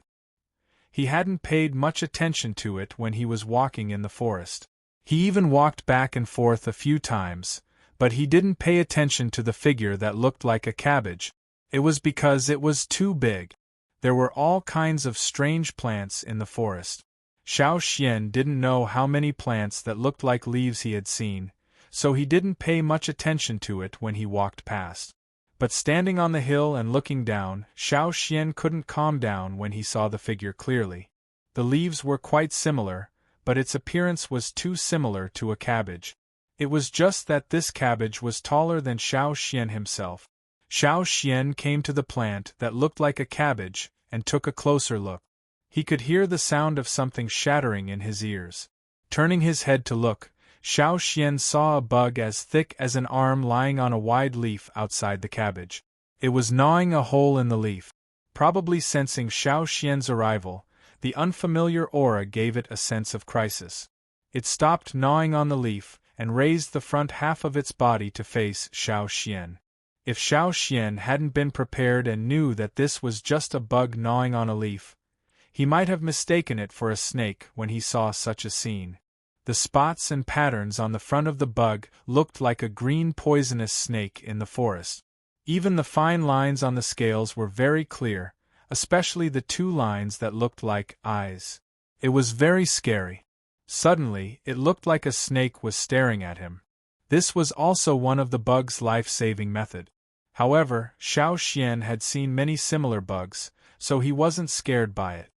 He hadn't paid much attention to it when he was walking in the forest. He even walked back and forth a few times, but he didn't pay attention to the figure that looked like a cabbage. It was because it was too big. There were all kinds of strange plants in the forest. Xiao Xian didn't know how many plants that looked like leaves he had seen, so he didn't pay much attention to it when he walked past. But standing on the hill and looking down, Xiao Xian couldn't calm down when he saw the figure clearly. The leaves were quite similar, but its appearance was too similar to a cabbage. It was just that this cabbage was taller than Xiao Xian himself. Xiao Xian came to the plant that looked like a cabbage and took a closer look. He could hear the sound of something shattering in his ears. Turning his head to look, Xiao Xian saw a bug as thick as an arm lying on a wide leaf outside the cabbage. It was gnawing a hole in the leaf. Probably sensing Xiao Xian's arrival, the unfamiliar aura gave it a sense of crisis. It stopped gnawing on the leaf and raised the front half of its body to face Xiao Xian. If Xiao Xian hadn't been prepared and knew that this was just a bug gnawing on a leaf, he might have mistaken it for a snake when he saw such a scene. The spots and patterns on the front of the bug looked like a green poisonous snake in the forest. Even the fine lines on the scales were very clear, especially the two lines that looked like eyes. It was very scary. Suddenly, it looked like a snake was staring at him. This was also one of the bug's life-saving method. However, Xiao Xian had seen many similar bugs, so he wasn't scared by it.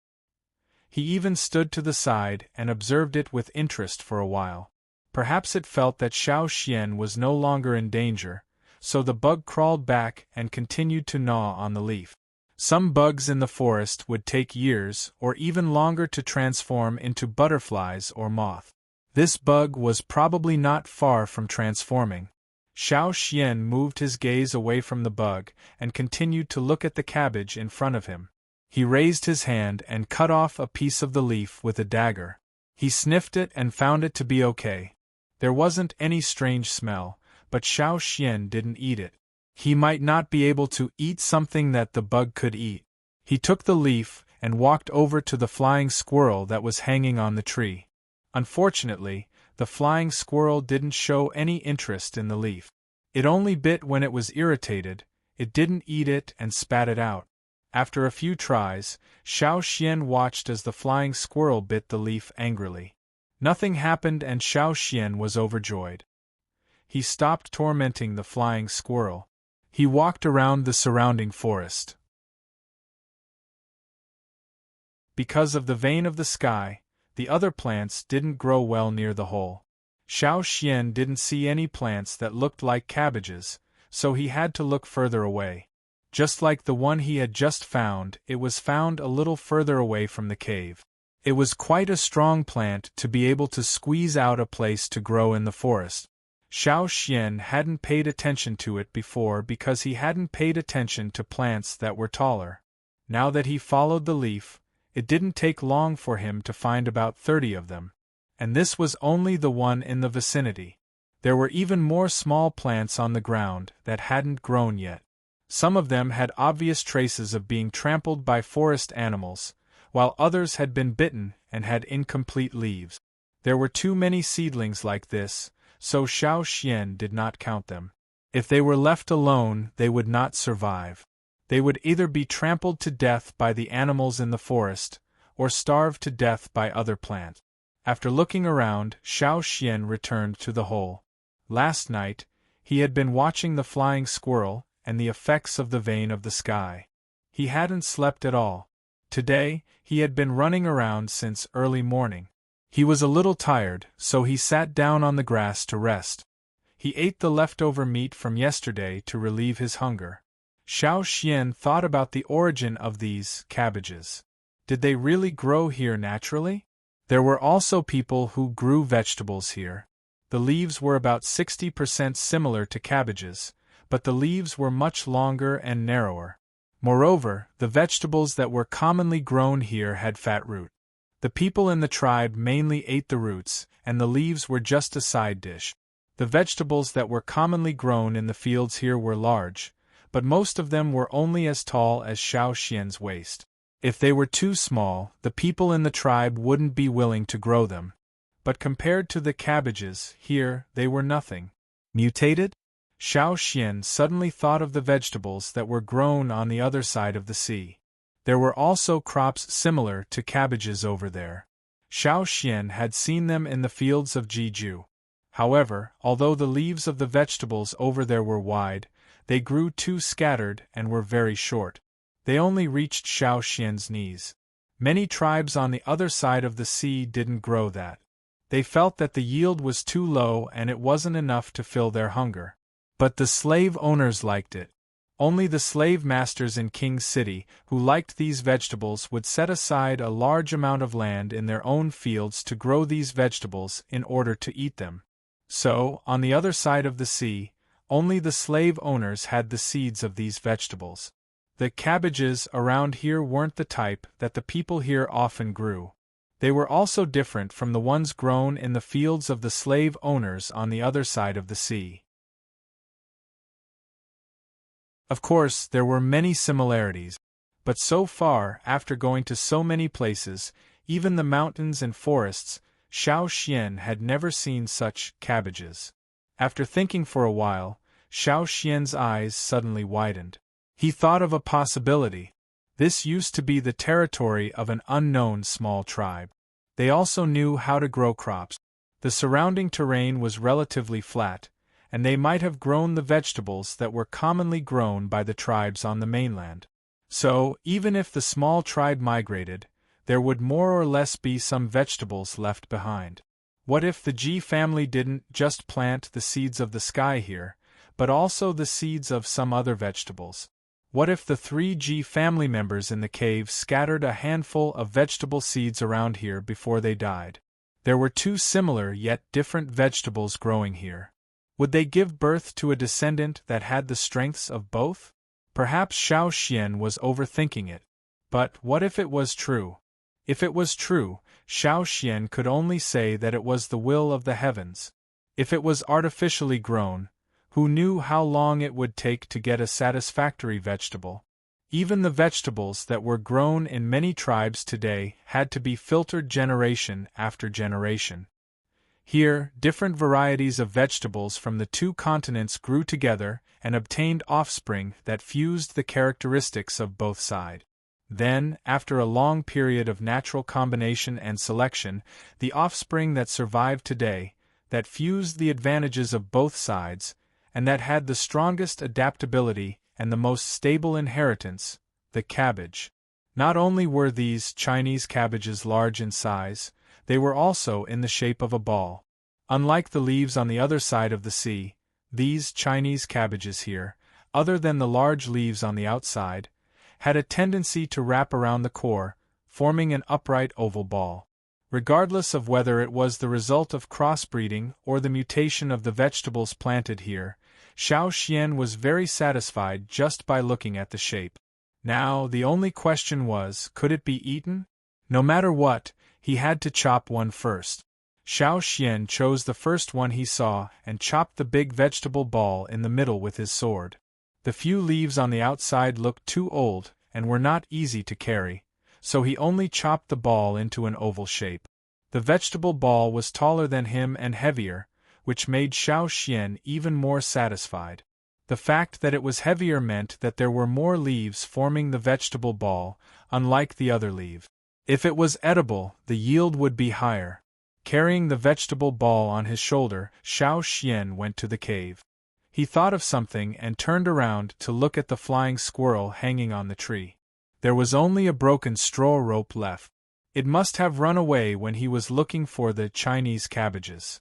He even stood to the side and observed it with interest for a while. Perhaps it felt that Xiao Xian was no longer in danger, so the bug crawled back and continued to gnaw on the leaf. Some bugs in the forest would take years or even longer to transform into butterflies or moth. This bug was probably not far from transforming. Xiao Xian moved his gaze away from the bug and continued to look at the cabbage in front of him. He raised his hand and cut off a piece of the leaf with a dagger. He sniffed it and found it to be okay. There wasn't any strange smell, but Xiao Xian didn't eat it. He might not be able to eat something that the bug could eat. He took the leaf and walked over to the flying squirrel that was hanging on the tree. Unfortunately, the flying squirrel didn't show any interest in the leaf. It only bit when it was irritated, it didn't eat it and spat it out. After a few tries, Xiao Xian watched as the flying squirrel bit the leaf angrily. Nothing happened and Xiao Xian was overjoyed. He stopped tormenting the flying squirrel. He walked around the surrounding forest. Because of the vein of the sky, the other plants didn't grow well near the hole. Xiao Xian didn't see any plants that looked like cabbages, so he had to look further away. Just like the one he had just found, it was found a little further away from the cave. It was quite a strong plant to be able to squeeze out a place to grow in the forest. Xiao Xian hadn't paid attention to it before because he hadn't paid attention to plants that were taller. Now that he followed the leaf, it didn't take long for him to find about 30 of them. And this was only the one in the vicinity. There were even more small plants on the ground that hadn't grown yet. Some of them had obvious traces of being trampled by forest animals, while others had been bitten and had incomplete leaves. There were too many seedlings like this, so Xiao Xian did not count them. If they were left alone, they would not survive. They would either be trampled to death by the animals in the forest, or starve to death by other plants. After looking around, Xiao Xian returned to the hole. Last night, he had been watching the flying squirrel and the effects of the vein of the sky. He hadn't slept at all. Today, he had been running around since early morning. He was a little tired, so he sat down on the grass to rest. He ate the leftover meat from yesterday to relieve his hunger. Xiao Xian thought about the origin of these cabbages. Did they really grow here naturally? There were also people who grew vegetables here. The leaves were about 60% similar to cabbages, but the leaves were much longer and narrower. Moreover, the vegetables that were commonly grown here had fat root. The people in the tribe mainly ate the roots, and the leaves were just a side dish. The vegetables that were commonly grown in the fields here were large, but most of them were only as tall as Xiao Xian's waist. If they were too small, the people in the tribe wouldn't be willing to grow them. But compared to the cabbages, here, they were nothing. Mutated? Xiao Xian suddenly thought of the vegetables that were grown on the other side of the sea. There were also crops similar to cabbages over there. Xiao Xian had seen them in the fields of Jeju. However, although the leaves of the vegetables over there were wide, they grew too scattered and were very short. They only reached Xiao Xian's knees. Many tribes on the other side of the sea didn't grow that. They felt that the yield was too low and it wasn't enough to fill their hunger. But the slave owners liked it. Only the slave masters in King's City, who liked these vegetables, would set aside a large amount of land in their own fields to grow these vegetables in order to eat them. So, on the other side of the sea, only the slave owners had the seeds of these vegetables. The cabbages around here weren't the type that the people here often grew. They were also different from the ones grown in the fields of the slave owners on the other side of the sea. Of course, there were many similarities, but so far, after going to so many places, even the mountains and forests, Xiao Xian had never seen such cabbages. After thinking for a while, Xiao Xian's eyes suddenly widened. He thought of a possibility. This used to be the territory of an unknown small tribe. They also knew how to grow crops. The surrounding terrain was relatively flat, and they might have grown the vegetables that were commonly grown by the tribes on the mainland. So, even if the small tribe migrated, there would more or less be some vegetables left behind. What if the Ji family didn't just plant the seeds of the sky here, but also the seeds of some other vegetables? What if the 3 Ji family members in the cave scattered a handful of vegetable seeds around here before they died? There were 2 similar yet different vegetables growing here. Would they give birth to a descendant that had the strengths of both? Perhaps Xiao Xian was overthinking it. But what if it was true? If it was true, Xiao Xian could only say that it was the will of the heavens. If it was artificially grown, who knew how long it would take to get a satisfactory vegetable? Even the vegetables that were grown in many tribes today had to be filtered generation after generation. Here, different varieties of vegetables from the 2 continents grew together and obtained offspring that fused the characteristics of both sides. Then, after a long period of natural combination and selection, the offspring that survived today, that fused the advantages of both sides, and that had the strongest adaptability and the most stable inheritance, the cabbage. Not only were these Chinese cabbages large in size, they were also in the shape of a ball. Unlike the leaves on the other side of the sea, these Chinese cabbages here, other than the large leaves on the outside, had a tendency to wrap around the core, forming an upright oval ball. Regardless of whether it was the result of crossbreeding or the mutation of the vegetables planted here, Xiao Xian was very satisfied just by looking at the shape. Now, the only question was, could it be eaten? No matter what, he had to chop one first. Xiao Xian chose the first one he saw and chopped the big vegetable ball in the middle with his sword. The few leaves on the outside looked too old and were not easy to carry, so he only chopped the ball into an oval shape. The vegetable ball was taller than him and heavier, which made Xiao Xian even more satisfied. The fact that it was heavier meant that there were more leaves forming the vegetable ball, unlike the other leaves. If it was edible, the yield would be higher. Carrying the vegetable ball on his shoulder, Xiao Xian went to the cave. He thought of something and turned around to look at the flying squirrel hanging on the tree. There was only a broken straw rope left. It must have run away when he was looking for the Chinese cabbages.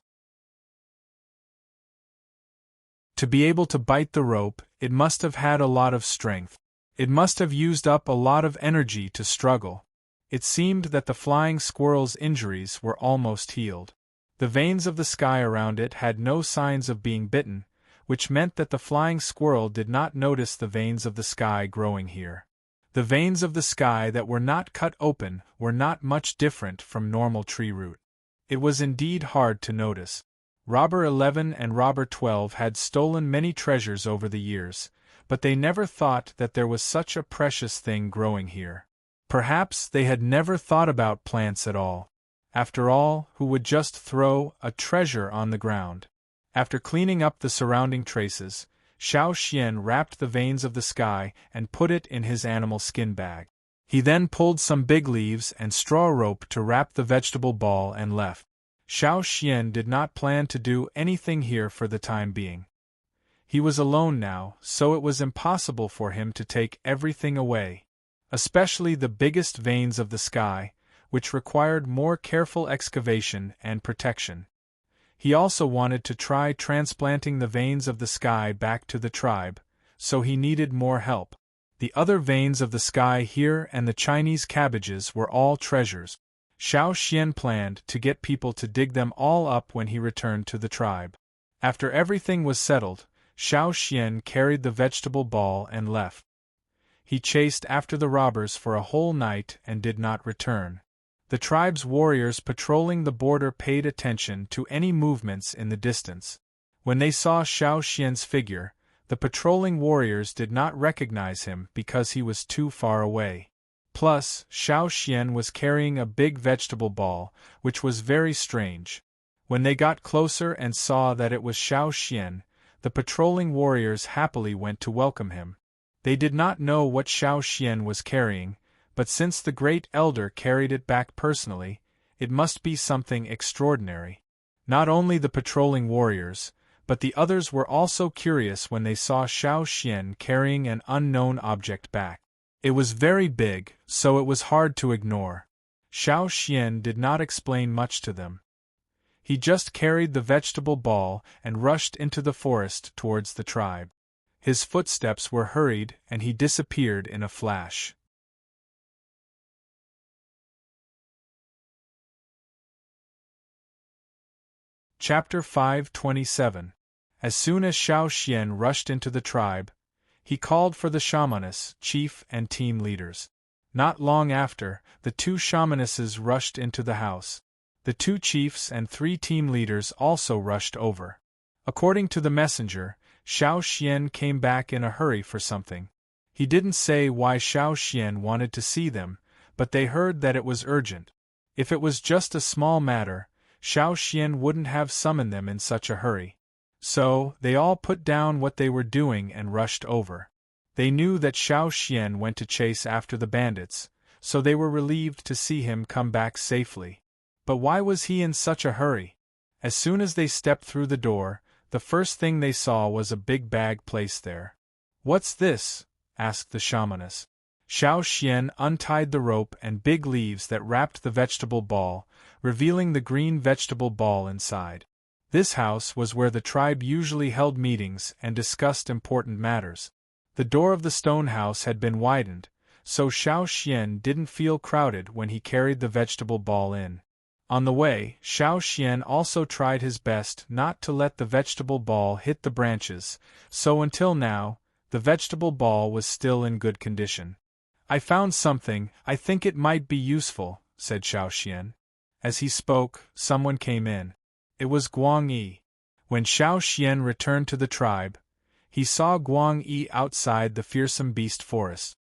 To be able to bite the rope, it must have had a lot of strength. It must have used up a lot of energy to struggle. It seemed that the flying squirrel's injuries were almost healed. The veins of the sky around it had no signs of being bitten, which meant that the flying squirrel did not notice the veins of the sky growing here. The veins of the sky that were not cut open were not much different from normal tree root. It was indeed hard to notice. Robber 11 and Robber 12 had stolen many treasures over the years, but they never thought that there was such a precious thing growing here. Perhaps they had never thought about plants at all. After all, who would just throw a treasure on the ground? After cleaning up the surrounding traces, Xiao Xian wrapped the veins of the sky and put it in his animal skin bag. He then pulled some big leaves and straw rope to wrap the vegetable ball and left. Xiao Xian did not plan to do anything here for the time being. He was alone now, so it was impossible for him to take everything away, especially the biggest veins of the sky, which required more careful excavation and protection. He also wanted to try transplanting the veins of the sky back to the tribe, so he needed more help. The other veins of the sky here and the Chinese cabbages were all treasures. Xiao Xian planned to get people to dig them all up when he returned to the tribe. After everything was settled, Xiao Xian carried the vegetable ball and left. He chased after the robbers for a whole night and did not return. The tribe's warriors patrolling the border paid attention to any movements in the distance. When they saw Xiao Xian's figure, the patrolling warriors did not recognize him because he was too far away. Plus, Xiao Xian was carrying a big vegetable ball, which was very strange. When they got closer and saw that it was Xiao Xian, the patrolling warriors happily went to welcome him. They did not know what Xiao Xian was carrying, but since the great elder carried it back personally, it must be something extraordinary. Not only the patrolling warriors, but the others were also curious when they saw Xiao Xian carrying an unknown object back. It was very big, so it was hard to ignore. Xiao Xian did not explain much to them. He just carried the vegetable ball and rushed into the forest towards the tribe. His footsteps were hurried and he disappeared in a flash. Chapter 527. As soon as Xiao Xian rushed into the tribe, he called for the shamaness, chief and team leaders. Not long after, the two shamanesses rushed into the house. The two chiefs and 3 team leaders also rushed over. According to the messenger, Xiao Xian came back in a hurry for something. He didn't say why Xiao Xian wanted to see them, but they heard that it was urgent. If it was just a small matter, Xiao Xian wouldn't have summoned them in such a hurry. So, they all put down what they were doing and rushed over. They knew that Xiao Xian went to chase after the bandits, so they were relieved to see him come back safely. But why was he in such a hurry? As soon as they stepped through the door, the first thing they saw was a big bag placed there. "What's this?" asked the shamaness. Xiao Xian untied the rope and big leaves that wrapped the vegetable ball, revealing the green vegetable ball inside. This house was where the tribe usually held meetings and discussed important matters. The door of the stone house had been widened, so Xiao Xian didn't feel crowded when he carried the vegetable ball in. On the way, Xiao Xian also tried his best not to let the vegetable ball hit the branches, so until now, the vegetable ball was still in good condition. "I found something, I think it might be useful," said Xiao Xian. As he spoke, someone came in. It was Guang Yi. When Xiao Xian returned to the tribe, he saw Guang Yi outside the fearsome beast forest.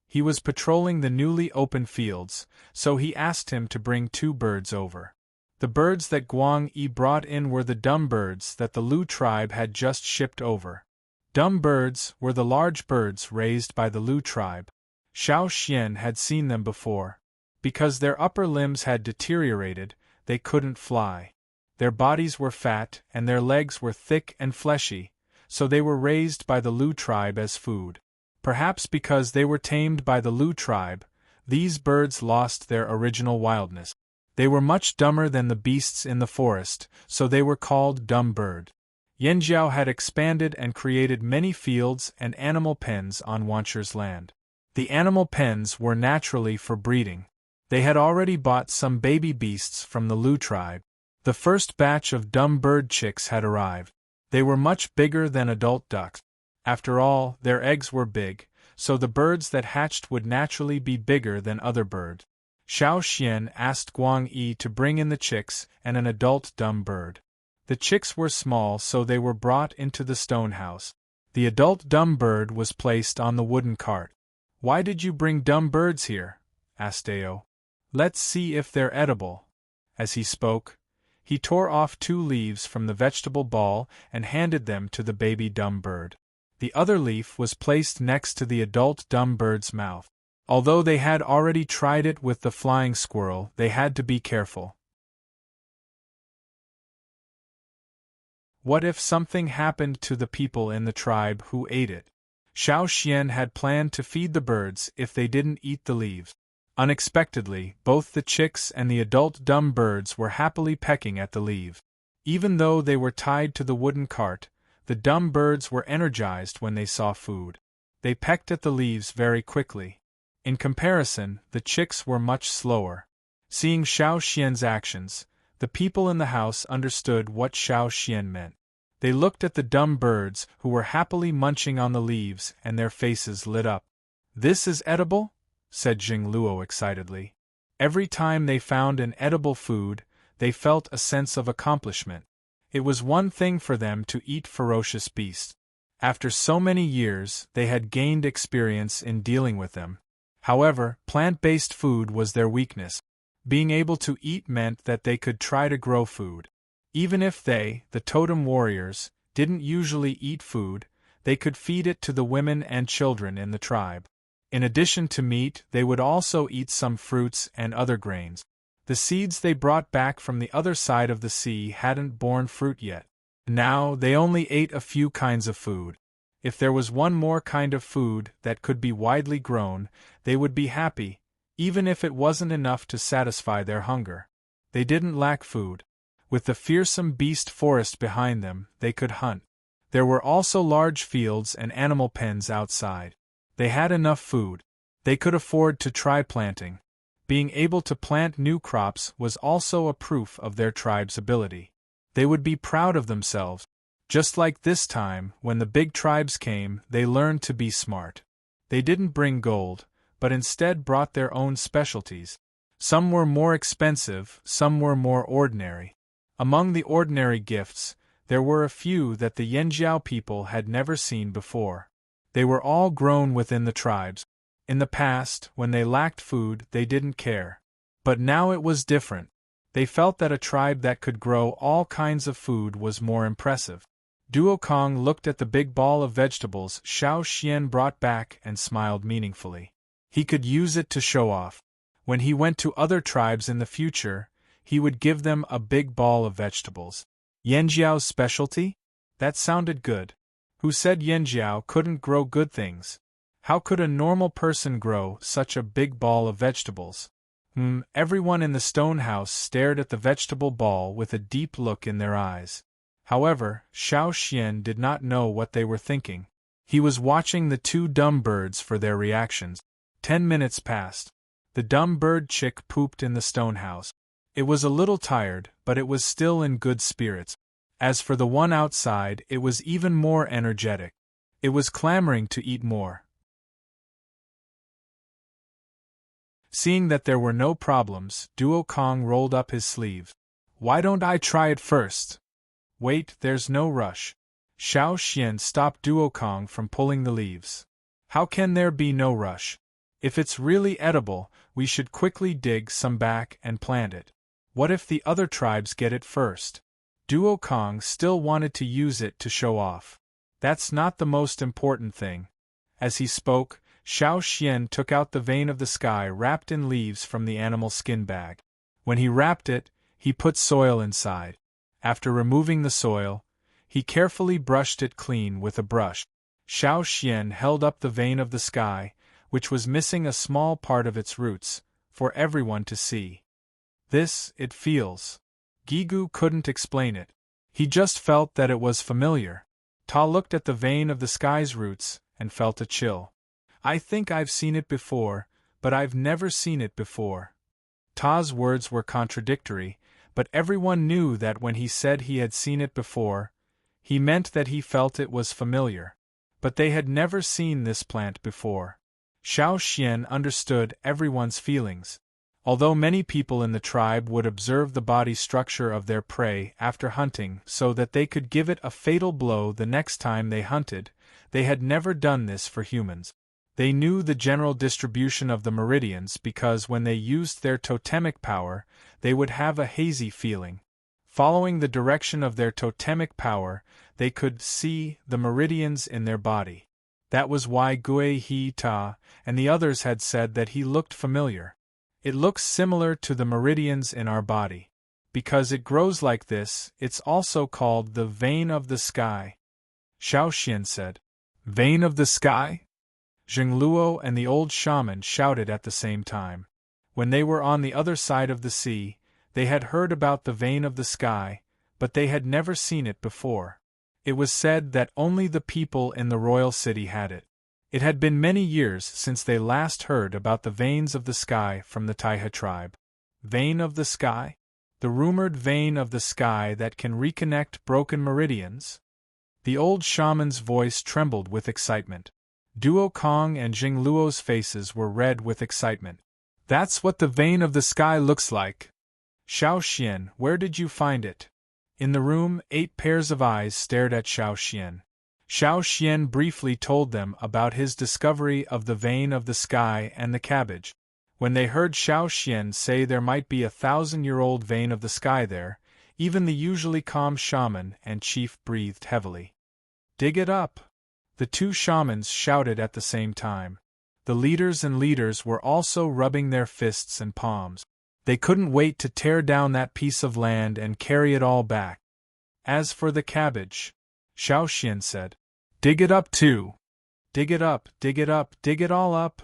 He was patrolling the newly opened fields, so he asked him to bring 2 birds over. The birds that Guang Yi brought in were the dumb birds that the Lu tribe had just shipped over. Dumb birds were the large birds raised by the Lu tribe. Xiao Xian had seen them before. Because their upper limbs had deteriorated, they couldn't fly. Their bodies were fat and their legs were thick and fleshy, so they were raised by the Lu tribe as food. Perhaps because they were tamed by the Lu tribe, These birds lost their original wildness. They were much dumber than the beasts in the forest, so they were called dumb bird. Yanjiao had expanded and created many fields and animal pens on Wancher's land. The animal pens were naturally for breeding. They had already bought some baby beasts from the Lu tribe. The first batch of dumb bird chicks had arrived. They were much bigger than adult ducks. After all, their eggs were big, so the birds that hatched would naturally be bigger than other birds. Xiao Xian asked Guang Yi to bring in the chicks and an adult dumb bird. The chicks were small, so they were brought into the stone house. The adult dumb bird was placed on the wooden cart. "Why did you bring dumb birds here?" asked Dao. "Let's see if they're edible." As he spoke, he tore off 2 leaves from the vegetable ball and handed them to the baby dumb bird. The other leaf was placed next to the adult dumb bird's mouth. Although they had already tried it with the flying squirrel, they had to be careful. What if something happened to the people in the tribe who ate it? Xiao Xian had planned to feed the birds if they didn't eat the leaves. Unexpectedly, both the chicks and the adult dumb birds were happily pecking at the leaves. Even though they were tied to the wooden cart, the dumb birds were energized when they saw food. They pecked at the leaves very quickly. In comparison, the chicks were much slower. Seeing Xiao Xian's actions, the people in the house understood what Xiao Xian meant. They looked at the dumb birds who were happily munching on the leaves and their faces lit up. "This is edible?" said Jing Luo excitedly. Every time they found an edible food, they felt a sense of accomplishment. It was one thing for them to eat ferocious beasts. After so many years, they had gained experience in dealing with them. However, plant-based food was their weakness. Being able to eat meant that they could try to grow food. Even if they, the totem warriors, didn't usually eat food, they could feed it to the women and children in the tribe. In addition to meat, they would also eat some fruits and other grains. The seeds they brought back from the other side of the sea hadn't borne fruit yet. Now they only ate a few kinds of food. If there was one more kind of food that could be widely grown, they would be happy, even if it wasn't enough to satisfy their hunger. They didn't lack food. With the fearsome beast forest behind them, they could hunt. There were also large fields and animal pens outside. They had enough food. They could afford to try planting. Being able to plant new crops was also a proof of their tribe's ability. They would be proud of themselves. Just like this time, when the big tribes came, they learned to be smart. They didn't bring gold, but instead brought their own specialties. Some were more expensive, some were more ordinary. Among the ordinary gifts, there were a few that the Yanjiao people had never seen before. They were all grown within the tribes. In the past, when they lacked food, they didn't care. But now it was different. They felt that a tribe that could grow all kinds of food was more impressive. Duo Kong looked at the big ball of vegetables Xiao Xian brought back and smiled meaningfully. He could use it to show off. When he went to other tribes in the future, he would give them a big ball of vegetables. Yanjiao's specialty? That sounded good. Who said Yanjiao couldn't grow good things? How could a normal person grow such a big ball of vegetables? Everyone in the stone house stared at the vegetable ball with a deep look in their eyes. However, Xiao Xian did not know what they were thinking. He was watching the 2 dumb birds for their reactions. 10 minutes passed. The dumb bird chick pooped in the stone house. It was a little tired, but it was still in good spirits. As for the one outside, it was even more energetic. It was clamoring to eat more. Seeing that there were no problems, Duo Kong rolled up his sleeves. "Why don't I try it first?" "Wait, there's no rush." Xiao Xian stopped Duo Kong from pulling the leaves. "How can there be no rush? If it's really edible, we should quickly dig some back and plant it. What if the other tribes get it first?" Duo Kong still wanted to use it to show off. "That's not the most important thing." As he spoke, Xiao Xian took out the vein of the sky wrapped in leaves from the animal skin bag. When he wrapped it, he put soil inside. After removing the soil, he carefully brushed it clean with a brush. Xiao Xian held up the vein of the sky, which was missing a small part of its roots, for everyone to see. This, it feels. Gigu couldn't explain it. He just felt that it was familiar. Ta looked at the vein of the sky's roots, and felt a chill. I think I've seen it before, but I've never seen it before. Ta's words were contradictory, but everyone knew that when he said he had seen it before, he meant that he felt it was familiar. But they had never seen this plant before. Xiao Xian understood everyone's feelings. Although many people in the tribe would observe the body structure of their prey after hunting so that they could give it a fatal blow the next time they hunted, they had never done this for humans. They knew the general distribution of the meridians because when they used their totemic power, they would have a hazy feeling. Following the direction of their totemic power, they could see the meridians in their body. That was why Gui He Ta and the others had said that he looked familiar. It looks similar to the meridians in our body. Because it grows like this, it's also called the vein of the sky. Xiao Xian said. Vein of the sky? Zheng Luo and the old shaman shouted at the same time. When they were on the other side of the sea, they had heard about the vein of the sky, but they had never seen it before. It was said that only the people in the royal city had it. It had been many years since they last heard about the veins of the sky from the Taiha tribe. Vein of the sky? The rumored vein of the sky that can reconnect broken meridians? The old shaman's voice trembled with excitement. Duo Kong and Jing Luo's faces were red with excitement. That's what the vein of the sky looks like. Xiao Xian, where did you find it? In the room, 8 pairs of eyes stared at Xiao Xian. Xiao Xian briefly told them about his discovery of the vein of the sky and the cabbage. When they heard Xiao Xian say there might be a 1,000-year-old vein of the sky there, even the usually calm shaman and chief breathed heavily. Dig it up! The 2 shamans shouted at the same time. The leaders and leaders were also rubbing their fists and palms. They couldn't wait to tear down that piece of land and carry it all back. As for the cabbage, Xiao Xian said, dig it up too. Dig it up, dig it up, dig it all up.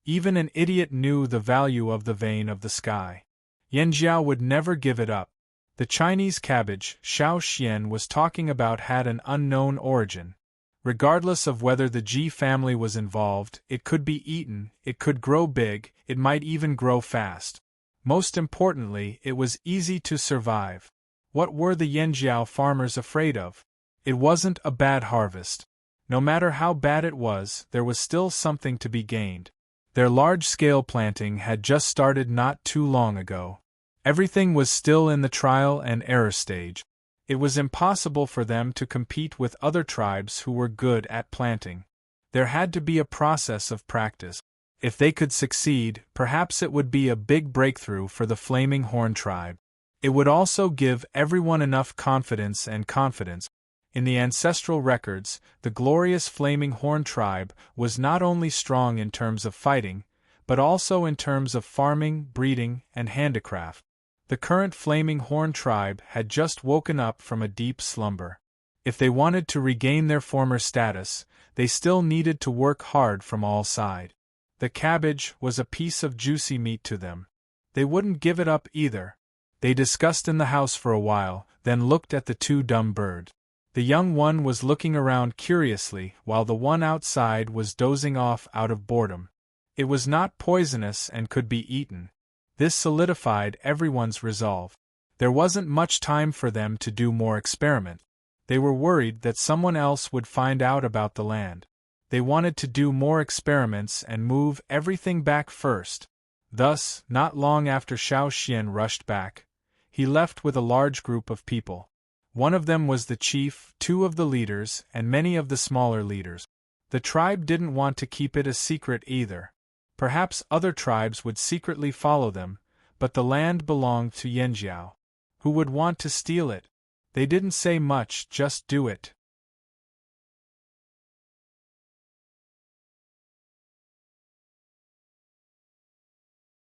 Even an idiot knew the value of the vein of the sky. Yanjiao would never give it up. The Chinese cabbage Xiao Xian was talking about had an unknown origin. Regardless of whether the Ji family was involved, it could be eaten, it could grow big, it might even grow fast. Most importantly, it was easy to survive. What were the Yanjiao farmers afraid of? It wasn't a bad harvest. No matter how bad it was, there was still something to be gained. Their large-scale planting had just started not too long ago. Everything was still in the trial and error stage. It was impossible for them to compete with other tribes who were good at planting. There had to be a process of practice. If they could succeed, perhaps it would be a big breakthrough for the Flaming Horn tribe. It would also give everyone enough confidence. In the ancestral records, the glorious Flaming Horn tribe was not only strong in terms of fighting, but also in terms of farming, breeding, and handicraft. The current Flaming Horn tribe had just woken up from a deep slumber. If they wanted to regain their former status, they still needed to work hard from all sides. The cabbage was a piece of juicy meat to them. They wouldn't give it up either. They discussed in the house for a while, then looked at the 2 dumb birds. The young one was looking around curiously while the one outside was dozing off out of boredom. It was not poisonous and could be eaten. This solidified everyone's resolve. There wasn't much time for them to do more experiments. They were worried that someone else would find out about the land. They wanted to do more experiments and move everything back first. Thus, not long after Xiao Xian rushed back, he left with a large group of people. One of them was the chief, 2 of the leaders, and many of the smaller leaders. The tribe didn't want to keep it a secret either. Perhaps other tribes would secretly follow them, but the land belonged to Yanjiao. Who would want to steal it? They didn't say much, just do it.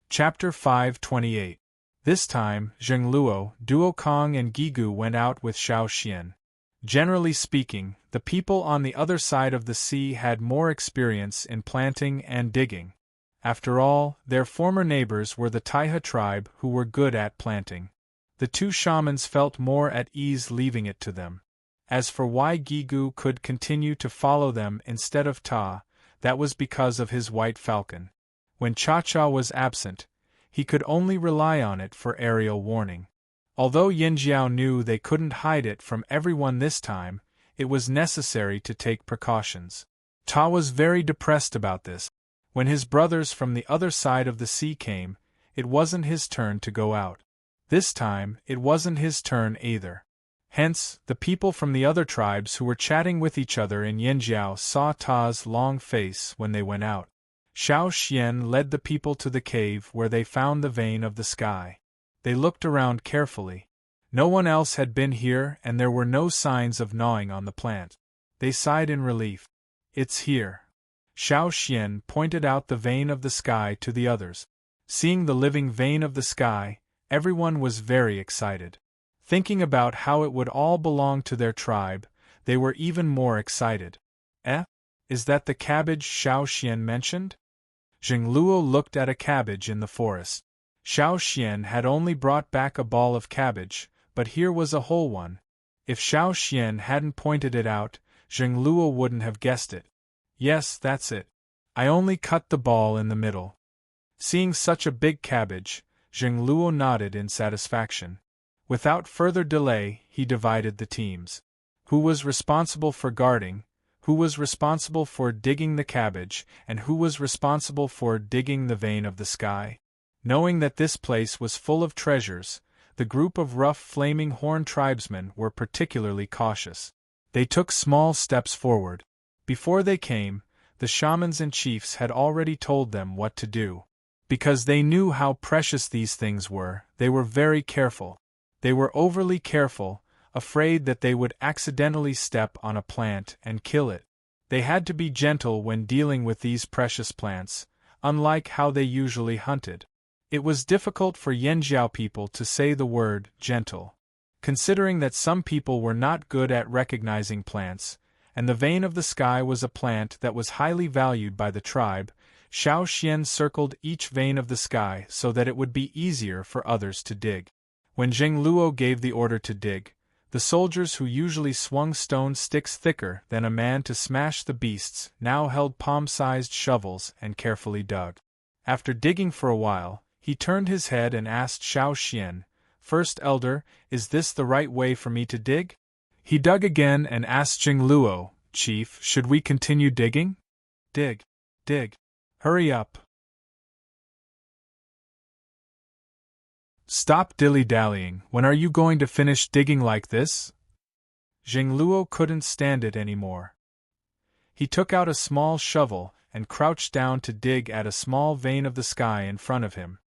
Chapter 528. This time, Zheng Luo, Duo Kong and Gigu went out with Xiao Xian. Generally speaking, the people on the other side of the sea had more experience in planting and digging. After all, their former neighbors were the Taiha tribe who were good at planting. The two shamans felt more at ease leaving it to them. As for why Gigu could continue to follow them instead of Ta, that was because of his white falcon. When Cha-Cha was absent, he could only rely on it for aerial warning. Although Yinjiao knew they couldn't hide it from everyone this time, it was necessary to take precautions. Ta was very depressed about this. When his brothers from the other side of the sea came, it wasn't his turn to go out. This time, it wasn't his turn either. Hence, the people from the other tribes who were chatting with each other in Yinjiao saw Ta's long face when they went out. Xiao Xian led the people to the cave where they found the vein of the sky. They looked around carefully. No one else had been here and there were no signs of gnawing on the plant. They sighed in relief. It's here. Xiao Xian pointed out the vein of the sky to the others. Seeing the living vein of the sky, everyone was very excited. Thinking about how it would all belong to their tribe, they were even more excited. Is that the cabbage Xiao Xian mentioned? Jingluo looked at a cabbage in the forest. Xiao Xian had only brought back a ball of cabbage, but here was a whole one. If Xiao Xian hadn't pointed it out, Jingluo wouldn't have guessed it. Yes, that's it. I only cut the ball in the middle. Seeing such a big cabbage, Jingluo nodded in satisfaction. Without further delay, he divided the teams. Who was responsible for guarding, who was responsible for digging the cabbage, and who was responsible for digging the vein of the sky? Knowing that this place was full of treasures, the group of rough flaming horn tribesmen were particularly cautious. They took small steps forward. Before they came, the shamans and chiefs had already told them what to do. Because they knew how precious these things were, they were very careful. They were overly careful, afraid that they would accidentally step on a plant and kill it. They had to be gentle when dealing with these precious plants, unlike how they usually hunted. It was difficult for Yanjiao people to say the word gentle. Considering that some people were not good at recognizing plants, and the vein of the sky was a plant that was highly valued by the tribe, Xiao Xian circled each vein of the sky so that it would be easier for others to dig. When Jingluo gave the order to dig, the soldiers who usually swung stone sticks thicker than a man to smash the beasts now held palm-sized shovels and carefully dug. After digging for a while, he turned his head and asked Xiao Xian, "First Elder, is this the right way for me to dig?" He dug again and asked Jingluo, "Chief, should we continue digging?" "Dig. Dig. Hurry up." "Stop dilly-dallying, when are you going to finish digging like this?" Jingluo couldn't stand it anymore. He took out a small shovel and crouched down to dig at a small vein of the sky in front of him.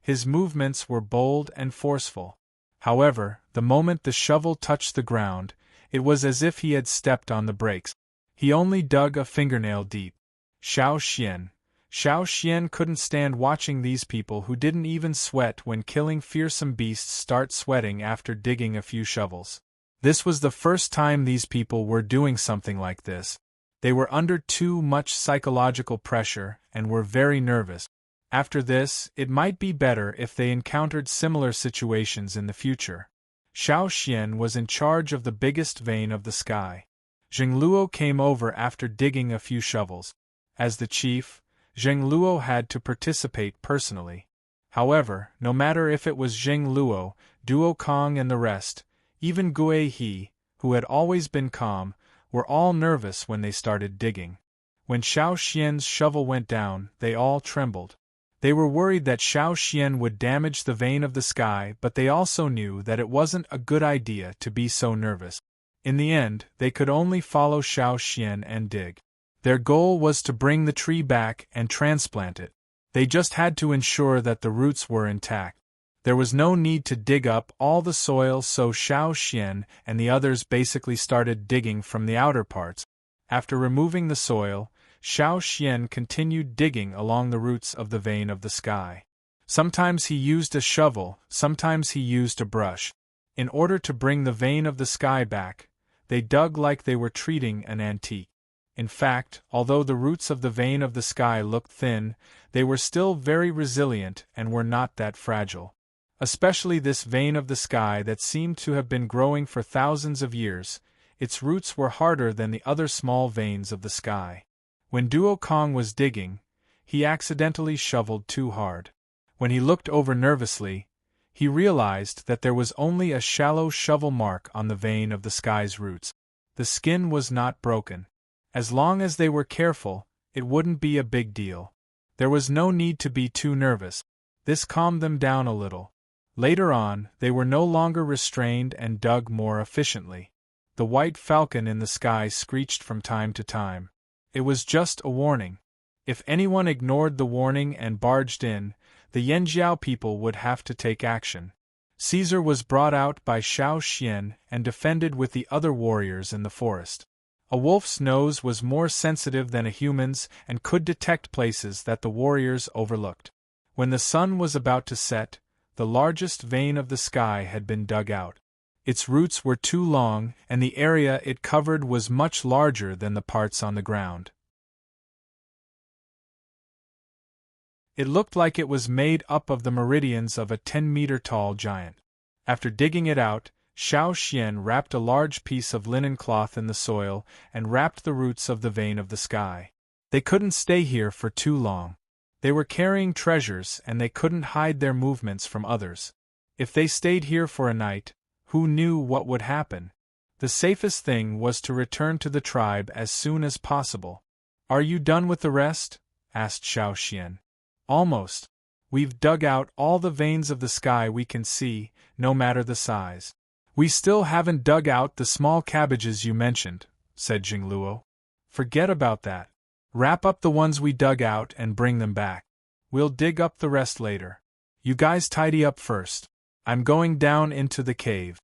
His movements were bold and forceful. However, the moment the shovel touched the ground, it was as if he had stepped on the brakes. He only dug a fingernail deep. Xiao Xian couldn't stand watching these people who didn't even sweat when killing fearsome beasts start sweating after digging a few shovels. This was the first time these people were doing something like this. They were under too much psychological pressure and were very nervous. After this, it might be better if they encountered similar situations in the future. Xiao Xian was in charge of the biggest vein of the sky. Jingluo came over after digging a few shovels. As the chief, Jingluo had to participate personally. However, no matter if it was Jingluo, Duo Kong and the rest, even Gue He, who had always been calm, were all nervous when they started digging. When Xiao Xian's shovel went down, they all trembled. They were worried that Xiao Xian would damage the vein of the sky, but they also knew that it wasn't a good idea to be so nervous. In the end, they could only follow Xiao Xian and dig. Their goal was to bring the tree back and transplant it. They just had to ensure that the roots were intact. There was no need to dig up all the soil, so Xiao Xian and the others basically started digging from the outer parts. After removing the soil, Xiao Xian continued digging along the roots of the vein of the sky. Sometimes he used a shovel, sometimes he used a brush. In order to bring the vein of the sky back, They dug like they were treating an antique. In fact, although the roots of the vein of the sky looked thin, they were still very resilient and were not that fragile. Especially this vein of the sky that seemed to have been growing for thousands of years, its roots were harder than the other small veins of the sky. When Duo Kong was digging, he accidentally shoveled too hard. When he looked over nervously, he realized that there was only a shallow shovel mark on the vein of the sky's roots. The skin was not broken. As long as they were careful, it wouldn't be a big deal. There was no need to be too nervous. This calmed them down a little. Later on, they were no longer restrained and dug more efficiently. The white falcon in the sky screeched from time to time. It was just a warning. If anyone ignored the warning and barged in, the Yanjiao people would have to take action. Caesar was brought out by Xiao Xian and defended with the other warriors in the forest. A wolf's nose was more sensitive than a human's and could detect places that the warriors overlooked. When the sun was about to set, the largest vein of the sky had been dug out. Its roots were too long, and the area it covered was much larger than the parts on the ground. It looked like it was made up of the meridians of a 10-meter-tall giant. After digging it out, Xiao Xian wrapped a large piece of linen cloth in the soil and wrapped the roots of the vein of the sky. They couldn't stay here for too long. They were carrying treasures and they couldn't hide their movements from others. If they stayed here for a night, who knew what would happen? The safest thing was to return to the tribe as soon as possible. "Are you done with the rest?" asked Xiao Xian. "Almost. We've dug out all the veins of the sky we can see, no matter the size." "We still haven't dug out the small cabbages you mentioned," said Jingluo. "Forget about that. Wrap up the ones we dug out and bring them back. We'll dig up the rest later. You guys tidy up first. I'm going down into the cave."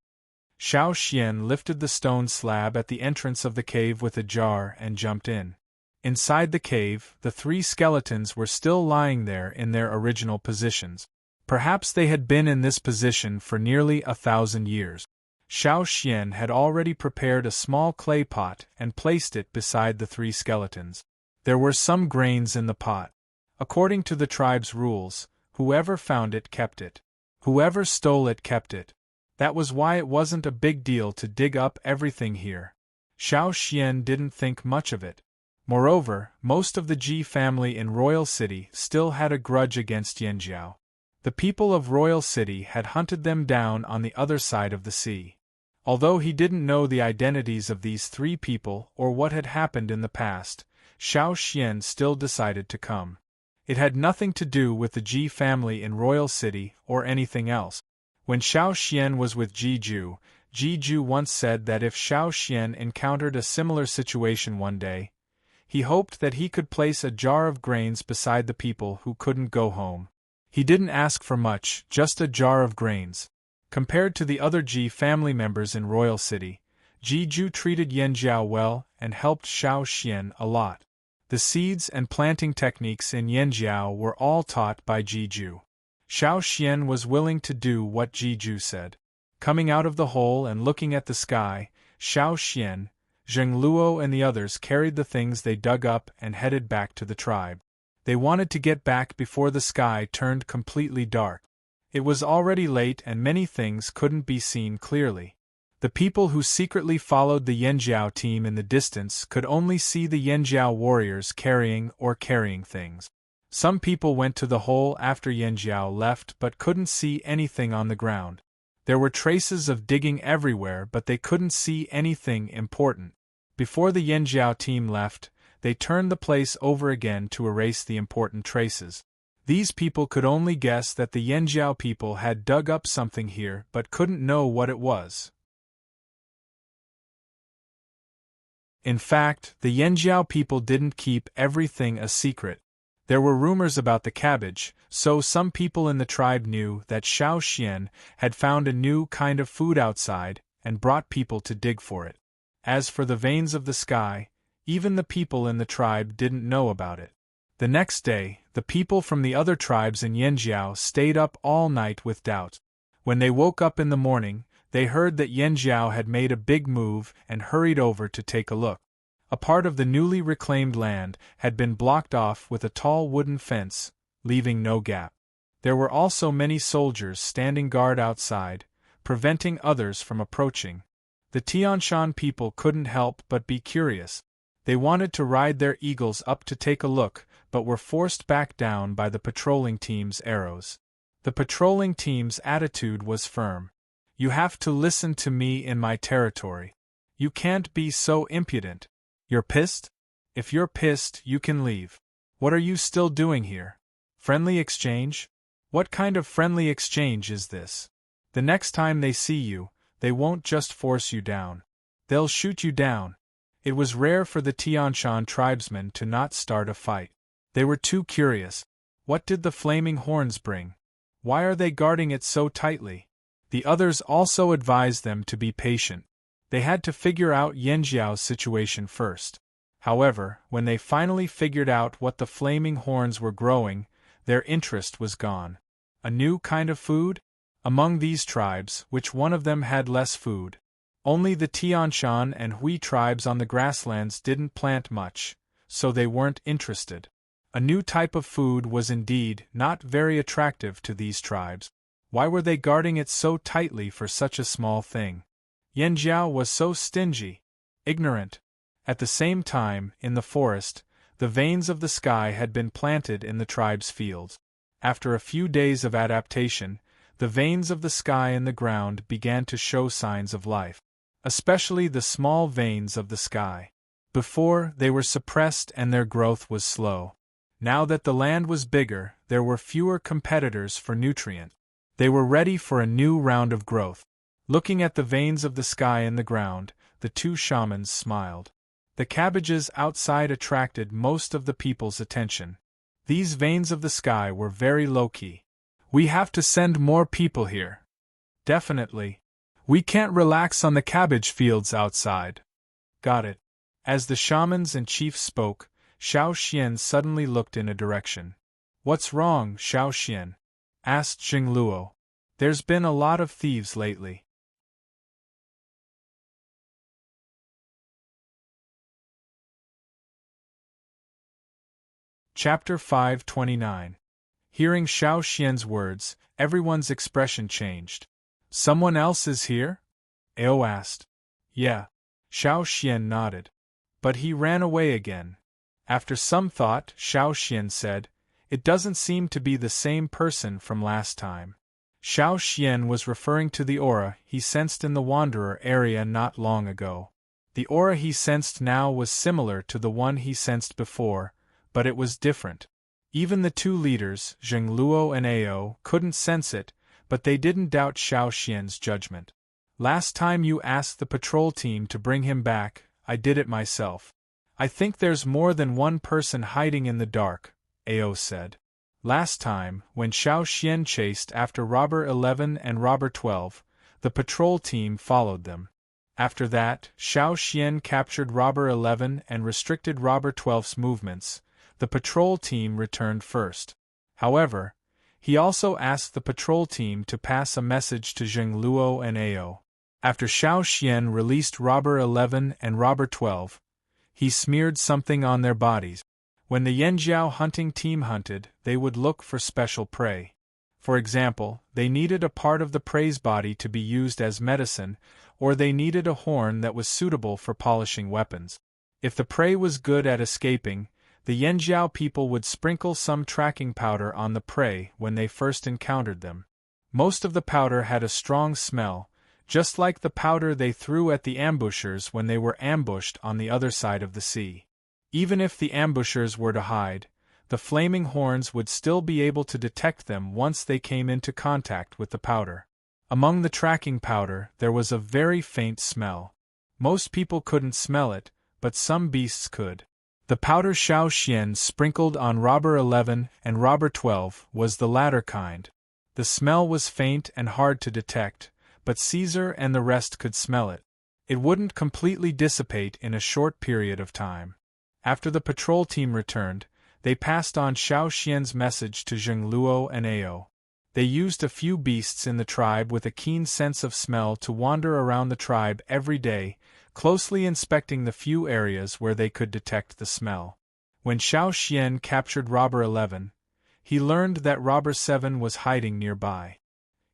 Xiao Xian lifted the stone slab at the entrance of the cave with a jar and jumped in. Inside the cave, the 3 skeletons were still lying there in their original positions. Perhaps they had been in this position for nearly 1,000 years. Xiao Xian had already prepared a small clay pot and placed it beside the 3 skeletons. There were some grains in the pot. According to the tribe's rules, whoever found it kept it. Whoever stole it kept it. That was why it wasn't a big deal to dig up everything here. Xiao Xian didn't think much of it. Moreover, most of the Ji family in Royal City still had a grudge against Yanjiao. The people of Royal City had hunted them down on the other side of the sea. Although he didn't know the identities of these 3 people or what had happened in the past, Xiao Xian still decided to come. It had nothing to do with the Ji family in Royal City or anything else. When Xiao Xian was with Ji Ju once said that if Xiao Xian encountered a similar situation one day, he hoped that he could place a jar of grains beside the people who couldn't go home. He didn't ask for much, just a jar of grains. Compared to the other Ji family members in Royal City, Ji Ju treated Yanjiao well and helped Xiao Xian a lot. The seeds and planting techniques in Yanjiao were all taught by Ji Ju. Xiao Xian was willing to do what Ji Ju said. Coming out of the hole and looking at the sky, Xiao Xian, Zheng Luo and the others carried the things they dug up and headed back to the tribe. They wanted to get back before the sky turned completely dark. It was already late and many things couldn't be seen clearly. The people who secretly followed the Yanjiao team in the distance could only see the Yanjiao warriors carrying things. Some people went to the hole after Yanjiao left but couldn't see anything on the ground. There were traces of digging everywhere but they couldn't see anything important. Before the Yanjiao team left, they turned the place over again to erase the important traces. These people could only guess that the Yanjiao people had dug up something here but couldn't know what it was. In fact, the Yanjiao people didn't keep everything a secret. There were rumors about the cabbage, so some people in the tribe knew that Xiao Xian had found a new kind of food outside and brought people to dig for it. As for the veins of the sky, even the people in the tribe didn't know about it. The next day, the people from the other tribes in Yanjiao stayed up all night with doubt. When they woke up in the morning, They heard that Yan Jiao had made a big move and hurried over to take a look. A part of the newly reclaimed land had been blocked off with a tall wooden fence, leaving no gap. There were also many soldiers standing guard outside, preventing others from approaching. The Tianshan people couldn't help but be curious. They wanted to ride their eagles up to take a look, but were forced back down by the patrolling team's arrows. The patrolling team's attitude was firm. You have to listen to me in my territory. You can't be so impudent. You're pissed? If you're pissed, you can leave. What are you still doing here? Friendly exchange? What kind of friendly exchange is this? The next time they see you, they won't just force you down. They'll shoot you down. It was rare for the Tianshan tribesmen to not start a fight. They were too curious. What did the flaming horns bring? Why are they guarding it so tightly? The others also advised them to be patient. They had to figure out Yanjiao's situation first. However, when they finally figured out what the flaming horns were growing, their interest was gone. A new kind of food? Among these tribes, which one of them had less food? Only the Tianshan and Hui tribes on the grasslands didn't plant much, so they weren't interested. A new type of food was indeed not very attractive to these tribes. Why were they guarding it so tightly for such a small thing? Yanjiao was so stingy, ignorant. At the same time, in the forest, the veins of the sky had been planted in the tribe's fields. After a few days of adaptation, the veins of the sky in the ground began to show signs of life, especially the small veins of the sky. Before, they were suppressed and their growth was slow. Now that the land was bigger, there were fewer competitors for nutrients. They were ready for a new round of growth. Looking at the veins of the sky in the ground, the two shamans smiled. The cabbages outside attracted most of the people's attention. These veins of the sky were very low-key. We have to send more people here. Definitely. We can't relax on the cabbage fields outside. Got it. As the shamans and chiefs spoke, Xiao Xian suddenly looked in a direction. What's wrong, Xiao Xian? Asked Xing Luo. There's been a lot of thieves lately. Chapter 529. Hearing Xiao Xian's words, everyone's expression changed. Someone else is here? Ao asked. Yeah. Xiao Xian nodded. But he ran away again. After some thought, Xiao Xian said, It doesn't seem to be the same person from last time. Xiao Xian was referring to the aura he sensed in the Wanderer area not long ago. The aura he sensed now was similar to the one he sensed before, but it was different. Even the two leaders, Zheng Luo and Ao, couldn't sense it, but they didn't doubt Xiao Xian's judgment. Last time you asked the patrol team to bring him back, I did it myself. I think there's more than one person hiding in the dark, Ao said. Last time, when Xiao Xian chased after Robber 11 and Robber 12, the patrol team followed them. After that, Xiao Xian captured Robber 11 and restricted Robber 12's movements. The patrol team returned first. However, he also asked the patrol team to pass a message to Zheng Luo and Ao. After Xiao Xian released Robber 11 and Robber 12, he smeared something on their bodies. When the Yanjiao hunting team hunted, they would look for special prey. For example, they needed a part of the prey's body to be used as medicine, or they needed a horn that was suitable for polishing weapons. If the prey was good at escaping, the Yanjiao people would sprinkle some tracking powder on the prey when they first encountered them. Most of the powder had a strong smell, just like the powder they threw at the ambushers when they were ambushed on the other side of the sea. Even if the ambushers were to hide, the flaming horns would still be able to detect them once they came into contact with the powder. Among the tracking powder, there was a very faint smell. Most people couldn't smell it, but some beasts could. The powder Xiao Xian sprinkled on Robber 11 and Robber 12 was the latter kind. The smell was faint and hard to detect, but Caesar and the rest could smell it. It wouldn't completely dissipate in a short period of time. After the patrol team returned, they passed on Xiao Xian's message to Zheng Luo and Ao. They used a few beasts in the tribe with a keen sense of smell to wander around the tribe every day, closely inspecting the few areas where they could detect the smell. When Xiao Xian captured Robber 11, he learned that Robber 7 was hiding nearby.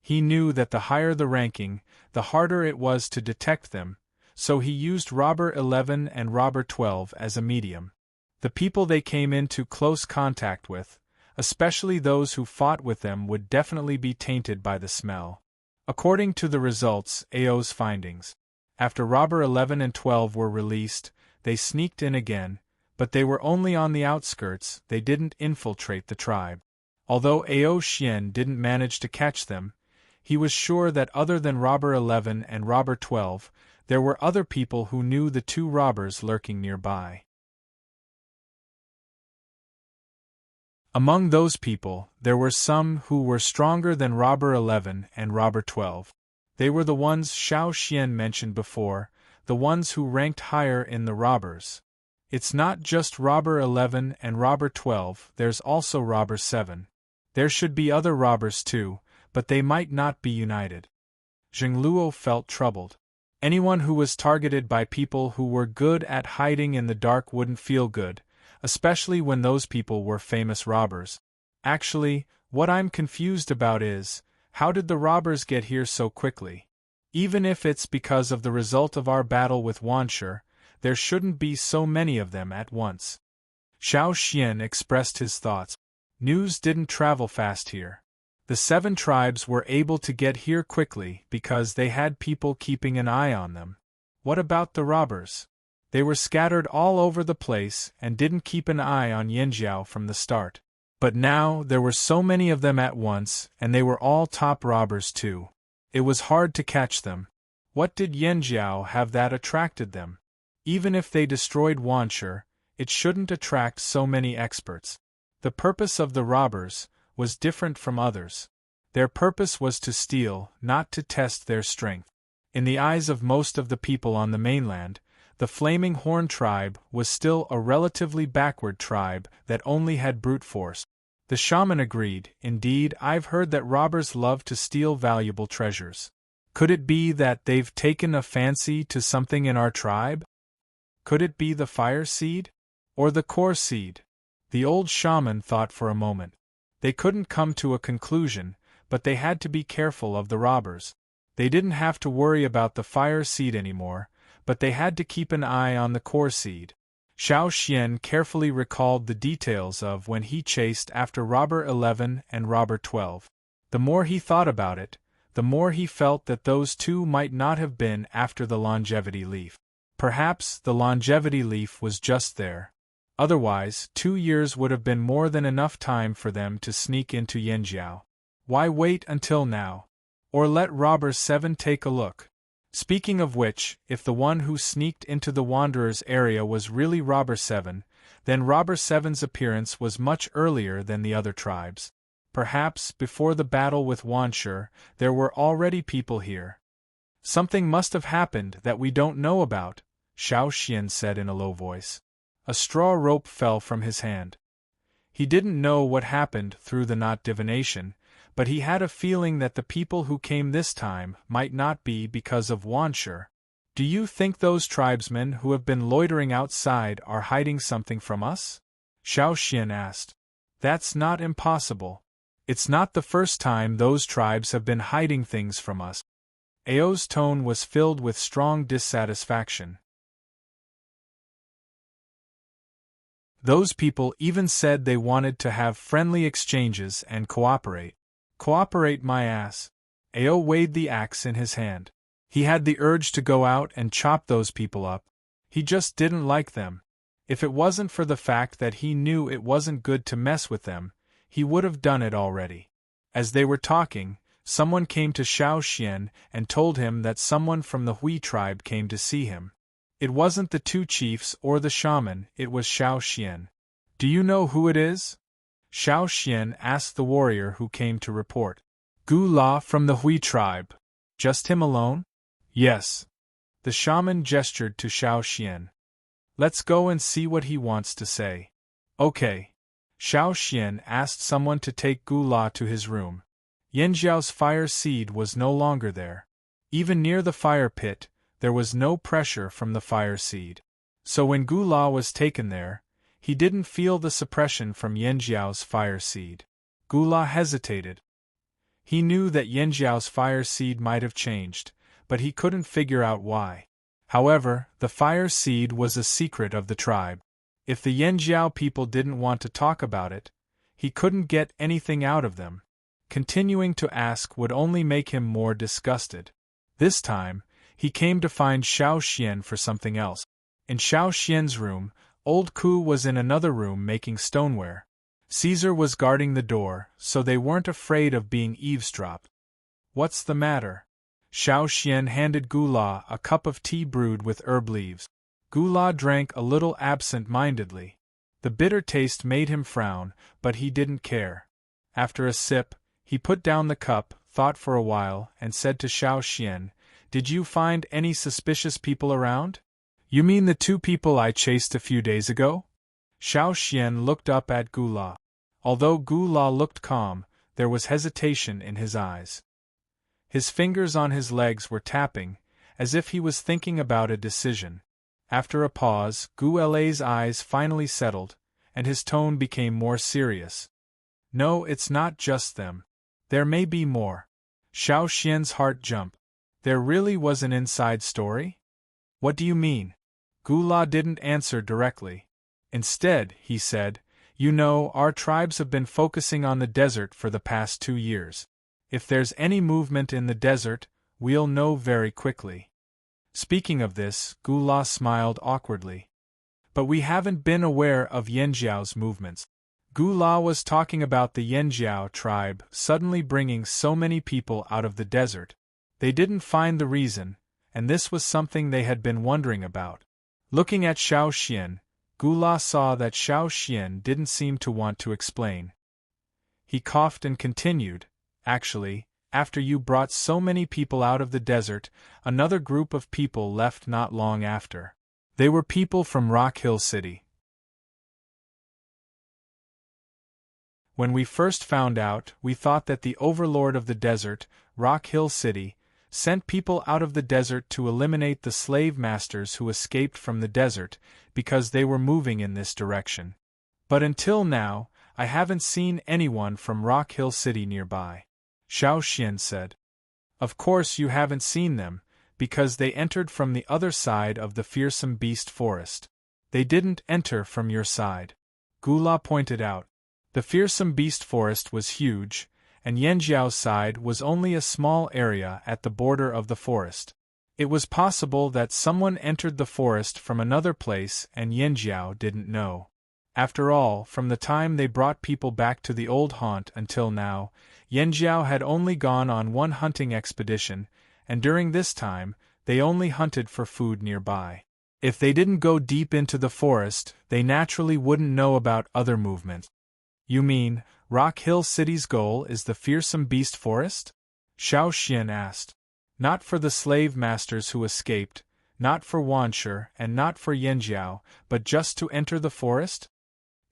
He knew that the higher the ranking, the harder it was to detect them, so he used Robber 11 and Robber 12 as a medium. The people they came into close contact with, especially those who fought with them, would definitely be tainted by the smell. According to the results, AO's findings, after Robber 11 and 12 were released, they sneaked in again, but they were only on the outskirts, they didn't infiltrate the tribe. Although AO Xian didn't manage to catch them, he was sure that other than Robber 11 and Robber 12, there were other people who knew the two robbers lurking nearby. Among those people, there were some who were stronger than Robber 11 and Robber 12. They were the ones Xiao Xian mentioned before, the ones who ranked higher in the robbers. It's not just Robber 11 and Robber 12, there's also Robber 7. There should be other robbers too, but they might not be united. Zheng Luo felt troubled. Anyone who was targeted by people who were good at hiding in the dark wouldn't feel good, especially when those people were famous robbers. Actually, what I'm confused about is, how did the robbers get here so quickly? Even if it's because of the result of our battle with Wanshi, there shouldn't be so many of them at once. Xiao Xian expressed his thoughts. News didn't travel fast here. The 7 tribes were able to get here quickly because they had people keeping an eye on them. What about the robbers? They were scattered all over the place and didn't keep an eye on Yanjiao from the start. But now there were so many of them at once, and they were all top robbers too. It was hard to catch them. What did Yanjiao have that attracted them? Even if they destroyed Wanshi, it shouldn't attract so many experts. The purpose of the robbers was different from others. Their purpose was to steal, not to test their strength. In the eyes of most of the people on the mainland, the Flaming Horn tribe was still a relatively backward tribe that only had brute force. The shaman agreed. Indeed, I've heard that robbers love to steal valuable treasures. Could it be that they've taken a fancy to something in our tribe? Could it be the fire seed? Or the core seed? The old shaman thought for a moment. They couldn't come to a conclusion, but they had to be careful of the robbers. They didn't have to worry about the fire seed anymore, but they had to keep an eye on the core seed. Xiao Xian carefully recalled the details of when he chased after Robber 11 and Robber 12. The more he thought about it, the more he felt that those two might not have been after the longevity leaf. Perhaps the longevity leaf was just there. Otherwise, 2 years would have been more than enough time for them to sneak into Yanjiao. Why wait until now? Or let Robber 7 take a look? Speaking of which, if the one who sneaked into the Wanderers area was really Robber 7, then Robber 7's appearance was much earlier than the other tribes. Perhaps, before the battle with Wanshi, there were already people here. Something must have happened that we don't know about, Xiao Xian said in a low voice. A straw rope fell from his hand. He didn't know what happened through the knot divination, but he had a feeling that the people who came this time might not be because of Wanshi. Do you think those tribesmen who have been loitering outside are hiding something from us? Xiao Xian asked. That's not impossible. It's not the first time those tribes have been hiding things from us. Ao's tone was filled with strong dissatisfaction. Those people even said they wanted to have friendly exchanges and cooperate. Cooperate my ass. Ao weighed the axe in his hand. He had the urge to go out and chop those people up. He just didn't like them. If it wasn't for the fact that he knew it wasn't good to mess with them, he would have done it already. As they were talking, someone came to Xiao Xian and told him that someone from the Hui tribe came to see him. It wasn't the 2 chiefs or the shaman, it was Xiao Xian. Do you know who it is? Xiao Xian asked the warrior who came to report. Gu La from the Hui tribe. Just him alone? Yes. The shaman gestured to Xiao Xian. Let's go and see what he wants to say. Okay. Xiao Xian asked someone to take Gu La to his room. Yanjiao's fire seed was no longer there. Even near the fire pit, there was no pressure from the fire seed. So when Gu La was taken there, he didn't feel the suppression from Yanjiao's fire seed. Gu La hesitated. He knew that Yanjiao's fire seed might have changed, but he couldn't figure out why. However, the fire seed was a secret of the tribe. If the Yanjiao people didn't want to talk about it, he couldn't get anything out of them. Continuing to ask would only make him more disgusted. This time, he came to find Xiao Xian for something else. In Xiao Xian's room, old Ku was in another room making stoneware. Caesar was guarding the door, so they weren't afraid of being eavesdropped. "What's the matter?" Xiao Xian handed Gu La a cup of tea brewed with herb leaves. Gu La drank a little absent-mindedly. The bitter taste made him frown, but he didn't care. After a sip, he put down the cup, thought for a while, and said to Xiao Xian, "Did you find any suspicious people around?" "You mean the 2 people I chased a few days ago?" Xiao Xian looked up at Gu La. Although Gu La looked calm, there was hesitation in his eyes. His fingers on his legs were tapping, as if he was thinking about a decision. After a pause, Gu La's eyes finally settled, and his tone became more serious. "No, it's not just them. There may be more." Xiao Xian's heart jumped. There really was an inside story? "What do you mean?" Gu La didn't answer directly. Instead, he said, "You know, our tribes have been focusing on the desert for the past 2 years. If there's any movement in the desert, we'll know very quickly." Speaking of this, Gu La smiled awkwardly. "But we haven't been aware of Yanjiao's movements." Gu La was talking about the Yanjiao tribe suddenly bringing so many people out of the desert. They didn't find the reason, and this was something they had been wondering about. Looking at Xiao Xian, Gu La saw that Xiao Xian didn't seem to want to explain. He coughed and continued, "Actually, after you brought so many people out of the desert, another group of people left not long after. They were people from Rock Hill City. When we first found out, we thought that the overlord of the desert, Rock Hill City, sent people out of the desert to eliminate the slave masters who escaped from the desert, because they were moving in this direction. But until now, I haven't seen anyone from Rock Hill City nearby," Xiao Xian said. "Of course you haven't seen them, because they entered from the other side of the fearsome beast forest. They didn't enter from your side," Gu La pointed out. The fearsome beast forest was huge, and Yanjiao's side was only a small area at the border of the forest. It was possible that someone entered the forest from another place and Yanjiao didn't know. After all, from the time they brought people back to the old haunt until now, Yanjiao had only gone on one hunting expedition, and during this time, they only hunted for food nearby. If they didn't go deep into the forest, they naturally wouldn't know about other movements. "You mean, Rock Hill City's goal is the fearsome beast forest?" Xiao Xian asked. "Not for the slave masters who escaped, not for Wanshe, and not for Yanjiao, but just to enter the forest?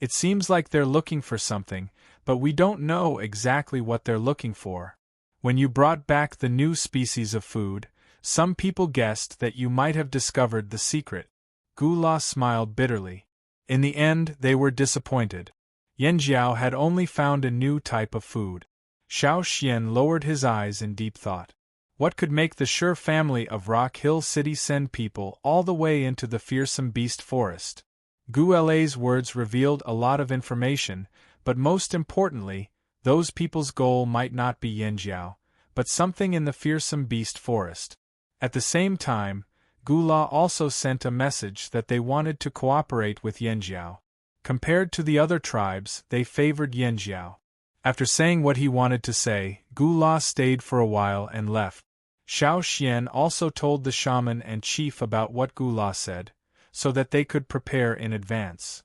It seems like they're looking for something, but we don't know exactly what they're looking for. When you brought back the new species of food, some people guessed that you might have discovered the secret." Gu La smiled bitterly. In the end, they were disappointed. Yanjiao had only found a new type of food. Xiao Xian lowered his eyes in deep thought. What could make the Sure family of Rock Hill City send people all the way into the fearsome beast forest? Gu La's words revealed a lot of information, but most importantly, those people's goal might not be Yanjiao, but something in the fearsome beast forest. At the same time, Gu La also sent a message that they wanted to cooperate with Yanjiao. Compared to the other tribes, they favored Yanjiao. After saying what he wanted to say, Gu La stayed for a while and left. Xiao Xian also told the shaman and chief about what Gu La said, so that they could prepare in advance.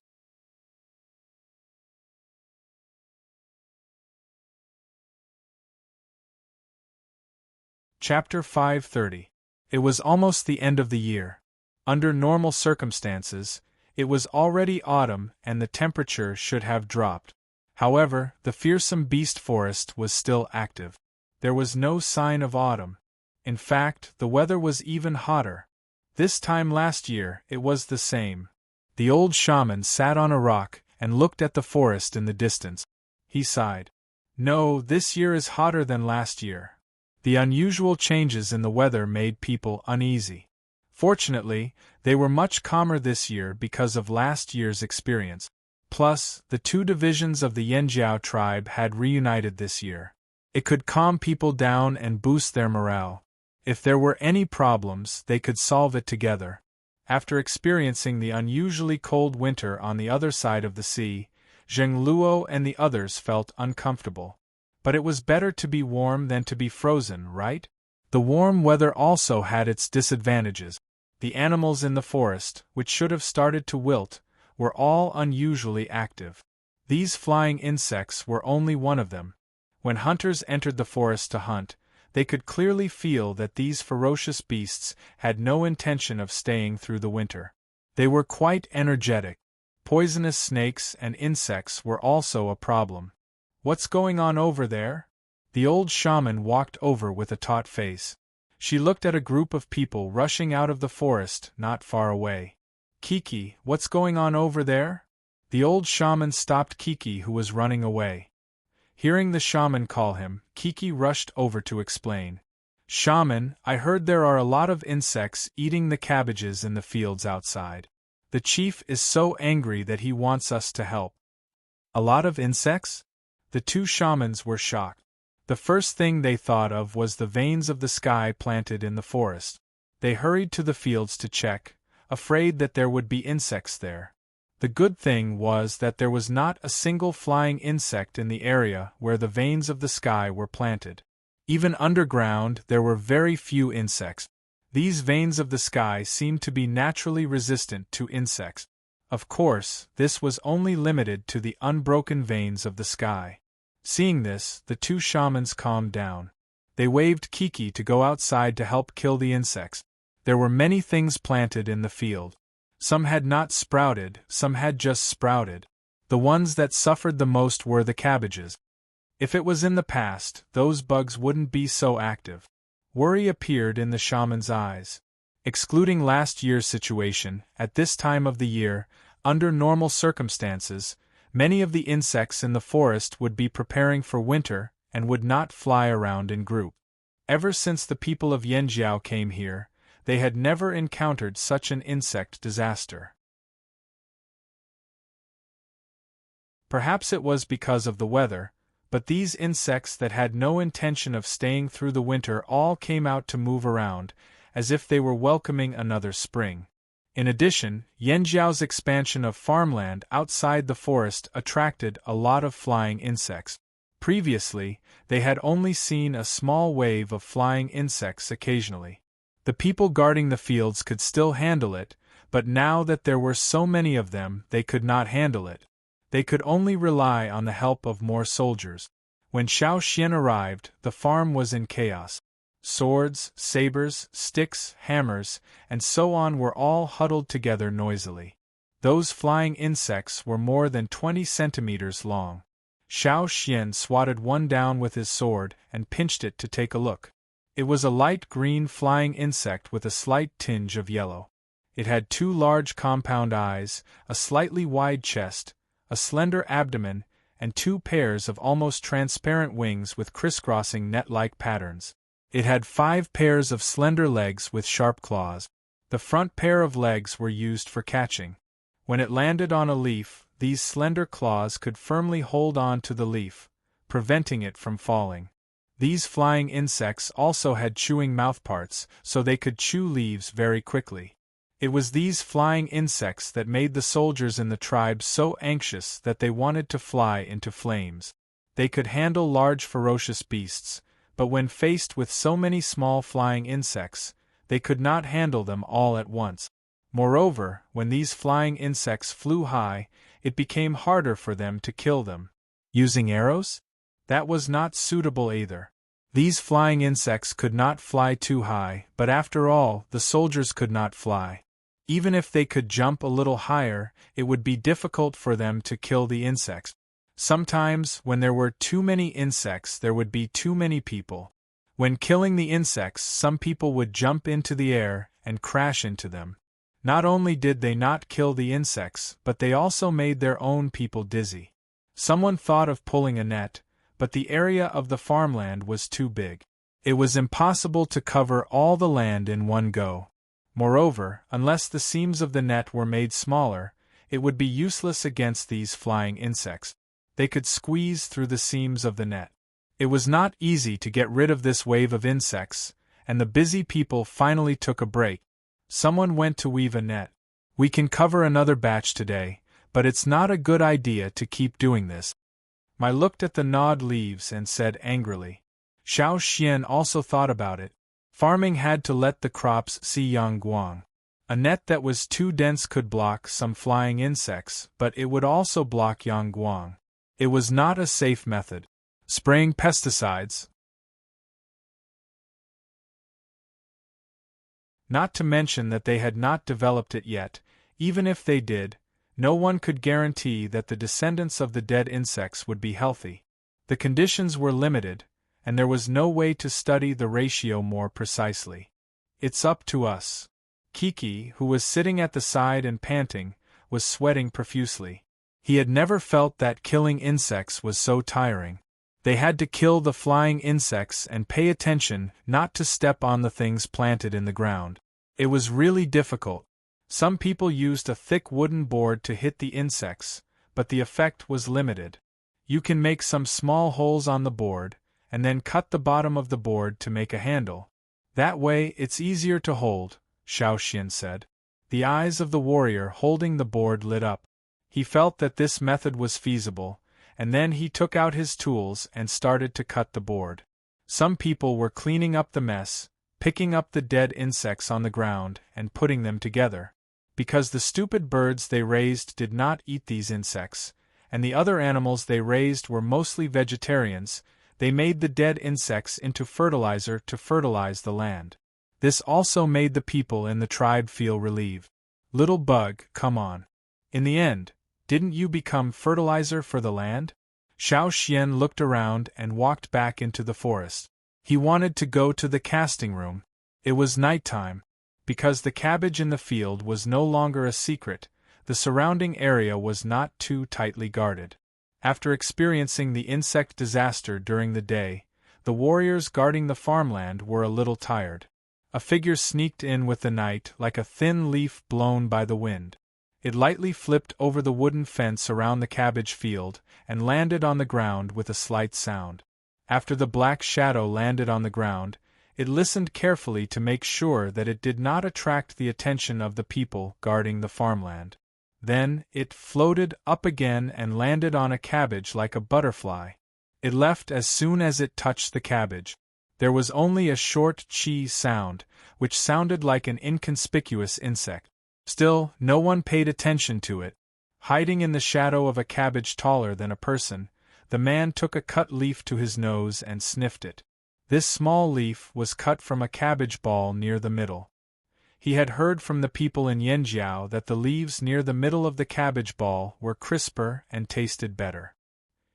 Chapter 530. It was almost the end of the year. Under normal circumstances, it was already autumn and the temperature should have dropped. However, the fearsome beast forest was still active. There was no sign of autumn. In fact, the weather was even hotter. This time last year, it was the same. The old shaman sat on a rock and looked at the forest in the distance. He sighed. No, this year is hotter than last year. The unusual changes in the weather made people uneasy. Fortunately, they were much calmer this year because of last year's experience. Plus, the two divisions of the Yanjiao tribe had reunited this year. It could calm people down and boost their morale. If there were any problems, they could solve it together. After experiencing the unusually cold winter on the other side of the sea, Zheng Luo and the others felt uncomfortable. But it was better to be warm than to be frozen, right? The warm weather also had its disadvantages. The animals in the forest, which should have started to wilt, were all unusually active. These flying insects were only one of them. When hunters entered the forest to hunt, they could clearly feel that these ferocious beasts had no intention of staying through the winter. They were quite energetic. Poisonous snakes and insects were also a problem. What's going on over there? The old shaman walked over with a taut face. She looked at a group of people rushing out of the forest not far away. Kiki, what's going on over there? The old shaman stopped Kiki, who was running away. Hearing the shaman call him, Kiki rushed over to explain. Shaman, I heard there are a lot of insects eating the cabbages in the fields outside. The chief is so angry that he wants us to help. A lot of insects? The two shamans were shocked. The first thing they thought of was the vanes of the sky planted in the forest. They hurried to the fields to check, afraid that there would be insects there. The good thing was that there was not a single flying insect in the area where the vanes of the sky were planted. Even underground, there were very few insects. These vanes of the sky seemed to be naturally resistant to insects. Of course, this was only limited to the unbroken vanes of the sky. Seeing this, the two shamans calmed down. They waved Kiki to go outside to help kill the insects. There were many things planted in the field. Some had not sprouted, some had just sprouted. The ones that suffered the most were the cabbages. If it was in the past, those bugs wouldn't be so active. Worry appeared in the shaman's eyes. Excluding last year's situation, at this time of the year, under normal circumstances, many of the insects in the forest would be preparing for winter and would not fly around in group. Ever since the people of Yanjiao came here, they had never encountered such an insect disaster. Perhaps it was because of the weather, but these insects that had no intention of staying through the winter all came out to move around, as if they were welcoming another spring. In addition, Yanjiao's expansion of farmland outside the forest attracted a lot of flying insects. Previously, they had only seen a small wave of flying insects occasionally. The people guarding the fields could still handle it, but now that there were so many of them, they could not handle it. They could only rely on the help of more soldiers. When Xiao Xian arrived, the farm was in chaos. Swords, sabers, sticks, hammers, and so on were all huddled together noisily. Those flying insects were more than 20 centimeters long. Xiao Xian swatted one down with his sword and pinched it to take a look. It was a light green flying insect with a slight tinge of yellow. It had two large compound eyes, a slightly wide chest, a slender abdomen, and two pairs of almost transparent wings with crisscrossing net-like patterns. It had 5 pairs of slender legs with sharp claws. The front pair of legs were used for catching. When it landed on a leaf, these slender claws could firmly hold on to the leaf, preventing it from falling. These flying insects also had chewing mouthparts, so they could chew leaves very quickly. It was these flying insects that made the soldiers in the tribe so anxious that they wanted to fly into flames. They could handle large ferocious beasts, but when faced with so many small flying insects, they could not handle them all at once. Moreover, when these flying insects flew high, it became harder for them to kill them. Using arrows? That was not suitable either. These flying insects could not fly too high, but after all, the soldiers could not fly. Even if they could jump a little higher, it would be difficult for them to kill the insects. Sometimes, when there were too many insects, there would be too many people. When killing the insects, some people would jump into the air and crash into them. Not only did they not kill the insects, but they also made their own people dizzy. Someone thought of pulling a net, but the area of the farmland was too big. It was impossible to cover all the land in one go. Moreover, unless the seams of the net were made smaller, it would be useless against these flying insects. They could squeeze through the seams of the net. It was not easy to get rid of this wave of insects, and the busy people finally took a break. Someone went to weave a net. "We can cover another batch today, but it's not a good idea to keep doing this." Mai looked at the gnawed leaves and said angrily. Xiao Xian also thought about it. Farming had to let the crops see Yang Guang. A net that was too dense could block some flying insects, but it would also block Yang Guang. It was not a safe method. Spraying pesticides. Not to mention that they had not developed it yet. Even if they did, no one could guarantee that the descendants of the dead insects would be healthy. The conditions were limited, and there was no way to study the ratio more precisely. "It's up to us." Kiki, who was sitting at the side and panting, was sweating profusely. He had never felt that killing insects was so tiring. They had to kill the flying insects and pay attention not to step on the things planted in the ground. It was really difficult. Some people used a thick wooden board to hit the insects, but the effect was limited. You can make some small holes on the board, and then cut the bottom of the board to make a handle. That way it's easier to hold, Xiao Xian said. The eyes of the warrior holding the board lit up. He felt that this method was feasible, and then he took out his tools and started to cut the board. Some people were cleaning up the mess, picking up the dead insects on the ground and putting them together. Because the stupid birds they raised did not eat these insects, and the other animals they raised were mostly vegetarians, they made the dead insects into fertilizer to fertilize the land. This also made the people in the tribe feel relieved. "Little bug, come on. In the end, didn't you become fertilizer for the land?" Xiao Xian looked around and walked back into the forest. He wanted to go to the casting room. It was nighttime. Because the cabbage in the field was no longer a secret, the surrounding area was not too tightly guarded. After experiencing the insect disaster during the day, the warriors guarding the farmland were a little tired. A figure sneaked in with the night like a thin leaf blown by the wind. It lightly flipped over the wooden fence around the cabbage field and landed on the ground with a slight sound. After the black shadow landed on the ground, it listened carefully to make sure that it did not attract the attention of the people guarding the farmland. Then, it floated up again and landed on a cabbage like a butterfly. It left as soon as it touched the cabbage. There was only a short chee sound, which sounded like an inconspicuous insect. Still, no one paid attention to it. Hiding in the shadow of a cabbage taller than a person, the man took a cut leaf to his nose and sniffed it. This small leaf was cut from a cabbage ball near the middle. He had heard from the people in Yanjiao that the leaves near the middle of the cabbage ball were crisper and tasted better.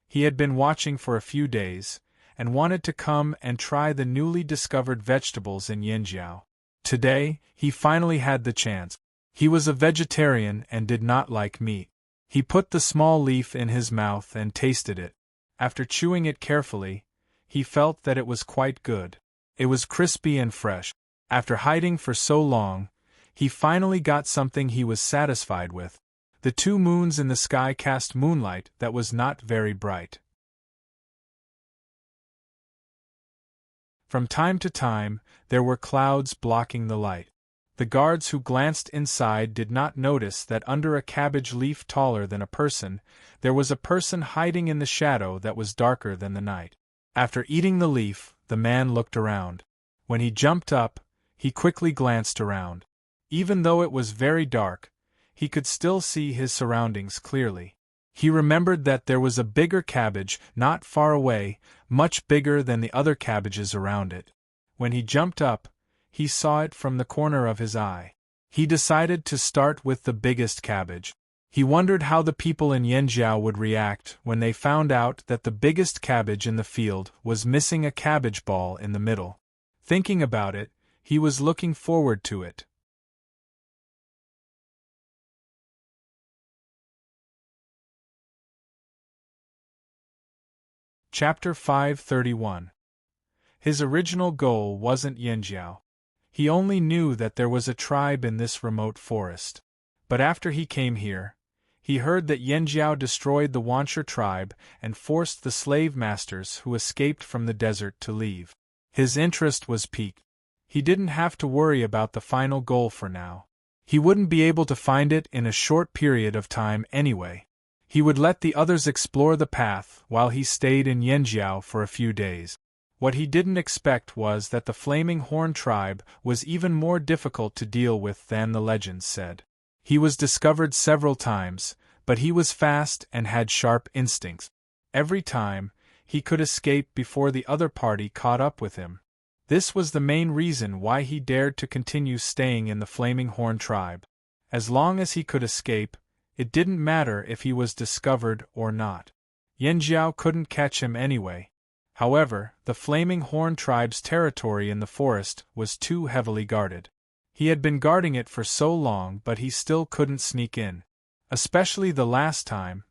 He had been watching for a few days, and wanted to come and try the newly discovered vegetables in Yanjiao. Today, he finally had the chance. He was a vegetarian and did not like meat. He put the small leaf in his mouth and tasted it. After chewing it carefully, he felt that it was quite good. It was crispy and fresh. After hiding for so long, he finally got something he was satisfied with. The 2 moons in the sky cast moonlight that was not very bright. From time to time, there were clouds blocking the light. The guards who glanced inside did not notice that under a cabbage leaf taller than a person, there was a person hiding in the shadow that was darker than the night. After eating the leaf, the man looked around. When he jumped up, he quickly glanced around. Even though it was very dark, he could still see his surroundings clearly. He remembered that there was a bigger cabbage not far away, much bigger than the other cabbages around it. When he jumped up, he saw it from the corner of his eye. He decided to start with the biggest cabbage. He wondered how the people in Yanjiao would react when they found out that the biggest cabbage in the field was missing a cabbage ball in the middle. Thinking about it, he was looking forward to it. Chapter 531. His original goal wasn't Yanjiao. He only knew that there was a tribe in this remote forest. But after he came here, he heard that Yanjiao destroyed the Wancher tribe and forced the slave masters who escaped from the desert to leave. His interest was piqued. He didn't have to worry about the final goal for now. He wouldn't be able to find it in a short period of time anyway. He would let the others explore the path while he stayed in Yanjiao for a few days. What he didn't expect was that the Flaming Horn tribe was even more difficult to deal with than the legends said. He was discovered several times, but he was fast and had sharp instincts. Every time, he could escape before the other party caught up with him. This was the main reason why he dared to continue staying in the Flaming Horn tribe. As long as he could escape, it didn't matter if he was discovered or not. Yanjiao couldn't catch him anyway. However, the Flaming Horn tribe's territory in the forest was too heavily guarded. He had been guarding it for so long, but he still couldn't sneak in. Especially the last time.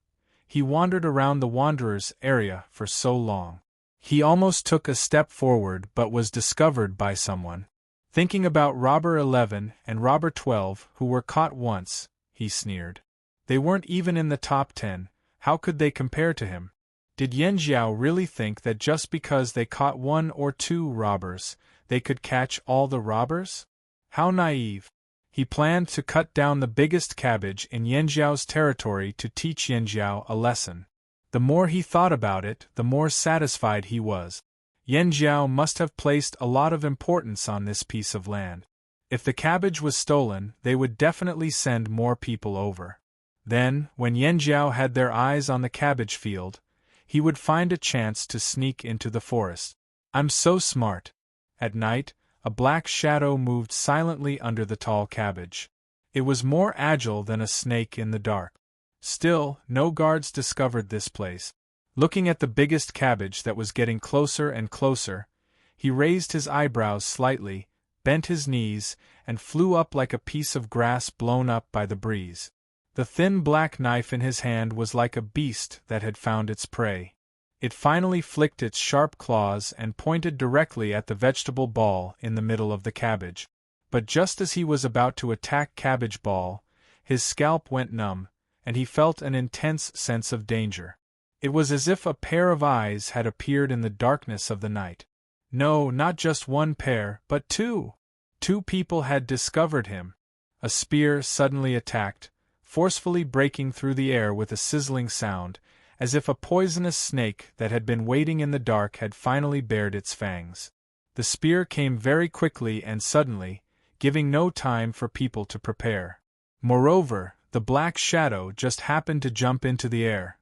He wandered around the Wanderers area for so long. He almost took a step forward but was discovered by someone. Thinking about Robber 11 and Robber 12 who were caught once, he sneered. They weren't even in the top 10, how could they compare to him? Did Yanjiao really think that just because they caught 1 or 2 robbers, they could catch all the robbers? How naive. He planned to cut down the biggest cabbage in Yanjiao's territory to teach Yanjiao a lesson. The more he thought about it, the more satisfied he was. Yanjiao must have placed a lot of importance on this piece of land. If the cabbage was stolen, they would definitely send more people over. Then, when Yanjiao had their eyes on the cabbage field, he would find a chance to sneak into the forest. I'm so smart. At night, a black shadow moved silently under the tall cabbage. It was more agile than a snake in the dark. Still, no guards discovered this place. Looking at the biggest cabbage that was getting closer and closer, he raised his eyebrows slightly, bent his knees, and flew up like a piece of grass blown up by the breeze. The thin black knife in his hand was like a beast that had found its prey. It finally flicked its sharp claws and pointed directly at the vegetable ball in the middle of the cabbage. But just as he was about to attack Cabbage Ball, his scalp went numb, and he felt an intense sense of danger. It was as if a pair of eyes had appeared in the darkness of the night. No, not just one pair, but 2. 2 people had discovered him. A spear suddenly attacked, forcefully breaking through the air with a sizzling sound, as if a poisonous snake that had been waiting in the dark had finally bared its fangs. The spear came very quickly and suddenly, giving no time for people to prepare. Moreover, the black shadow just happened to jump into the air.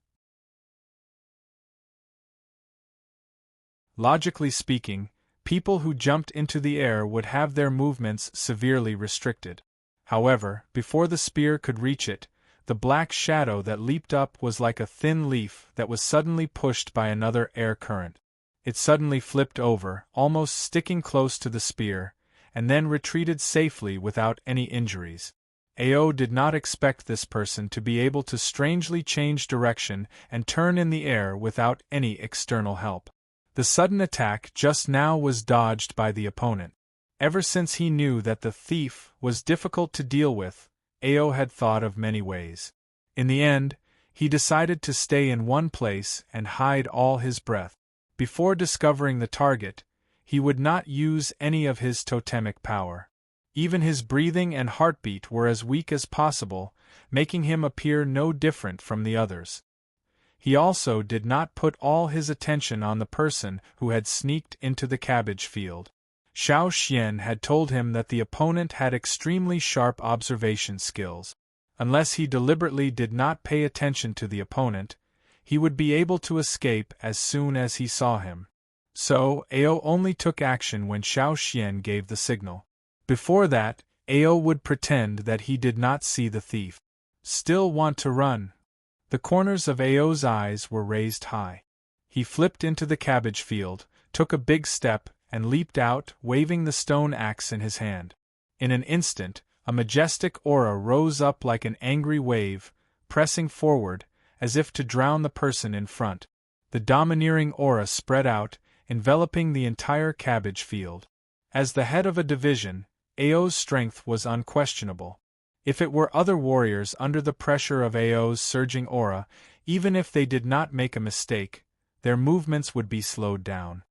Logically speaking, people who jumped into the air would have their movements severely restricted. However, before the spear could reach it, the black shadow that leaped up was like a thin leaf that was suddenly pushed by another air current. It suddenly flipped over, almost sticking close to the spear, and then retreated safely without any injuries. Ao did not expect this person to be able to strangely change direction and turn in the air without any external help. The sudden attack just now was dodged by the opponent. Ever since he knew that the thief was difficult to deal with, Ao had thought of many ways. In the end, he decided to stay in one place and hide all his breath. Before discovering the target, he would not use any of his totemic power. Even his breathing and heartbeat were as weak as possible, making him appear no different from the others. He also did not put all his attention on the person who had sneaked into the cabbage field. Xiao Xian had told him that the opponent had extremely sharp observation skills. Unless he deliberately did not pay attention to the opponent, he would be able to escape as soon as he saw him. So, Ao only took action when Xiao Xian gave the signal. Before that, Ao would pretend that he did not see the thief. Still want to run? The corners of Ao's eyes were raised high. He flipped into the cabbage field, took a big step, and leaped out, waving the stone axe in his hand. In an instant, a majestic aura rose up like an angry wave, pressing forward, as if to drown the person in front. The domineering aura spread out, enveloping the entire cabbage field. As the head of a division, Ao's strength was unquestionable. If it were other warriors under the pressure of Ao's surging aura, even if they did not make a mistake, their movements would be slowed down.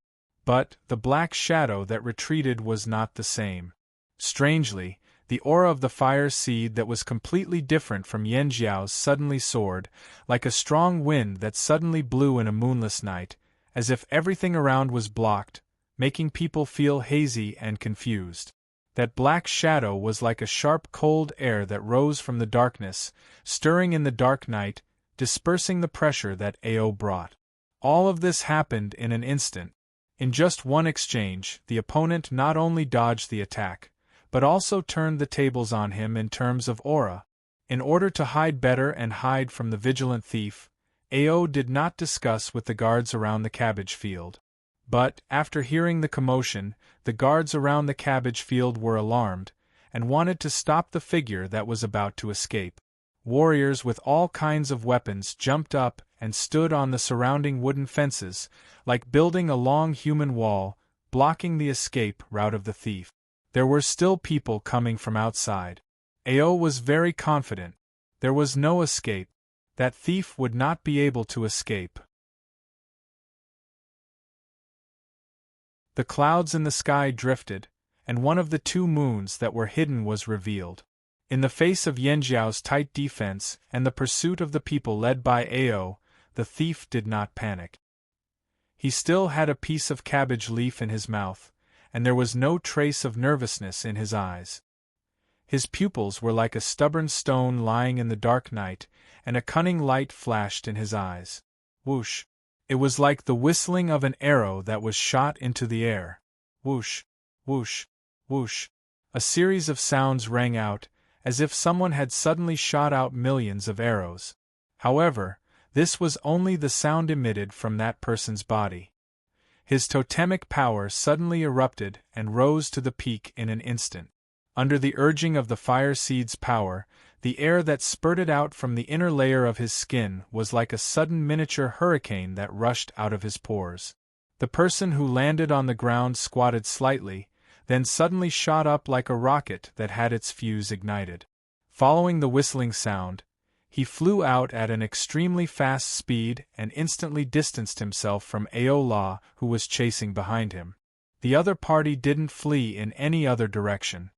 But the black shadow that retreated was not the same. Strangely, the aura of the fire seed that was completely different from Yanjiao's suddenly soared, like a strong wind that suddenly blew in a moonless night, as if everything around was blocked, making people feel hazy and confused. That black shadow was like a sharp cold air that rose from the darkness, stirring in the dark night, dispersing the pressure that Ao brought. All of this happened in an instant. In just one exchange, the opponent not only dodged the attack, but also turned the tables on him in terms of aura. In order to hide better and hide from the vigilant thief, Ao did not discuss with the guards around the cabbage field. But, after hearing the commotion, the guards around the cabbage field were alarmed, and wanted to stop the figure that was about to escape. Warriors with all kinds of weapons jumped up and stood on the surrounding wooden fences, like building a long human wall, blocking the escape route of the thief. There were still people coming from outside. Ao was very confident. There was no escape. That thief would not be able to escape. The clouds in the sky drifted, and one of the two moons that were hidden was revealed. In the face of Yanjiao's tight defense and the pursuit of the people led by Ao, the thief did not panic. He still had a piece of cabbage leaf in his mouth, and there was no trace of nervousness in his eyes. His pupils were like a stubborn stone lying in the dark night, and a cunning light flashed in his eyes. Whoosh! It was like the whistling of an arrow that was shot into the air. Whoosh! Whoosh! Whoosh! A series of sounds rang out, as if someone had suddenly shot out millions of arrows. However, this was only the sound emitted from that person's body. His totemic power suddenly erupted and rose to the peak in an instant. Under the urging of the fire seed's power, the air that spurted out from the inner layer of his skin was like a sudden miniature hurricane that rushed out of his pores. The person who landed on the ground squatted slightly, then suddenly shot up like a rocket that had its fuse ignited. Following the whistling sound, he flew out at an extremely fast speed and instantly distanced himself from Ao La, who was chasing behind him. The other party didn't flee in any other direction.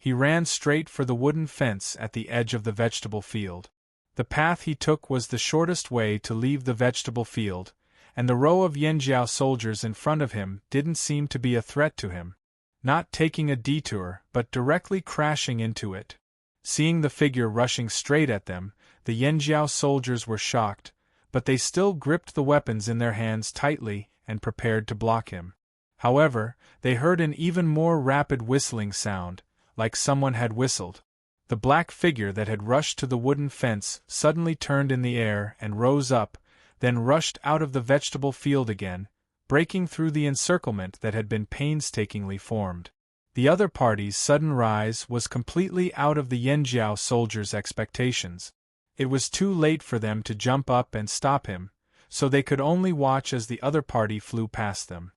He ran straight for the wooden fence at the edge of the vegetable field. The path he took was the shortest way to leave the vegetable field, and the row of Yanjiao soldiers in front of him didn't seem to be a threat to him. Not taking a detour, but directly crashing into it. Seeing the figure rushing straight at them, the Yanjiao soldiers were shocked, but they still gripped the weapons in their hands tightly and prepared to block him. However, they heard an even more rapid whistling sound, like someone had whistled. The black figure that had rushed to the wooden fence suddenly turned in the air and rose up, then rushed out of the vegetable field again, breaking through the encirclement that had been painstakingly formed. The other party's sudden rise was completely out of the Yanjiao soldiers' expectations. It was too late for them to jump up and stop him, so they could only watch as the other party flew past them.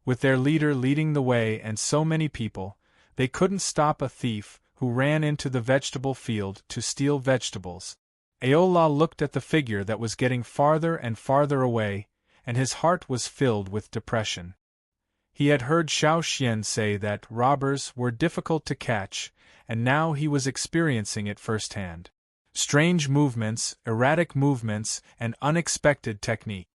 With their leader leading the way and so many people, they couldn't stop a thief who ran into the vegetable field to steal vegetables. Aola looked at the figure that was getting farther and farther away, and his heart was filled with depression. He had heard Xiao Xian say that robbers were difficult to catch, and now he was experiencing it firsthand. Strange movements, erratic movements, and unexpected technique.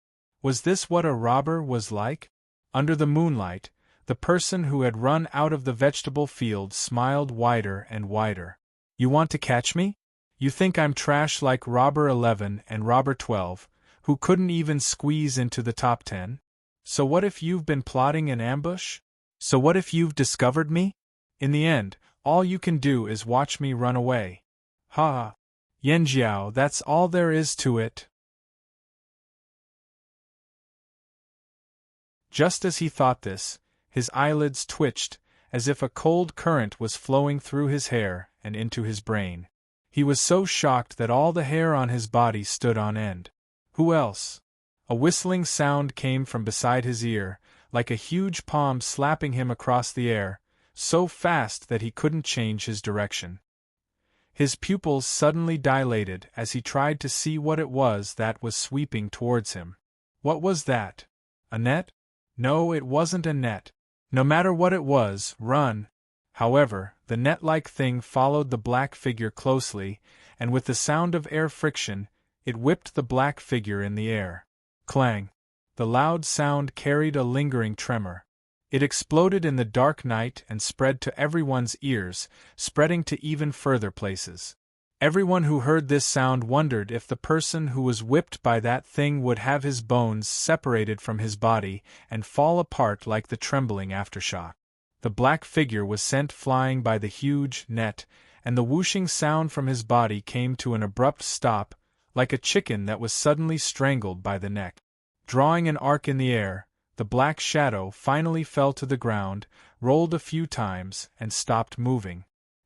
Was this what a robber was like? Under the moonlight, the person who had run out of the vegetable field smiled wider and wider. You want to catch me? You think I'm trash like Robber 11 and Robber 12, who couldn't even squeeze into the top 10? So what if you've been plotting an ambush? So what if you've discovered me? In the end, all you can do is watch me run away. Ha ha! Yanjiao, that's all there is to it. Just as he thought this, his eyelids twitched, as if a cold current was flowing through his hair and into his brain. He was so shocked that all the hair on his body stood on end. Who else? A whistling sound came from beside his ear, like a huge palm slapping him across the air, so fast that he couldn't change his direction. His pupils suddenly dilated as he tried to see what it was that was sweeping towards him. What was that? A net? No, it wasn't a net. No matter what it was, run! However, the net-like thing followed the black figure closely, and with the sound of air friction, it whipped the black figure in the air. Clang! The loud sound carried a lingering tremor. It exploded in the dark night and spread to everyone's ears, spreading to even further places. Everyone who heard this sound wondered if the person who was whipped by that thing would have his bones separated from his body and fall apart like the trembling aftershock. The black figure was sent flying by the huge net, and the whooshing sound from his body came to an abrupt stop, like a chicken that was suddenly strangled by the neck. Drawing an arc in the air, the black shadow finally fell to the ground, rolled a few times, and stopped moving.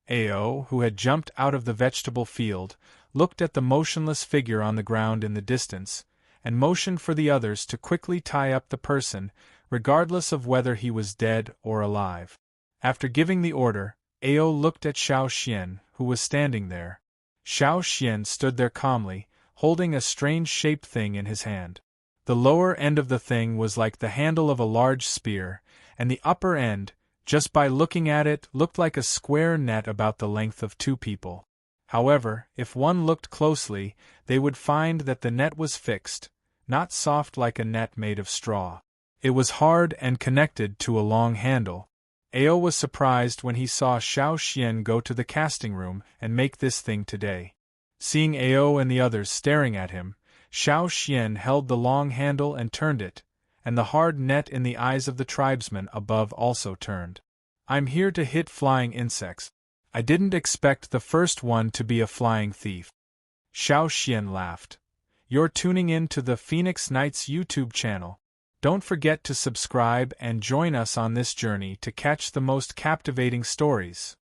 Ao, who had jumped out of the vegetable field, looked at the motionless figure on the ground in the distance, and motioned for the others to quickly tie up the person, regardless of whether he was dead or alive. After giving the order, Ao looked at Xiao Xian, who was standing there. Xiao Xian stood there calmly, holding a strange-shaped thing in his hand. The lower end of the thing was like the handle of a large spear, and the upper end, just by looking at it, looked like a square net about the length of two people. However, if one looked closely, they would find that the net was fixed, not soft like a net made of straw. It was hard and connected to a long handle. Ao was surprised when he saw Xiao Xian go to the casting room and make this thing today. Seeing Ao and the others staring at him, Xiao Xian held the long handle and turned it, and the hard net in the eyes of the tribesman above also turned. I'm here to hit flying insects. I didn't expect the first one to be a flying thief. Xiao Xian laughed. You're tuning in to the Phoenix Knights YouTube channel. Don't forget to subscribe and join us on this journey to catch the most captivating stories.